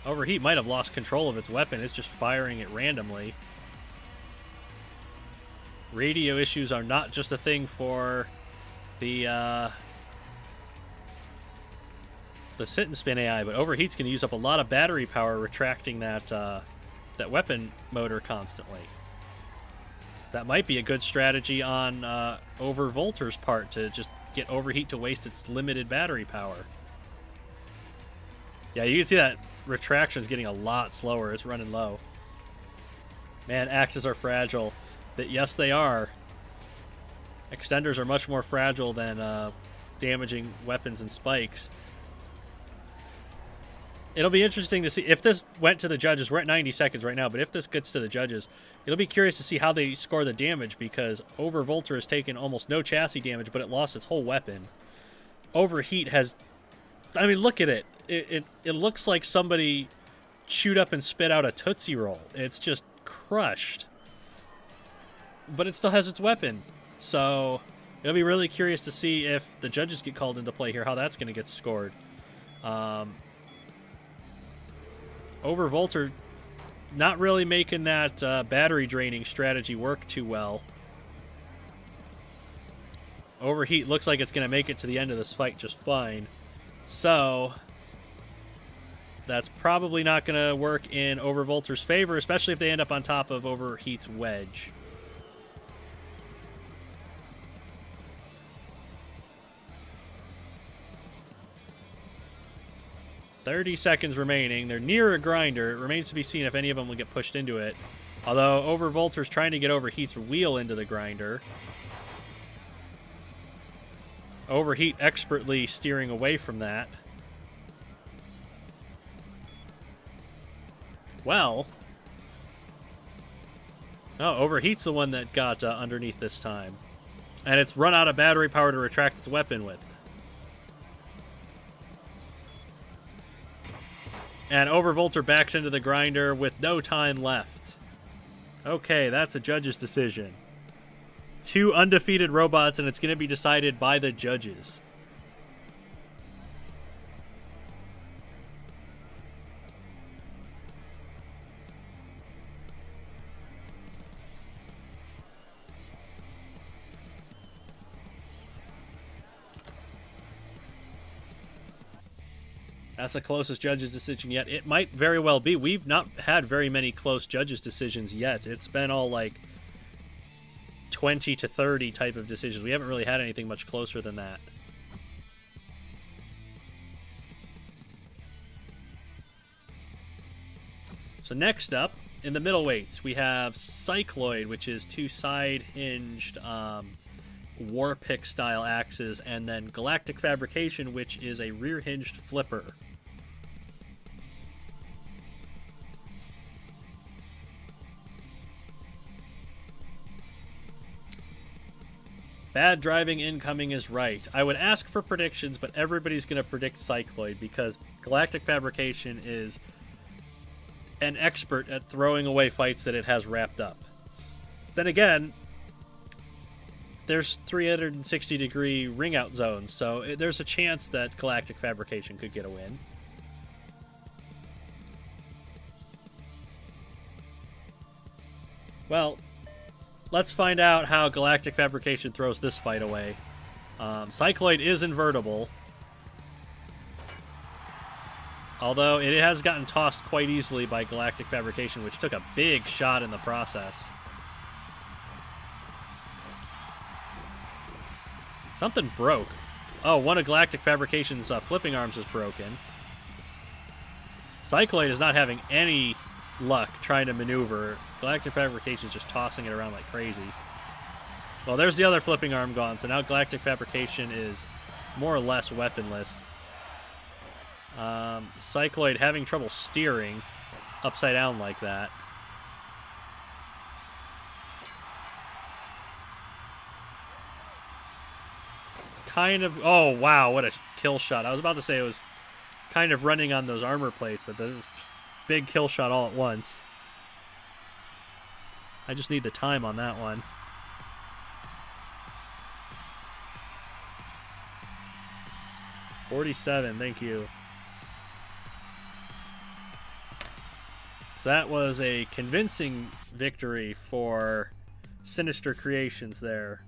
Overheat might have lost control of its weapon. It's just firing it randomly. Radio issues are not just a thing for the sit and spin AI, but Overheat's going to use up a lot of battery power retracting that that weapon motor constantly. That might be a good strategy on Overvolter's part to just get Overheat to waste its limited battery power. Yeah, you can see that retraction is getting a lot slower. It's running low. Man, axes are fragile. Yes, they are. Extenders are much more fragile than damaging weapons and spikes. It'll be interesting to see if this went to the judges. We're at 90 seconds right now, but if this gets to the judges, it'll be curious to see how they score the damage, because Overvolter has taken almost no chassis damage, but it lost its whole weapon. Overheat has... I mean, look at it. It looks like somebody chewed up and spit out a Tootsie Roll. It's just crushed. But it still has its weapon. So it'll be really curious to see if the judges get called into play here, how that's going to get scored. Overvolter not really making that battery draining strategy work too well. Overheat looks like it's going to make it to the end of this fight just fine. So that's probably not going to work in Overvolter's favor, especially if they end up on top of Overheat's wedge. $30 seconds remaining. They're near a grinder. It remains to be seen if any of them will get pushed into it. Although Overvolter's trying to get Overheat's wheel into the grinder. Overheat expertly steering away from that. Well. Oh, Overheat's the one that got underneath this time. And it's run out of battery power to retract its weapon with. And Overvolter backs into the grinder with no time left. Okay, that's a judge's decision. 2 undefeated robots, and it's going to be decided by the judges. That's the closest judge's decision yet. It might very well be. We've not had very many close judges' decisions yet. It's been all like 20 to 30 type of decisions. We haven't really had anything much closer than that. So next up, in the middleweights, we have Cycloid, which is 2 side-hinged Warpick-style axes, and then Galactic Fabrication, which is a rear-hinged flipper. Bad driving incoming is right. I would ask for predictions, but everybody's going to predict Cycloid because Galactic Fabrication is an expert at throwing away fights that it has wrapped up. Then again, there's 360-degree ring-out zones, so there's a chance that Galactic Fabrication could get a win. Well, let's find out how Galactic Fabrication throws this fight away. Cycloid is invertible, although it has gotten tossed quite easily by Galactic Fabrication, which took a big shot in the process. Something broke. Oh, one of Galactic Fabrication's flipping arms is broken. Cycloid is not having any luck trying to maneuver. Galactic Fabrication is just tossing it around like crazy. Well, there's the other flipping arm gone, so now Galactic Fabrication is more or less weaponless. Cycloid having trouble steering upside down like that. It's kind of... Oh, wow, what a kill shot. I was about to say it was kind of running on those armor plates, but the big kill shot all at once. I just need the time on that one. $47, thank you. So that was a convincing victory for Sinister Creations there.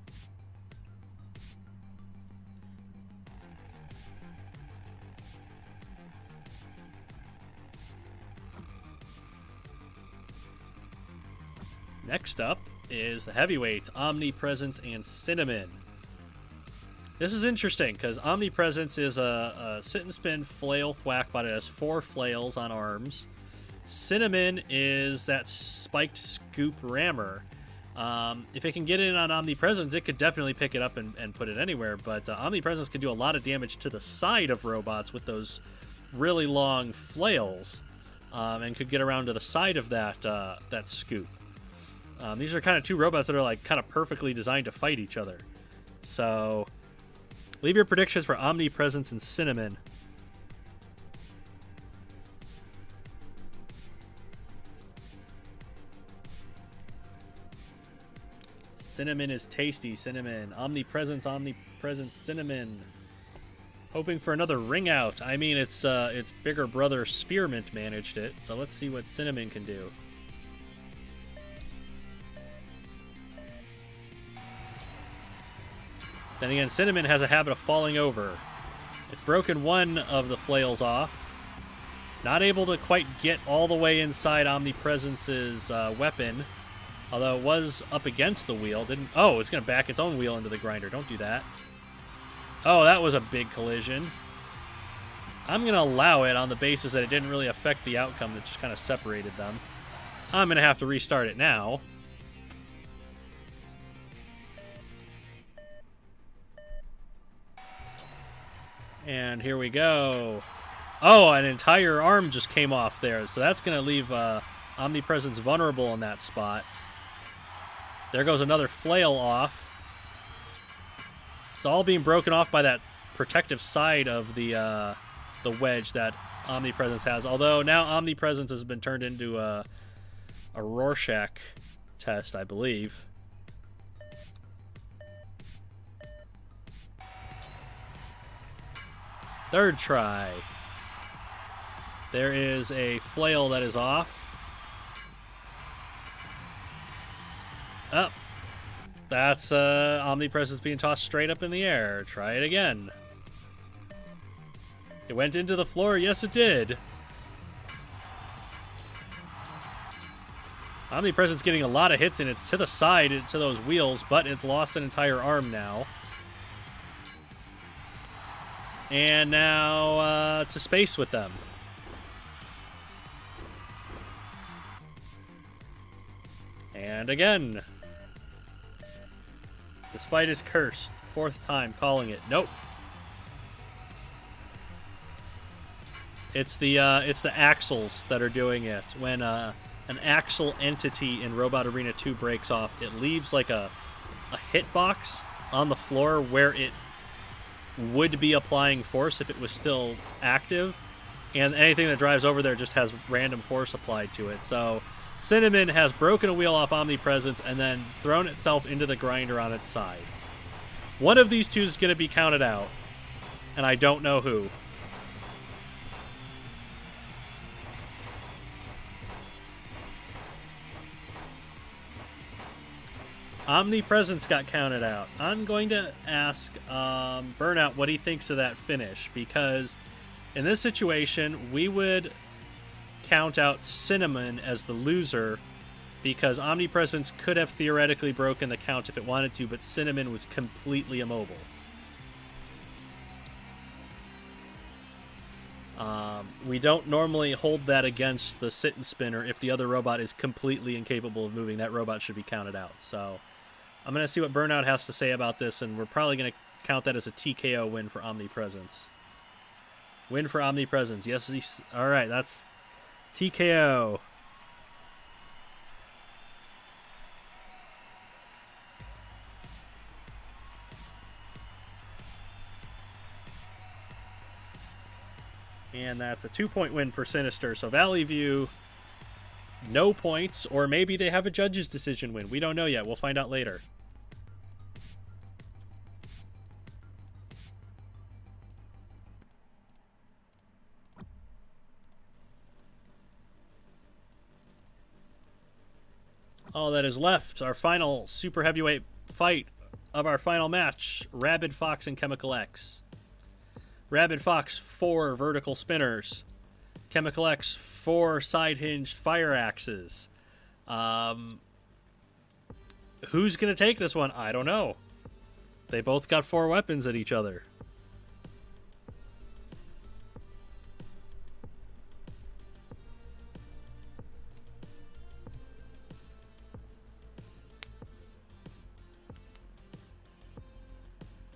Next up is the heavyweights, Omnipresence and Cinnamon. This is interesting because Omnipresence is a sit and spin flail thwack bot. It has 4 flails on arms. Cinnamon is that spiked scoop rammer. If it can get in on Omnipresence, it could definitely pick it up and put it anywhere. But Omnipresence can do a lot of damage to the side of robots with those really long flails and could get around to the side of that that scoop. These are kind of two robots that are like kind of perfectly designed to fight each other. So leave your predictions for Omnipresence and Cinnamon. Cinnamon is tasty. Cinnamon. Omnipresence, Cinnamon. Hoping for another ring out. I mean, its bigger brother Spearmint managed it, so let's see what Cinnamon can do. Then again, Cinnamon has a habit of falling over. It's broken one of the flails off. Not able to quite get all the way inside Omnipresence's weapon. Although it was up against the wheel. Oh, it's going to back its own wheel into the grinder. Don't do that. Oh, that was a big collision. I'm going to allow it on the basis that it didn't really affect the outcome. That just kind of separated them. I'm going to have to restart it now. And here we go. Oh, an entire arm just came off there. So that's going to leave Omnipresence vulnerable in that spot. There goes another flail off. It's all being broken off by that protective side of the wedge that Omnipresence has. Although now Omnipresence has been turned into a Rorschach test, I believe. Third try. There is a flail that is off. Up. Oh, that's Omnipresence being tossed straight up in the air. Try it again. It went into the floor. Yes, it did. Omnipresence getting a lot of hits, and it's to the side to those wheels, but it's lost an entire arm now. And now to space with them. And again. This fight is cursed. Fourth time calling it. Nope. It's the axles that are doing it. When an axle entity in Robot Arena 2 breaks off, it leaves like a hitbox on the floor where it would be applying force if it was still active, and anything that drives over there just has random force applied to it. So Cinnamon has broken a wheel off Omnipresence and then thrown itself into the grinder on its side. One of these two is going to be counted out, and I don't know who. Omnipresence got counted out. I'm going to ask Burnout what he thinks of that finish, because in this situation, we would count out Cinnamon as the loser, because Omnipresence could have theoretically broken the count if it wanted to, but Cinnamon was completely immobile. We don't normally hold that against the sit and spinner. If the other robot is completely incapable of moving, that robot should be counted out. So I'm going to see what Burnout has to say about this, and we're probably going to count that as a TKO win for Omnipresence. Win for Omnipresence. Yes, all right, that's TKO. And that's a 2-point win for Sinister. So Valley View, no points, or maybe they have a judge's decision win. We don't know yet. We'll find out later. All that is left, our final super heavyweight fight of our final match, Rabid Fox and TekonoAxe. Rabid Fox, 4 vertical spinners. TekonoAxe, 4 side-hinged fire axes. Who's going to take this one? I don't know. They both got 4 weapons at each other.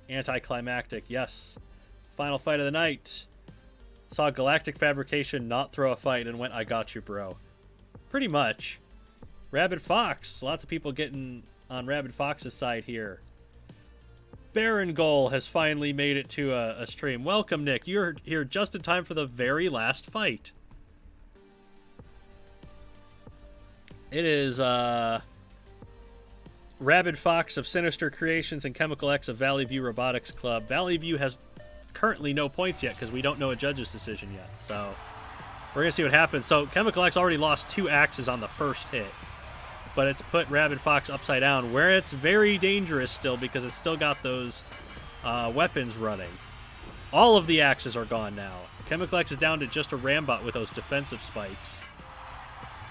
Anticlimactic, yes. Final fight of the night. Saw Galactic Fabrication not throw a fight and went, I got you, bro. Pretty much. Rabid Fox. Lots of people getting on Rabid Fox's side here. Baron Goal has finally made it to a stream. Welcome, Nick. You're here just in time for the very last fight. It is Rabid Fox of Sinister Creations and ChemicalX of Valley View Robotics Club. Valley View has currently no points yet because we don't know a judge's decision yet. So we're going to see what happens. So ChemicalX already lost 2 axes on the first hit. But it's put Rabid Fox upside down, where it's very dangerous still because it's still got those weapons running. All of the axes are gone now. ChemicalX is down to just a Rambot with those defensive spikes.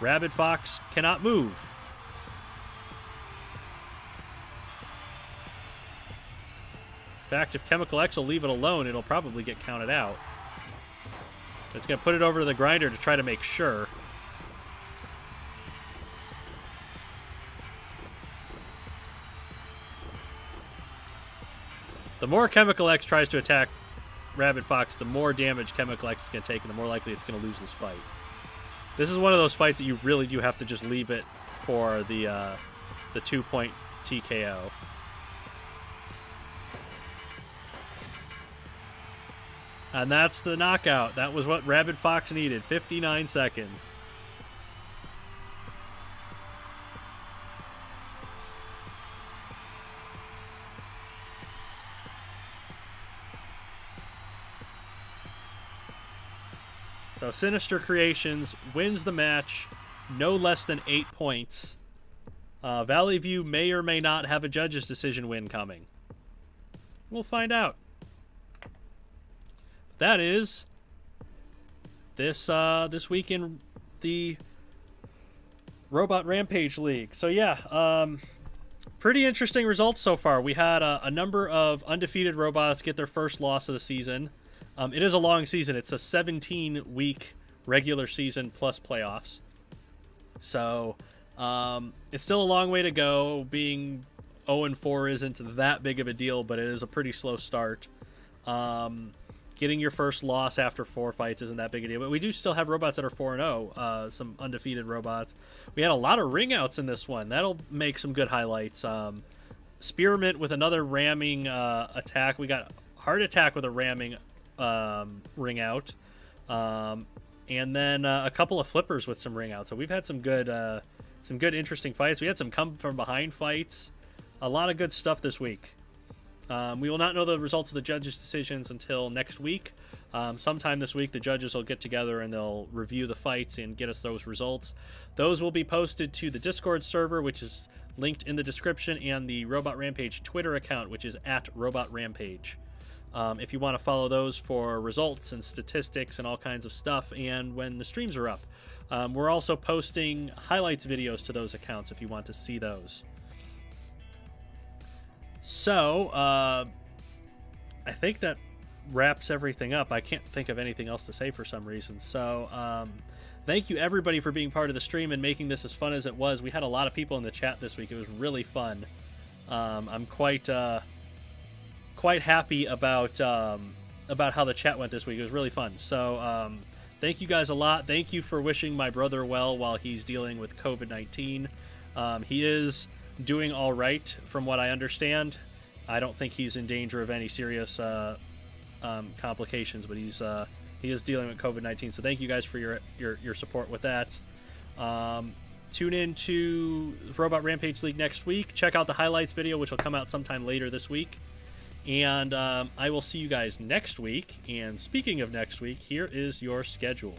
Rabid Fox cannot move. In fact, if ChemicalX will leave it alone, it'll probably get counted out. It's going to put it over to the grinder to try to make sure. The more ChemicalX tries to attack Rabid Fox, the more damage ChemicalX is going to take, and the more likely it's going to lose this fight. This is one of those fights that you really do have to just leave it for the 2-point TKO. And that's the knockout. That was what Rabid Fox needed. 59 seconds. So Sinister Creations wins the match, no less than 8 points. Valley View may or may not have a judge's decision win coming. We'll find out. That is this week in the Robot Rampage League. So yeah, pretty interesting results so far. We had a number of undefeated robots get their first loss of the season. It is a long season. It's a 17-week regular season plus playoffs. So it's still a long way to go. Being 0-4 isn't that big of a deal, but it is a pretty slow start. Getting your first loss after 4 fights isn't that big a deal, but we do still have robots that are 4-0, some undefeated robots. We had a lot of ring outs in this one. That'll make some good highlights. Spearmint with another ramming attack. We got Heart Attack with a ramming ring out. And then a couple of flippers with some ring outs. So we've had some good interesting fights. We had some come from behind fights. A lot of good stuff this week. We will not know the results of the judges' decisions until next week. Sometime this week, the judges will get together and they'll review the fights and get us those results. Those will be posted to the Discord server, which is linked in the description, and the Robot Rampage Twitter account, which is @RobotRampage. If you want to follow those for results and statistics and all kinds of stuff, and when the streams are up. We're also posting highlights videos to those accounts if you want to see those. So, I think that wraps everything up. I can't think of anything else to say for some reason. So, thank you everybody for being part of the stream and making this as fun as it was. We had a lot of people in the chat this week. It was really fun. I'm quite happy about how the chat went this week. It was really fun. So, thank you guys a lot. Thank you for wishing my brother well while he's dealing with COVID-19. He is doing all right from what I understand. I don't think he's in danger of any serious complications, but he is dealing with COVID-19. So thank you guys for your support with that. Tune in to Robot Rampage League next week. Check out the highlights video, which will come out sometime later this week. And I will see you guys next week. And speaking of next week, here is your schedule.